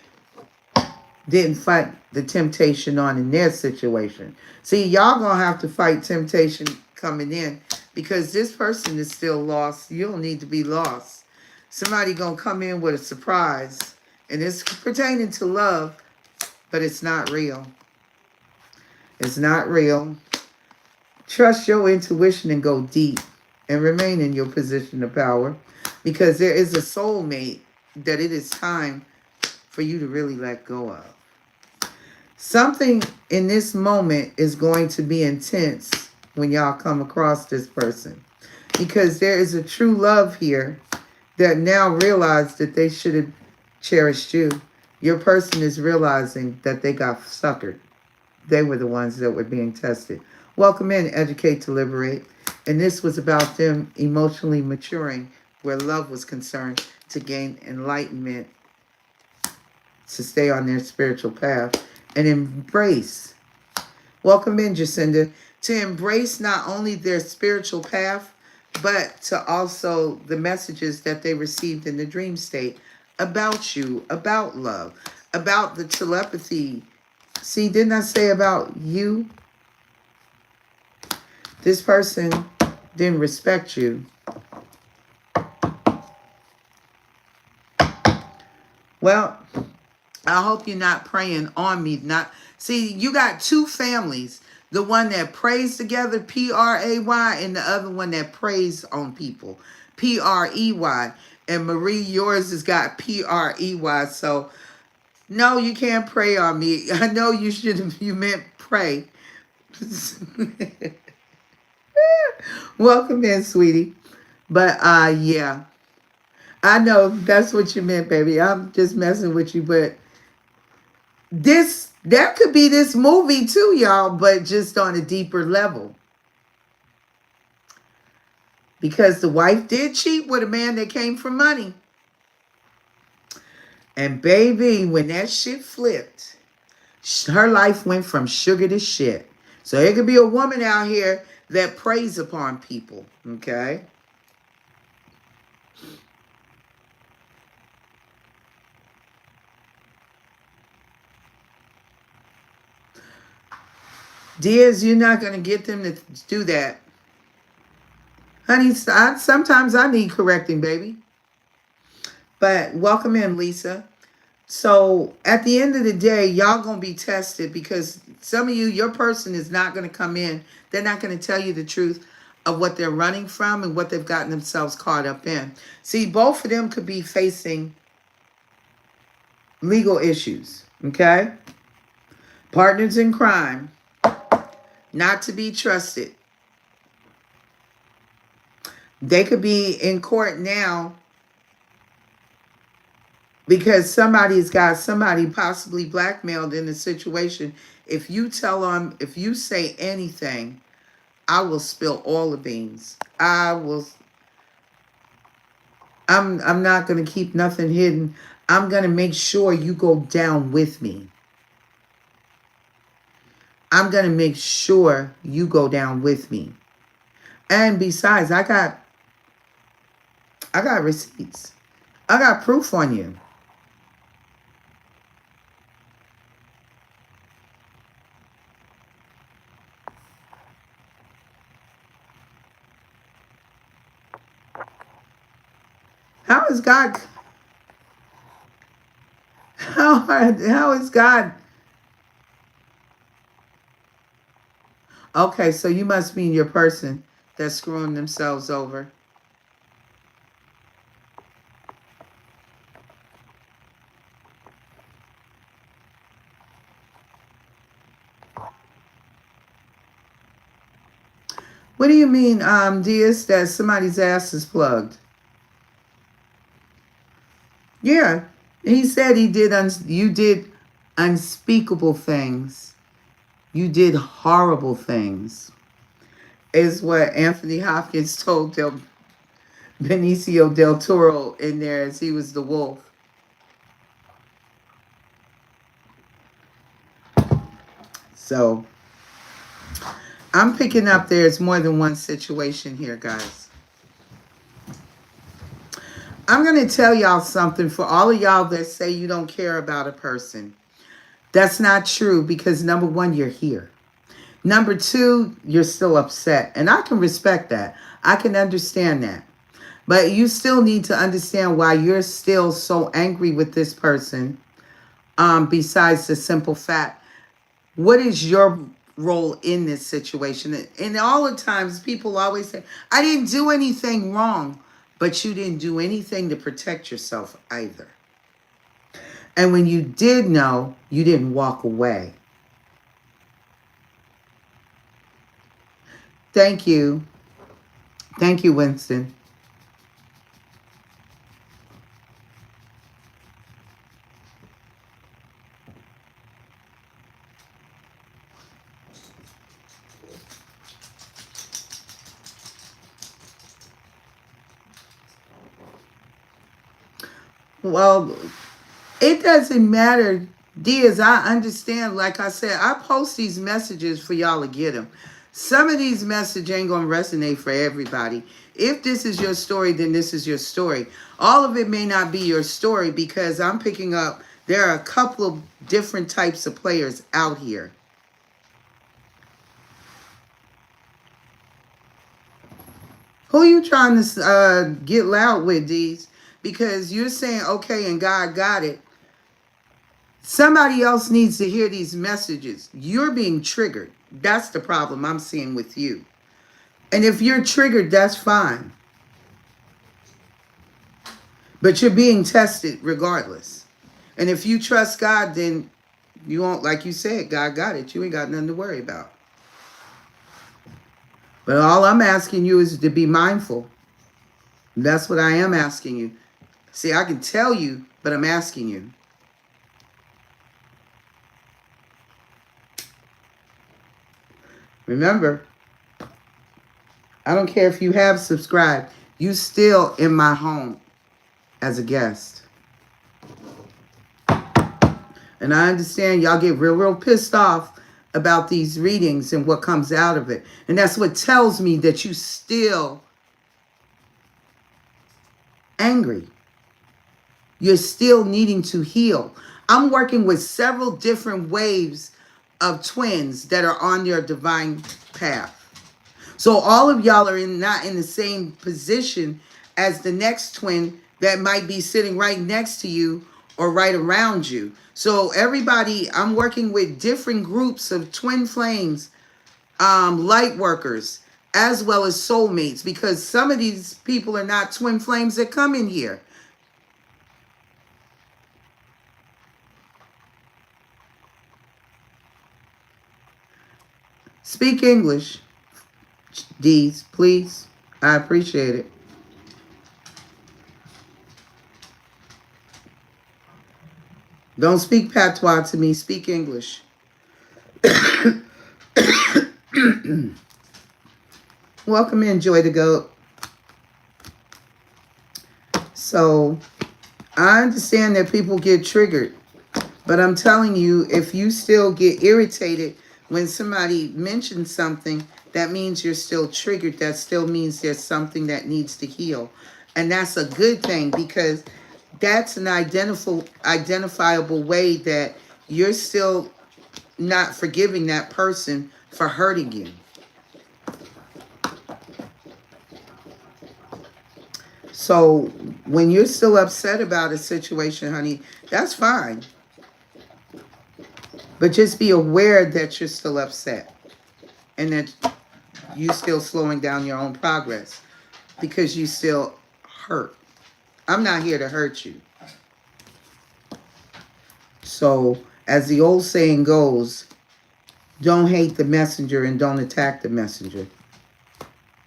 didn't fight the temptation on in their situation. See, y'all going to have to fight temptation coming in because this person is still lost. You don't need to be lost. Somebody going to come in with a surprise. And it's pertaining to love, but it's not real. It's not real. Trust your intuition and go deep and remain in your position of power because there is a soulmate that it is time for you to really let go of. Something in this moment is going to be intense when y'all come across this person because there is a true love here that now realize that they should have cherished you. Your person is realizing that they got suckered. They were the ones that were being tested. Welcome in, Educate to Liberate. And this was about them emotionally maturing where love was concerned to gain enlightenment, to stay on their spiritual path and embrace. Welcome in, Jacinda. To embrace not only their spiritual path, but to also the messages that they received in the dream state about you, about love, about the telepathy. See, didn't I say about you? This person didn't respect you. Well, I hope you're not praying on me. See, you got two families. The one that prays together, P-R-A-Y, and the other one that prays on people, P-R-E-Y. And Marie, yours has got P-R-E-Y. So, no, you can't pray on me. I know you meant pray. Welcome in, sweetie. But, yeah. I know that's what you meant, baby. I'm just messing with you. But that could be this movie too, y'all. But just on a deeper level. Because the wife did cheat with a man that came from money. And baby, when that shit flipped, her life went from sugar to shit. So it could be a woman out here that preys upon people, okay? Diaz, you're not going to get them to do that. Honey, sometimes I need correcting, baby. But welcome in, Lisa. So at the end of the day, y'all going to be tested because some of you, your person is not going to come in. They're not going to tell you the truth of what they're running from and what they've gotten themselves caught up in. See, both of them could be facing legal issues, okay? Partners in crime, not to be trusted. They could be in court now because somebody's got somebody possibly blackmailed in a situation. If you tell them, if you say anything, I will spill all the beans. I'm not going to keep nothing hidden. I'm going to make sure you go down with me. I'm going to make sure you go down with me. And besides, I got receipts. I got proof on you. How is God? How is God? Okay, so you must mean your person that's screwing themselves over. What do you mean, Diaz, that somebody's ass is plugged? Yeah, he said he did. You did unspeakable things. You did horrible things. Is what Anthony Hopkins told Benicio del Toro in there as he was the wolf. So I'm picking up there's more than one situation here, guys. I'm going to tell y'all something for all of y'all that say you don't care about a person. That's not true because number one, you're here. Number two, you're still upset. And I can respect that. I can understand that. But you still need to understand why you're still so angry with this person. Besides the simple fact, what is your role in this situation? And all the times people always say, I didn't do anything wrong. But you didn't do anything to protect yourself either. And when you did know, you didn't walk away. Thank you. Thank you, Winston. Well, it doesn't matter, Diaz. I understand. Like I said, I post these messages for y'all to get them. Some of these messages ain't going to resonate for everybody. If this is your story, then this is your story. All of it may not be your story because I'm picking up, there are a couple of different types of players out here. Who are you trying to get loud with, D's? Because you're saying, okay, and God got it. Somebody else needs to hear these messages. You're being triggered. That's the problem I'm seeing with you. And if you're triggered, that's fine. But you're being tested regardless. And if you trust God, then you won't, like you said, God got it. You ain't got nothing to worry about. But all I'm asking you is to be mindful. That's what I am asking you. See, I can tell you, but I'm asking you. Remember, I don't care if you have subscribed. You still in my home as a guest. And I understand y'all get real pissed off about these readings and what comes out of it. And that's what tells me that you still angry. You're still needing to heal. I'm working with several different waves of twins that are on your divine path. So all of y'all are not in the same position as the next twin that might be sitting right next to you or right around you. So everybody, I'm working with different groups of twin flames, light workers, as well as soulmates, because some of these people are not twin flames that come in here. Speak English, D's, please. I appreciate it. Don't speak patois to me. Speak English. Welcome in, Joy the Goat. So, I understand that people get triggered. But I'm telling you, if you still get irritated when somebody mentions something, that means you're still triggered. That still means there's something that needs to heal. And that's a good thing, because that's an identifiable way that you're still not forgiving that person for hurting you. So when you're still upset about a situation, honey, that's fine. But just be aware that you're still upset and that you're still slowing down your own progress because you still hurt. I'm not here to hurt you. So, as the old saying goes, don't hate the messenger and don't attack the messenger.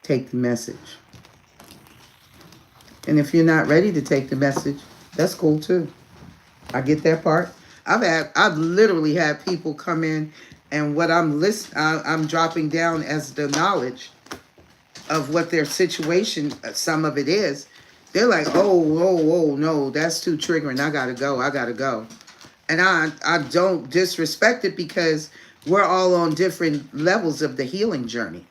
Take the message. And if you're not ready to take the message, that's cool too. I get that part. I've literally had people come in, and what I'm dropping down as the knowledge of what their situation, some of it is. They're like, oh, no, that's too triggering. I gotta go. And I don't disrespect it, because we're all on different levels of the healing journey.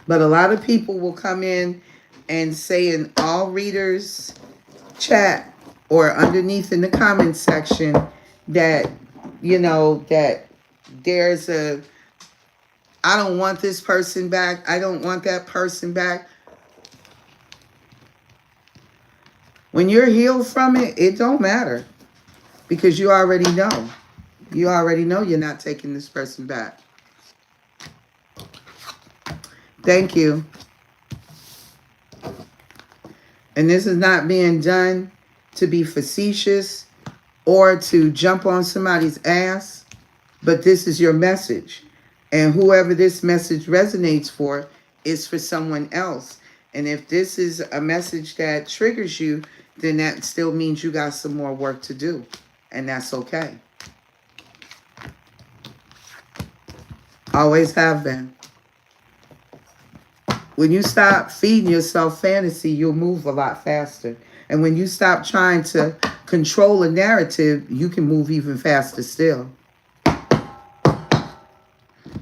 But a lot of people will come in and say in all readers chat or underneath in the comment section that, that there's I don't want this person back. I don't want that person back. When you're healed from it, it don't matter, because you already know. You already know you're not taking this person back. Thank you. And this is not being done to be facetious or to jump on somebody's ass, but this is your message. And whoever this message resonates for is for someone else. And if this is a message that triggers you, then that still means you got some more work to do. And that's okay. Always have been. When you stop feeding yourself fantasy, you'll move a lot faster. And when you stop trying to control a narrative, you can move even faster still.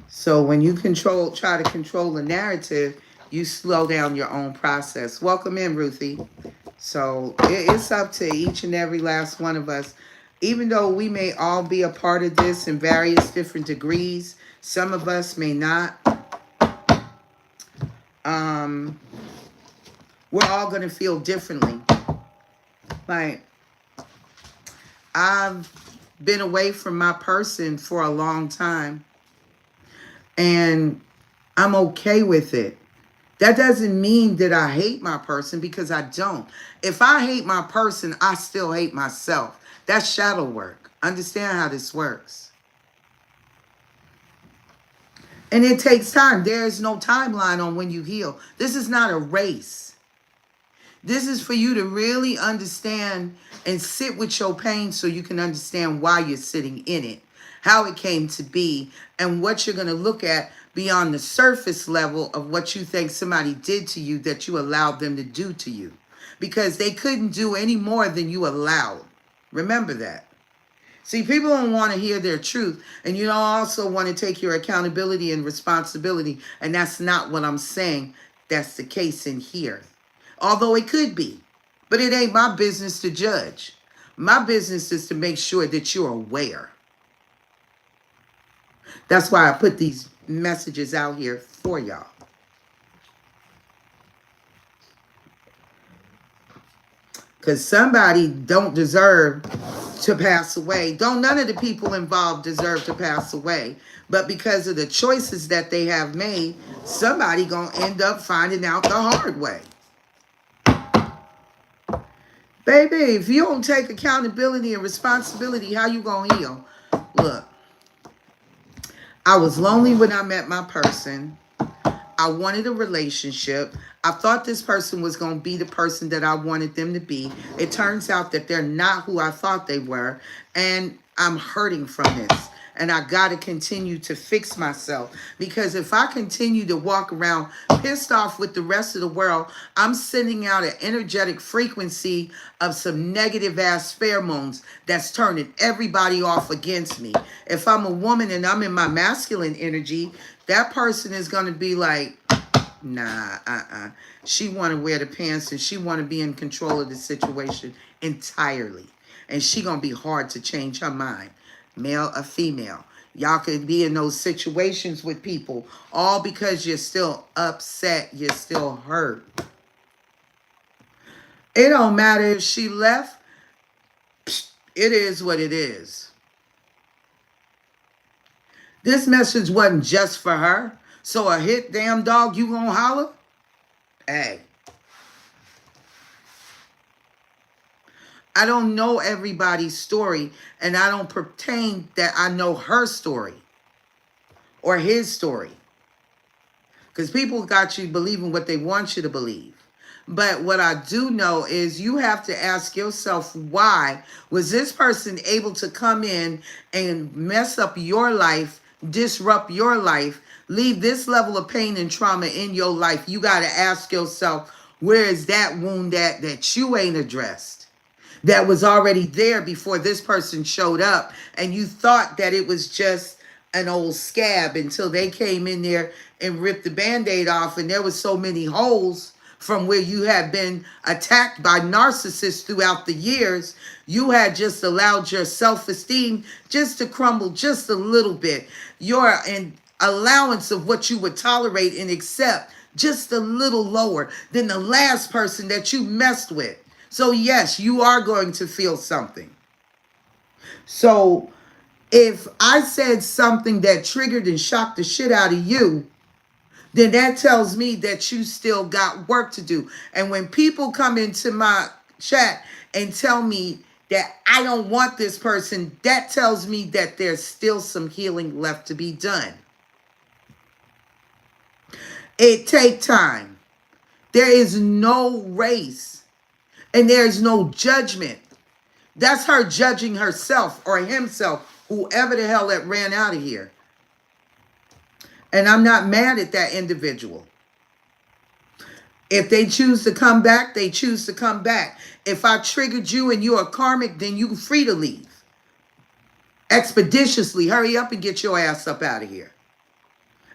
So when you try to control a narrative, you slow down your own process. Welcome in, Ruthie. So it's up to each and every last one of us. Even though we may all be a part of this in various different degrees, some of us may not. We're all going to feel differently. Like, I've been away from my person for a long time, and I'm okay with it. That doesn't mean that I hate my person, because I don't. If I hate my person, I still hate myself. That's shadow work. Understand how this works. And it takes time. There is no timeline on when you heal. This is not a race. This is for you to really understand and sit with your pain so you can understand why you're sitting in it, how it came to be, and what you're going to look at beyond the surface level of what you think somebody did to you that you allowed them to do to you. because they couldn't do any more than you allowed. Remember that. See, people don't want to hear their truth, and you don't also want to take your accountability and responsibility, and that's not what I'm saying. That's the case in here. Although it could be, but it ain't my business to judge. My business is to make sure that you're aware. That's why I put these messages out here for y'all. Because somebody don't deserve to pass away. Don't none of the people involved deserve to pass away. But because of the choices that they have made, somebody gonna end up finding out the hard way. Baby, if you don't take accountability and responsibility, how you gonna heal? Look, I was lonely when I met my person. I wanted a relationship. I thought this person was going to be the person that I wanted them to be. It turns out that they're not who I thought they were. And I'm hurting from this. And I got to continue to fix myself. Because if I continue to walk around pissed off with the rest of the world, I'm sending out an energetic frequency of some negative ass pheromones that's turning everybody off against me. If I'm a woman and I'm in my masculine energy, that person is going to be like, nah, She want to wear the pants and she want to be in control of the situation entirely. And she going to be hard to change her mind, male or female. Y'all could be in those situations with people all because you're still upset, you're still hurt. It don't matter if she left. It is what it is. This message wasn't just for her. So a hit damn dog, you gonna holler? Hey. I don't know everybody's story, and I don't pretend that I know her story or his story. Because people got you believing what they want you to believe. But what I do know is you have to ask yourself, why was this person able to come in and mess up your life, disrupt your life, leave this level of pain and trauma in your life? You got to ask yourself, where is that wound that you ain't addressed? That was already there before this person showed up, and you thought that it was just an old scab until they came in there and ripped the Band-Aid off, and there was so many holes from where you had been attacked by narcissists throughout the years. You had just allowed your self-esteem just to crumble just a little bit. Your allowance of what you would tolerate and accept just a little lower than the last person that you messed with. So yes, you are going to feel something. So if I said something that triggered and shocked the shit out of you, then that tells me that you still got work to do. And when people come into my chat and tell me that I don't want this person, that tells me that there's still some healing left to be done. It takes time. There is no race and there is no judgment. That's her judging herself or himself, whoever the hell that ran out of here. And I'm not mad at that individual. If they choose to come back, they choose to come back. If I triggered you and you're a karmic, then you're free to leave. Expeditiously, hurry up and get your ass up out of here.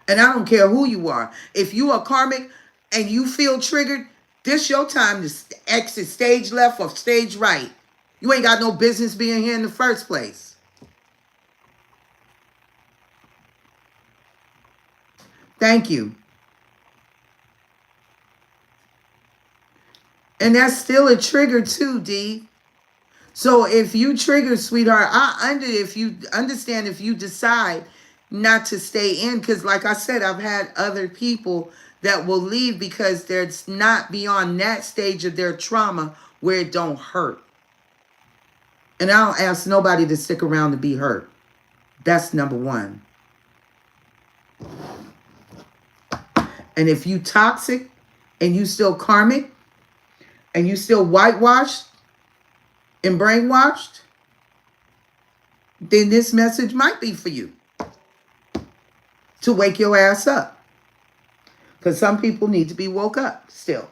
And I don't care who you are. If you are karmic and you feel triggered, this your time to exit stage left or stage right. You ain't got no business being here in the first place. Thank you. And that's still a trigger too, D. So if you trigger, sweetheart, if you understand, if you decide not to stay in, because like I said, I've had other people that will leave because they're not beyond that stage of their trauma where it don't hurt. And I don't ask nobody to stick around to be hurt. That's number one. And if you toxic and you still karmic and you still whitewashed and brainwashed, then this message might be for you to wake your ass up. Because some people need to be woke up still.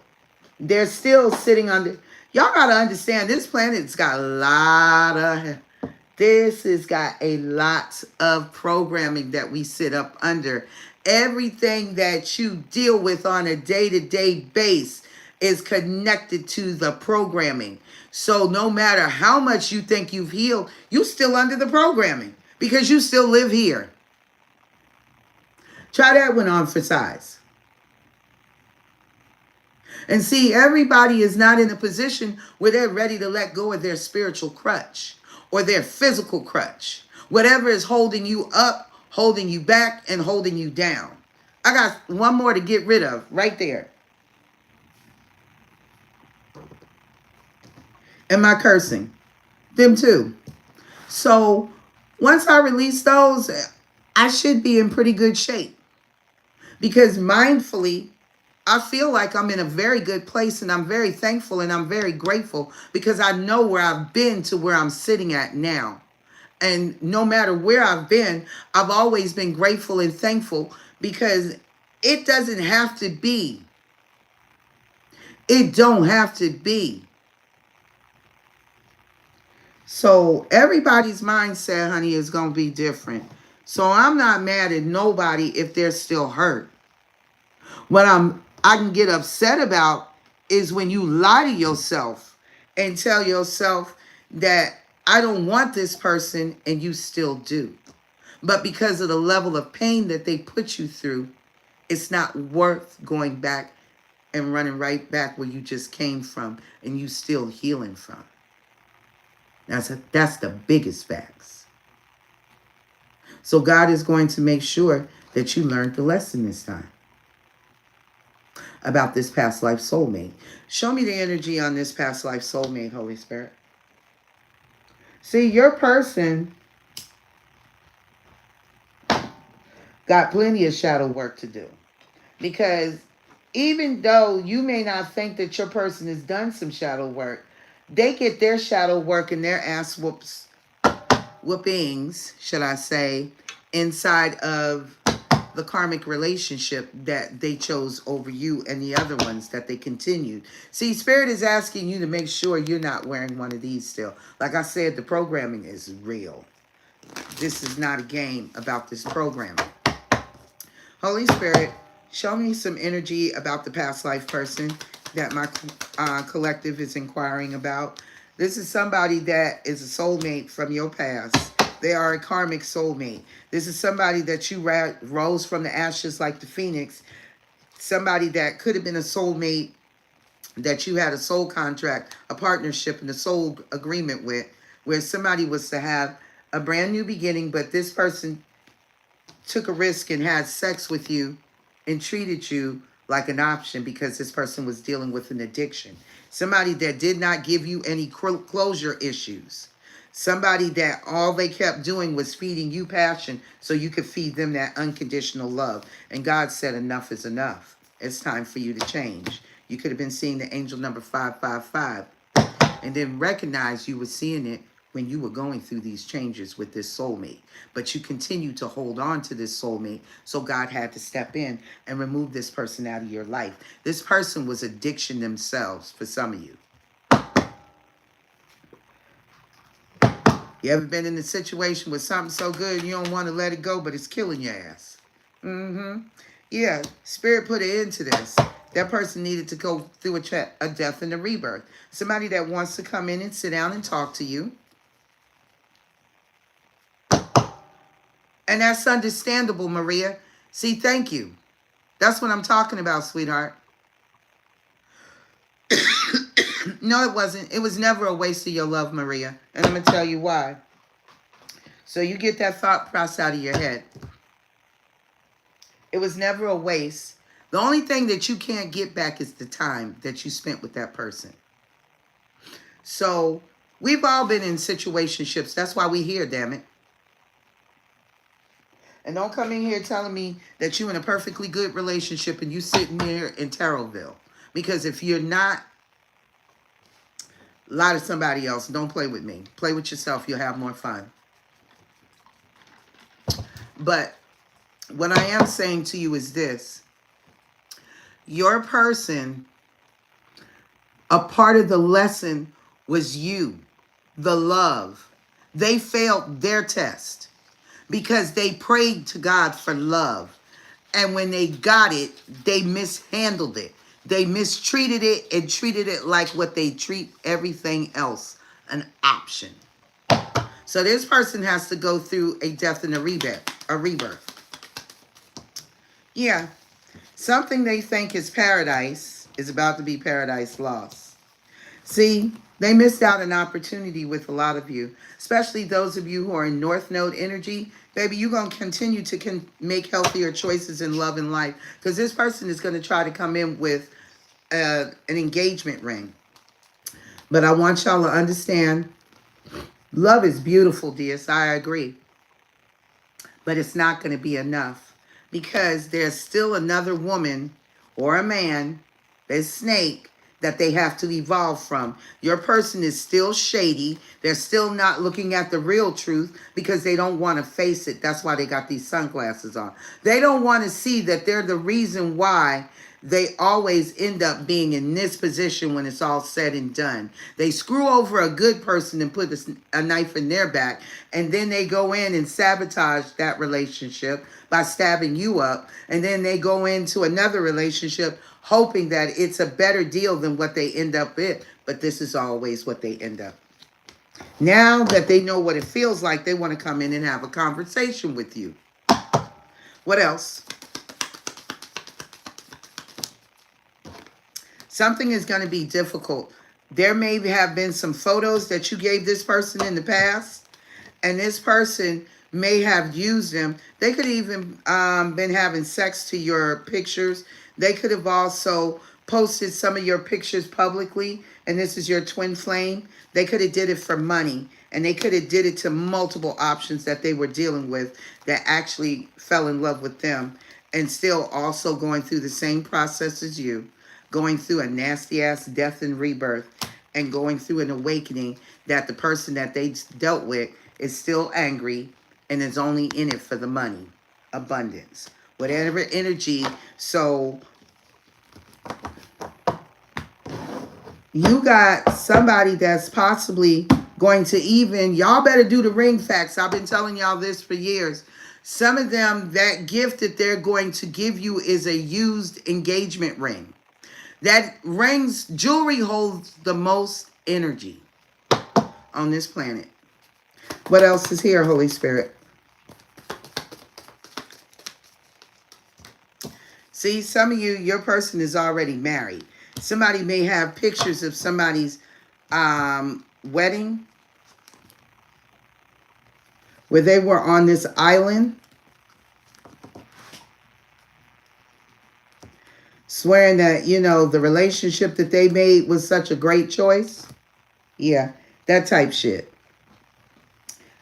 They're still sitting under. Y'all got to understand, this planet's got a lot of. This has got a lot of programming that we sit up under. Everything that you deal with on a day-to-day base is connected to the programming. So no matter how much you think you've healed, you're still under the programming because you still live here. Try that one on for size. And see, everybody is not in a position where they're ready to let go of their spiritual crutch or their physical crutch. Whatever is holding you up, holding you back, and holding you down. I got one more to get rid of right there. Am I cursing? Them too. So once I release those, I should be in pretty good shape. Because mindfully, I feel like I'm in a very good place, and I'm very thankful and I'm very grateful because I know where I've been to where I'm sitting at now. And no matter where I've been, I've always been grateful and thankful because it doesn't have to be. It don't have to be. So everybody's mindset, honey, is going to be different. So I'm not mad at nobody if they're still hurt. What I can get upset about is when you lie to yourself and tell yourself that I don't want this person and you still do. But because of the level of pain that they put you through, it's not worth going back and running right back where you just came from and you still healing from. That's the biggest facts. So God is going to make sure that you learned the lesson this time about this past life soulmate. Show me the energy on this past life soulmate, Holy Spirit. See, your person got plenty of shadow work to do. Because even though you may not think that your person has done some shadow work, they get their shadow work and their ass whoopings, should I say, inside of the karmic relationship that they chose over you and the other ones that they continued. See, Spirit is asking you to make sure you're not wearing one of these still. Like I said, the programming is real. This is not a game about this programming. Holy Spirit, show me some energy about the past life person that my collective is inquiring about. This is somebody that is a soulmate from your past. They are a karmic soulmate. This is somebody that you rose from the ashes like the phoenix. Somebody that could have been a soulmate that you had a soul contract, a partnership, and a soul agreement with, where somebody was to have a brand new beginning, but this person took a risk and had sex with you and treated you like an option because this person was dealing with an addiction. Somebody that did not give you any closure issues. Somebody that all they kept doing was feeding you passion so you could feed them that unconditional love. And God said, enough is enough. It's time for you to change. You could have been seeing the angel number 555 and then recognize you were seeing it when you were going through these changes with this soulmate. But you continue to hold on to this soulmate, so God had to step in and remove this person out of your life. This person was addiction themselves for some of you. You ever been in a situation with something so good you don't want to let it go, but it's killing your ass? Yeah, Spirit put an end to this. That person needed to go through a death and a rebirth. Somebody that wants to come in and sit down and talk to you. And that's understandable, Maria. See, thank you. That's what I'm talking about, sweetheart. No, it wasn't. It was never a waste of your love, Maria. And I'm going to tell you why. So you get that thought process out of your head. It was never a waste. The only thing that you can't get back is the time that you spent with that person. So we've all been in situationships. That's why we're here, damn it. And don't come in here telling me that you're in a perfectly good relationship and you sitting there in Terrellville. Because if you're not, lie to somebody else. Don't play with me. Play with yourself. You'll have more fun. But what I am saying to you is this. Your person A part of the lesson was you, the love. They failed their test because they prayed to God for love. And when they got it, they mishandled it. They mistreated it and treated it like what they treat everything else, an option. So this person has to go through a death and a rebirth. Yeah. Something they think is paradise is about to be paradise lost. See, they missed out an opportunity with a lot of you, especially those of you who are in North Node energy. Baby, you're going to continue to make healthier choices in love and life, because this person is going to try to come in with an engagement ring. But I want y'all to understand, love is beautiful, dears. I agree. But it's not going to be enough, because there's still another woman or a man, there's snake, that they have to evolve from. Your person is still shady. They're still not looking at the real truth because they don't want to face it. That's why they got these sunglasses on. They don't want to see that they're the reason why they always end up being in this position when it's all said and done. They screw over a good person and put a knife in their back, and then they go in and sabotage that relationship by stabbing you up, and then they go into another relationship hoping that it's a better deal than what they end up with. But this is always what they end up. Now that they know what it feels like, they want to come in and have a conversation with you. What else? Something is going to be difficult. There may have been some photos that you gave this person in the past, and this person may have used them. They could even been having sex to your pictures. They could have also posted some of your pictures publicly, and this is your twin flame. They could have did it for money, and they could have did it to multiple options that they were dealing with that actually fell in love with them, and still also going through the same process as you, going through a nasty-ass death and rebirth, and going through an awakening that the person that they dealt with is still angry and is only in it for the money. Abundance. Whatever energy. So you got somebody that's possibly going to even, y'all better do the ring facts. I've been telling y'all this for years. Some of them, that gift that they're going to give you is a used engagement ring. That rings, jewelry holds the most energy on this planet. What else is here, Holy Spirit? See, some of you, your person is already married. Somebody may have pictures of somebody's wedding where they were on this island, swearing that, you know, the relationship that they made was such a great choice. Yeah, that type shit.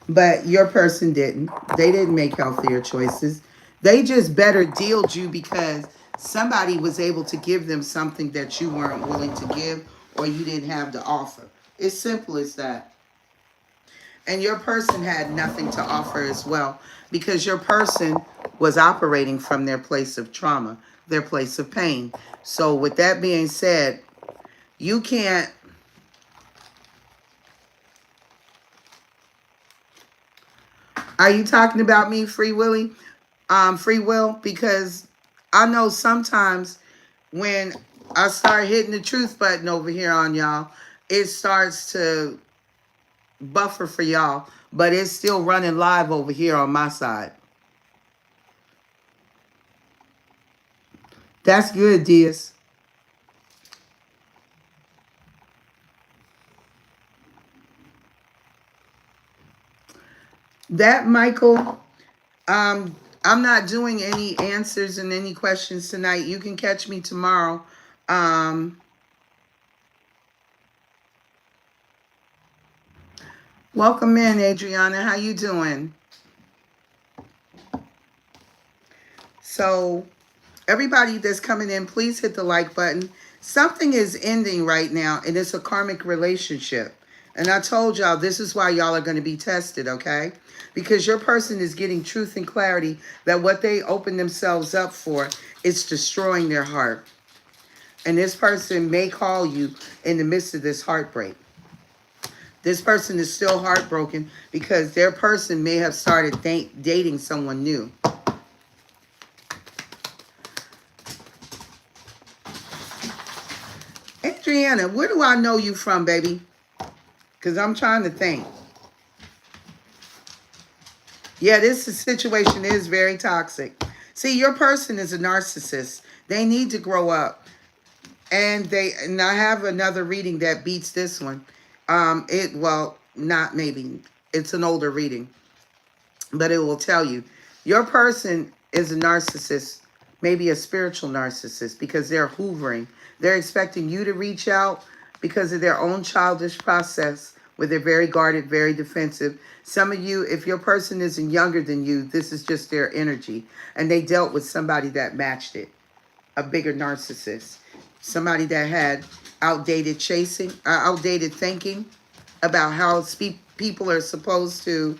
But your person didn't. They didn't make healthier choices. They just better dealed you because somebody was able to give them something that you weren't willing to give, or you didn't have to offer. It's simple as that. And your person had nothing to offer as well, because your person was operating from their place of trauma, their place of pain. So with that being said, you can't... Are you talking about me, Free Willy? Free Will? Because I know sometimes when I start hitting the truth button over here on y'all, it starts to buffer for y'all, but it's still running live over here on my side. That's good, dears. That, Michael, I'm not doing any answers and any questions tonight. You can catch me tomorrow. Welcome in, Adriana. How you doing? So, everybody that's coming in, please hit the like button. Something is ending right now, and it's a karmic relationship. And I told y'all, this is why y'all are going to be tested, okay? Because your person is getting truth and clarity that what they open themselves up for is destroying their heart. And this person may call you in the midst of this heartbreak. This person is still heartbroken because their person may have started dating someone new. Adriana, where do I know you from, baby? Because I'm trying to think. Yeah, this situation is very toxic. See, your person is a narcissist. They need to grow up. And I have another reading that beats this one. Not maybe. It's an older reading. But it will tell you. Your person is a narcissist, maybe a spiritual narcissist, because they're hoovering. They're expecting you to reach out because of their own childish process where they're very guarded, very defensive. Some of you, if your person isn't younger than you, this is just their energy. And they dealt with somebody that matched it, a bigger narcissist. Somebody that had outdated thinking about how people are supposed to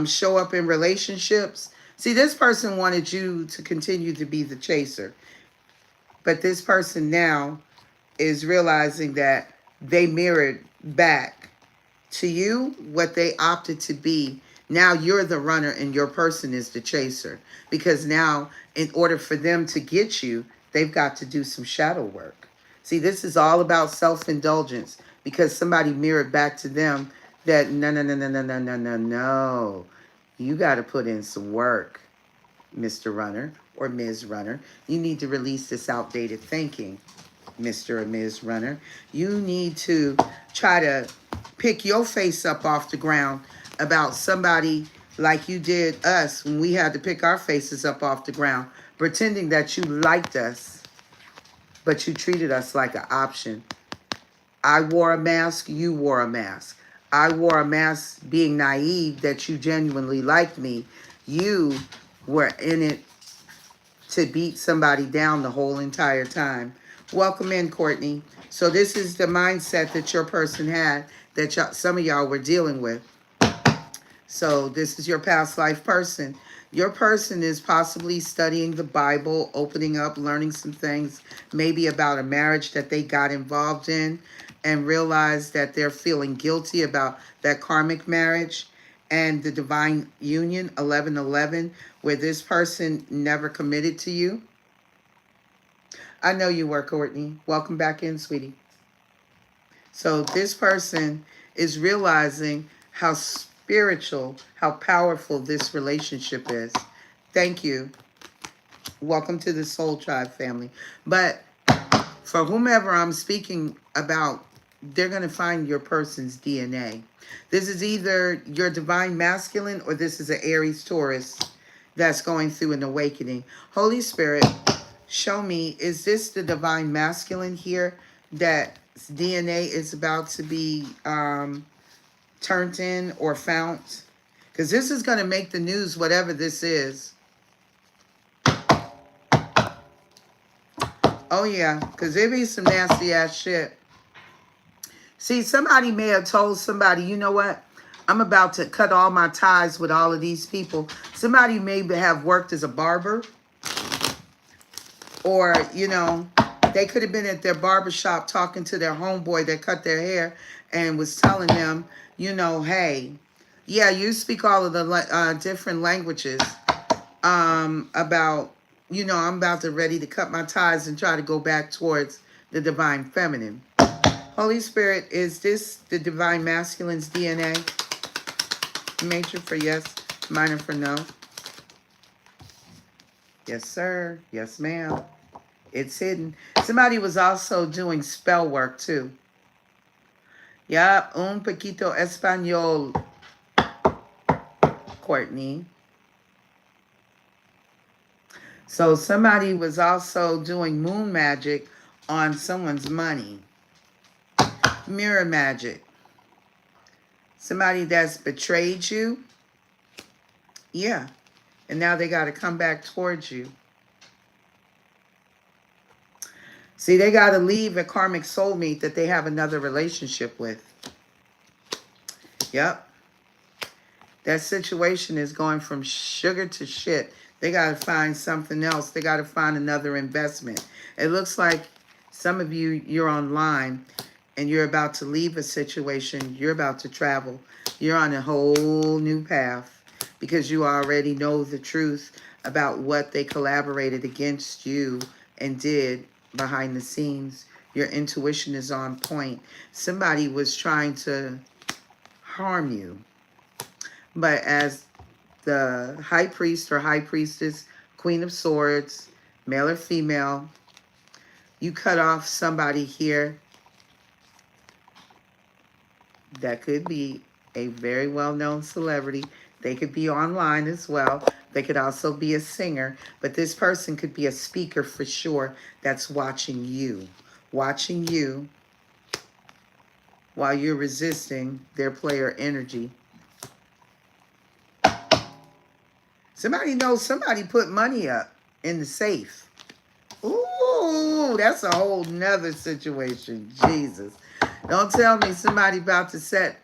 show up in relationships. See, this person wanted you to continue to be the chaser. But this person now is realizing that they mirrored back to you what they opted to be. Now you're the runner and your person is the chaser. Because now, in order for them to get you, they've got to do some shadow work. See, this is all about self-indulgence because somebody mirrored back to them that no. You got to put in some work, Mr. Runner or Ms. Runner. You need to release this outdated thinking, Mr. or Ms. Runner. You need to try to pick your face up off the ground about somebody like you did us when we had to pick our faces up off the ground, pretending that you liked us, but you treated us like an option. I wore a mask, you wore a mask. I wore a mask being naive that you genuinely liked me. You were in it to beat somebody down the whole entire time. Welcome in, Courtney. So this is the mindset that your person had that some of y'all were dealing with. So this is your past life person. Your person is possibly studying the Bible, opening up, learning some things, maybe about a marriage that they got involved in and realized that they're feeling guilty about that karmic marriage and the divine union, 1111, where this person never committed to you. I know you were, Courtney. Welcome back in, sweetie. So this person is realizing how spiritual, how powerful this relationship is. Thank you. Welcome to the Soul Tribe family. But for whomever I'm speaking about, they're going to find your person's DNA. This is either your divine masculine or this is an Aries Taurus that's going through an awakening. Holy Spirit, show me, is this the divine masculine here that DNA is about to be turned in or found? Because this is going to make the news, whatever this is. Oh, yeah, because there be some nasty-ass shit. See, somebody may have told somebody, you know what? I'm about to cut all my ties with all of these people. Somebody may have worked as a barber. Or, you know, they could have been at their barbershop talking to their homeboy that cut their hair and was telling them, you know, hey, yeah, you speak all of the different languages about, you know, I'm about to ready to cut my ties and try to go back towards the divine feminine. Holy Spirit, is this the divine masculine's DNA? Major for yes, minor for no. Yes, sir. Yes, ma'am. It's hidden. Somebody was also doing spell work, too. Yeah, un poquito español, Courtney. So somebody was also doing moon magic on someone's money. Mirror magic. Somebody that's betrayed you. Yeah. And now they got to come back towards you. See, they got to leave a karmic soulmate that they have another relationship with. Yep. That situation is going from sugar to shit. They got to find something else. They got to find another investment. It looks like Some of you, you're online and you're about to leave a situation. You're about to travel. You're on a whole new path because you already know the truth about what they collaborated against you and did behind the scenes. Your intuition is on point. Somebody was trying to harm you. But as the high priest or high priestess, Queen of Swords, male or female, you cut off somebody here that could be a very well-known celebrity. They could be online as well. They could also be a singer. But this person could be a speaker for sure that's watching you while you're resisting their player energy. Somebody knows somebody put money up in the safe. Ooh, that's a whole nother situation. Jesus. Don't tell me somebody about to set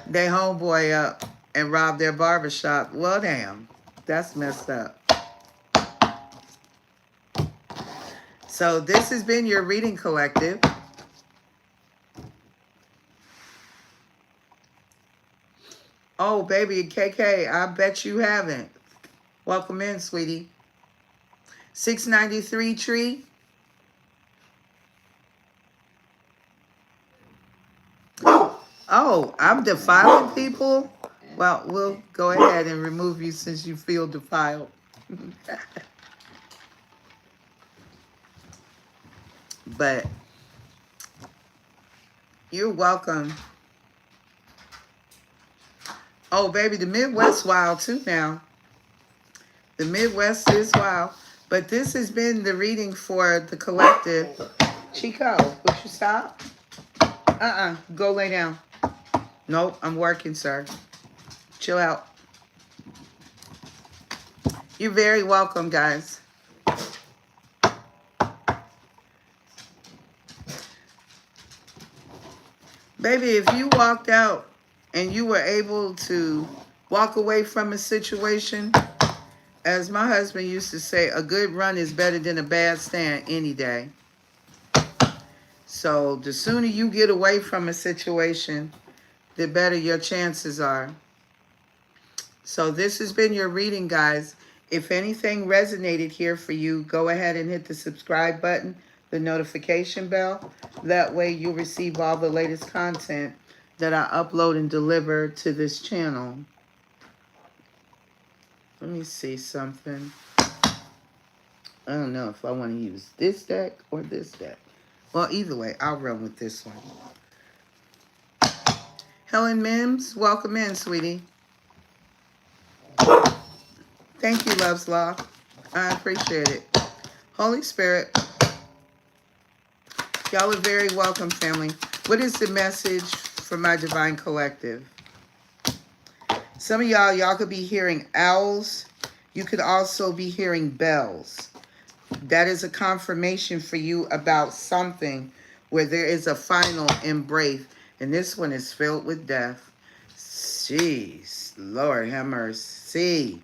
their homeboy up and rob their barbershop. Well, damn. That's messed up. So this has been your reading collective. Oh, baby, KK, I bet you haven't. Welcome in, sweetie. 693 tree. Oh, I'm defiling people? Well, we'll go ahead and remove you since you feel defiled. But you're welcome. Oh, baby, the Midwest wild too now. The Midwest is wild. But this has been the reading for the collective. Chico, would you stop? Go lay down. Nope, I'm working, sir. Chill out. You're very welcome, guys. Baby, if you walked out and you were able to walk away from a situation, as my husband used to say, a good run is better than a bad stand any day. So the sooner you get away from a situation, the better your chances are. So this has been your reading, guys. If anything resonated here for you, go ahead and hit the subscribe button, the notification bell. That way you'll receive all the latest content that I upload and deliver to this channel. Let me see something. I don't know if I want to use this deck or this deck. Well, either way, I'll run with this one. Helen Mims, welcome in, sweetie. Thank you, Love's Law. I appreciate it. Holy Spirit, y'all are very welcome, family. What is the message for my Divine Collective? Some of y'all could be hearing owls. You could also be hearing bells. That is a confirmation for you about something where there is a final embrace. And this one is filled with death. Jeez, Lord have mercy.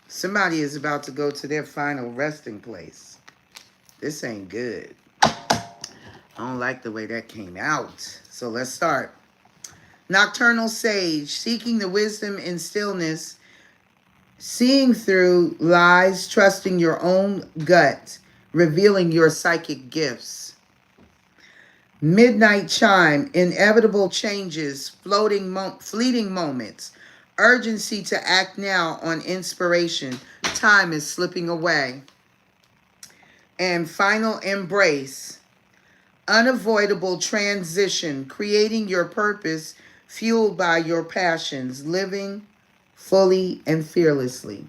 Somebody is about to go to their final resting place. This ain't good. I don't like the way that came out. So let's start. Nocturnal sage, seeking the wisdom in stillness, seeing through lies, trusting your own gut, revealing your psychic gifts. Midnight chime, inevitable changes, fleeting moments, urgency to act now on inspiration. Time is slipping away. And final embrace, unavoidable transition, creating your purpose, fueled by your passions, living fully and fearlessly.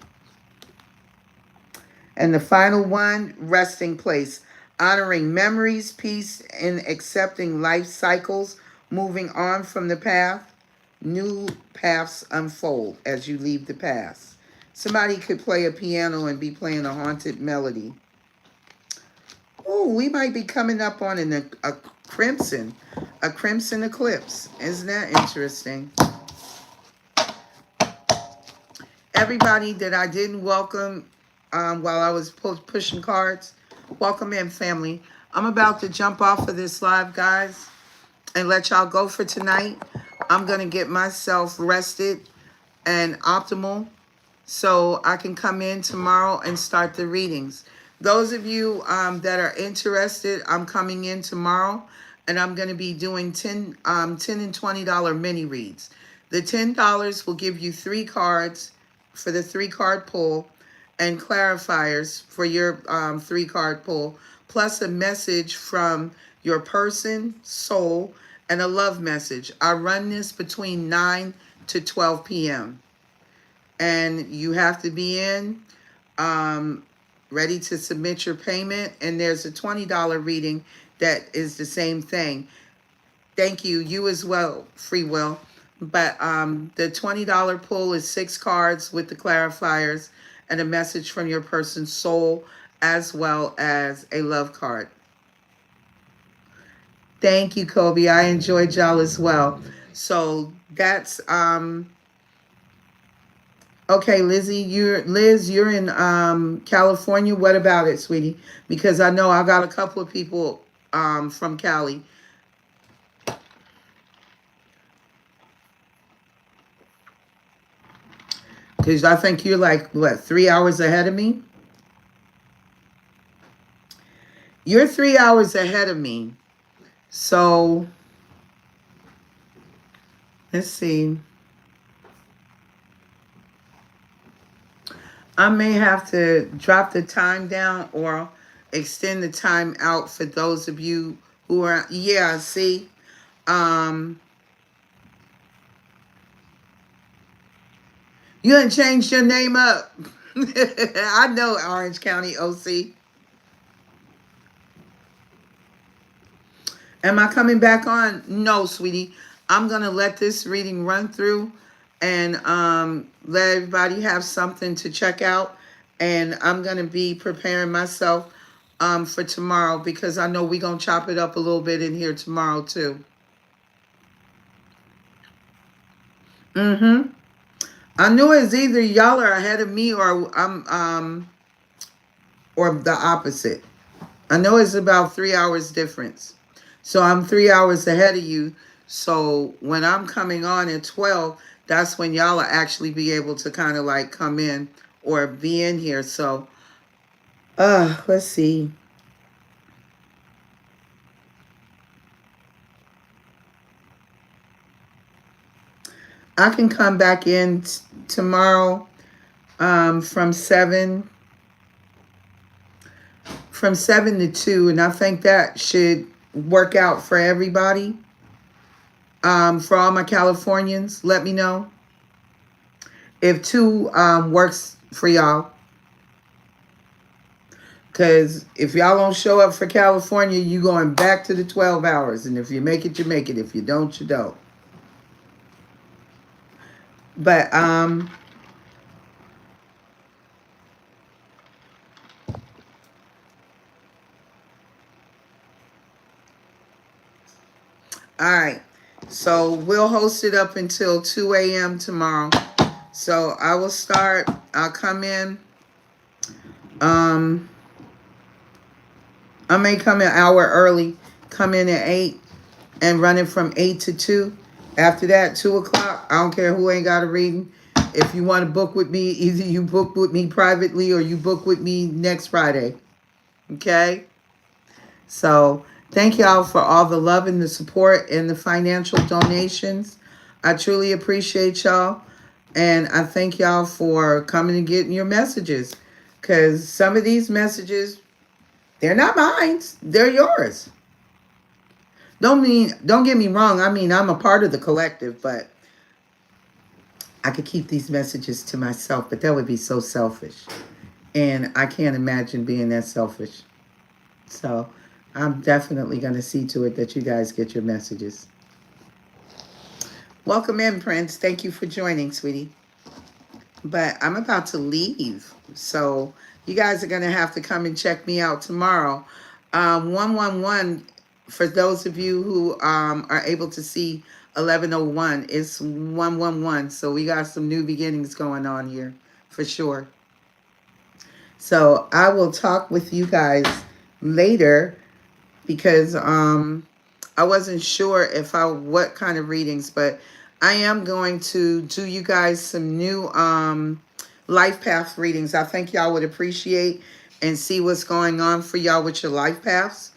And the final one, resting place, honoring memories, peace, and accepting life cycles, moving on from the path. New paths unfold as you leave the past. Somebody could play a piano and be playing a haunted melody. Oh, we might be coming up on a crimson eclipse. Isn't that interesting? Everybody that I didn't welcome while I was pushing cards, Welcome in, family. I'm about to jump off of this live, guys, and let y'all go for tonight. I'm going to get myself rested and optimal so I can come in tomorrow and start the readings. Those of you that are interested, I'm coming in tomorrow, and I'm going to be doing $10 and $20 mini reads. The $10 will give you 3 cards for the 3-card pull and clarifiers for your 3-card pull, plus a message from your person, soul, and a love message. I run this between 9 to 12 p.m. And you have to be in ready to submit your payment. And there's a $20 reading that is the same thing. Thank you. You as well, Free Will. But the $20 pull is 6 cards with the clarifiers and a message from your person's soul, as well as a love card. Thank you, Kobe. I enjoyed y'all as well. So that's okay, Lizzie. You're in California. What about it, sweetie? Because I know I got a couple of people from Cali. Because I think you're like, what, 3 hours ahead of me? You're 3 hours ahead of me. So, let's see. I may have to drop the time down or extend the time out for those of you who are, yeah, see. You done changed your name up. I know Orange County OC. Am I coming back on? No, sweetie. I'm going to let this reading run through and let everybody have something to check out. And I'm going to be preparing myself for tomorrow because I know we're going to chop it up a little bit in here tomorrow too. I knew it's either y'all are ahead of me or I'm or the opposite. I know it's about 3 hours difference. So I'm 3 hours ahead of you. So when I'm coming on at 12, that's when y'all will actually be able to kind of like come in or be in here. So let's see. I can come back in tomorrow from 7 to 2, and I think that should work out for everybody. For all my Californians, let me know if 2 works for y'all. Because if y'all don't show up for California, you going back to the 12 hours. And if you make it, you make it. If you don't, you don't. But all right. So we'll host it up until 2 a.m. tomorrow. So I will start. I'll come in. I may come an hour early. Come in at 8 and run it from 8 to 2. After that, 2 o'clock, I don't care who ain't got a reading. If you want to book with me, either you book with me privately or you book with me next Friday. Okay? So thank y'all for all the love and the support and the financial donations. I truly appreciate y'all. And I thank y'all for coming and getting your messages. Because some of these messages, they're not mine. They're yours. Don't get me wrong. I mean, I'm a part of the collective, but I could keep these messages to myself, but that would be so selfish. And I can't imagine being that selfish. So I'm definitely going to see to it that you guys get your messages. Welcome in, Prince. Thank you for joining, sweetie. But I'm about to leave. So you guys are going to have to come and check me out tomorrow. 111, for those of you who are able to see 1101, it's 111. So we got some new beginnings going on here for sure. So I will talk with you guys later because I wasn't sure what kind of readings, but I am going to do you guys some new life path readings. I think y'all would appreciate and see what's going on for y'all with your life paths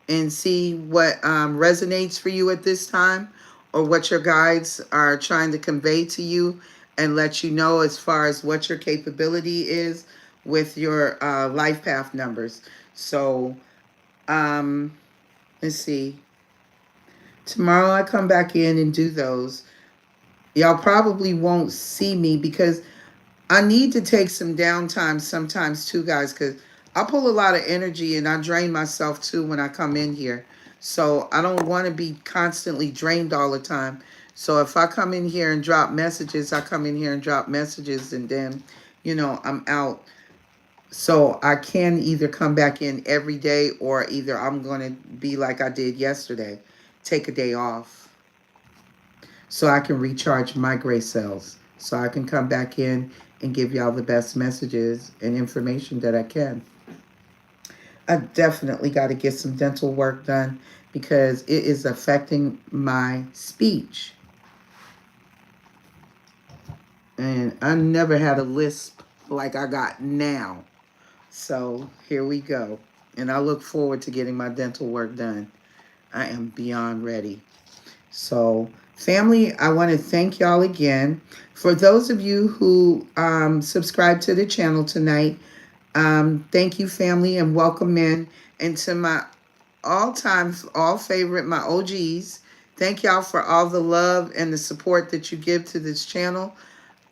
and see what resonates for you at this time or what your guides are trying to convey to you and let you know as far as what your capability is with your life path numbers. So, let's see. Tomorrow I come back in and do those. Y'all probably won't see me because I need to take some downtime sometimes too, guys, because I pull a lot of energy and I drain myself too when I come in here. So I don't want to be constantly drained all the time. So if I come in here and drop messages, I come in here and drop messages and then, I'm out. So I can either come back in every day or either I'm going to be like I did yesterday, take a day off so I can recharge my gray cells, so I can come back in and give y'all the best messages and information that I can. I definitely got to get some dental work done because it is affecting my speech. And I never had a lisp like I got now. So here we go. And I look forward to getting my dental work done. I am beyond ready. So, family, I want to thank y'all again. For those of you who subscribe to the channel tonight, thank you, family, and welcome in. And to my all-time, all-favorite, my OGs, thank y'all for all the love and the support that you give to this channel.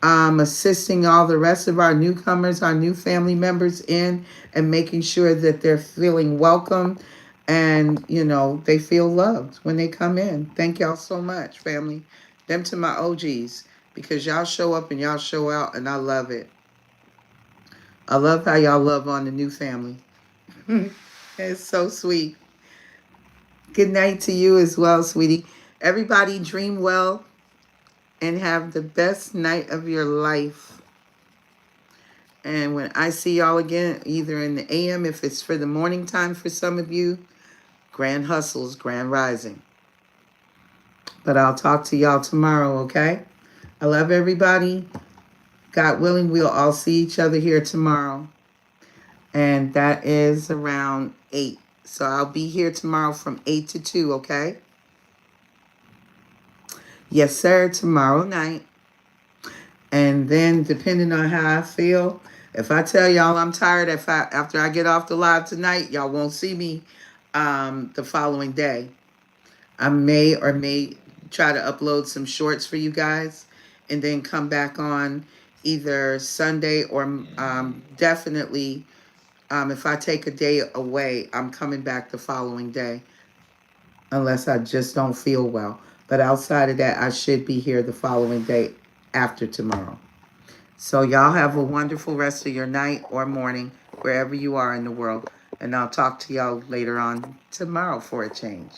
Assisting all the rest of our newcomers, our new family members in and making sure that they're feeling welcome and, they feel loved when they come in. Thank y'all so much, family. Them to my OGs, because y'all show up and y'all show out, and I love it. I love how y'all love on the new family. It's so sweet. Good night to you as well, sweetie. Everybody dream well and have the best night of your life. And when I see y'all again, either in the AM, if it's for the morning time for some of you, grand hustles, grand rising. But I'll talk to y'all tomorrow, okay? I love everybody. God willing, we'll all see each other here tomorrow. And that is around 8. So I'll be here tomorrow from 8 to 2, okay? Yes, sir, tomorrow night. And then depending on how I feel, if I tell y'all I'm tired, after I get off the live tonight, y'all won't see me the following day. I may or may try to upload some shorts for you guys and then come back on either Sunday or definitely if I take a day away, I'm coming back the following day unless I just don't feel well. But outside of that, I should be here the following day after tomorrow. So y'all have a wonderful rest of your night or morning, wherever you are in the world. And I'll talk to y'all later on tomorrow for a change.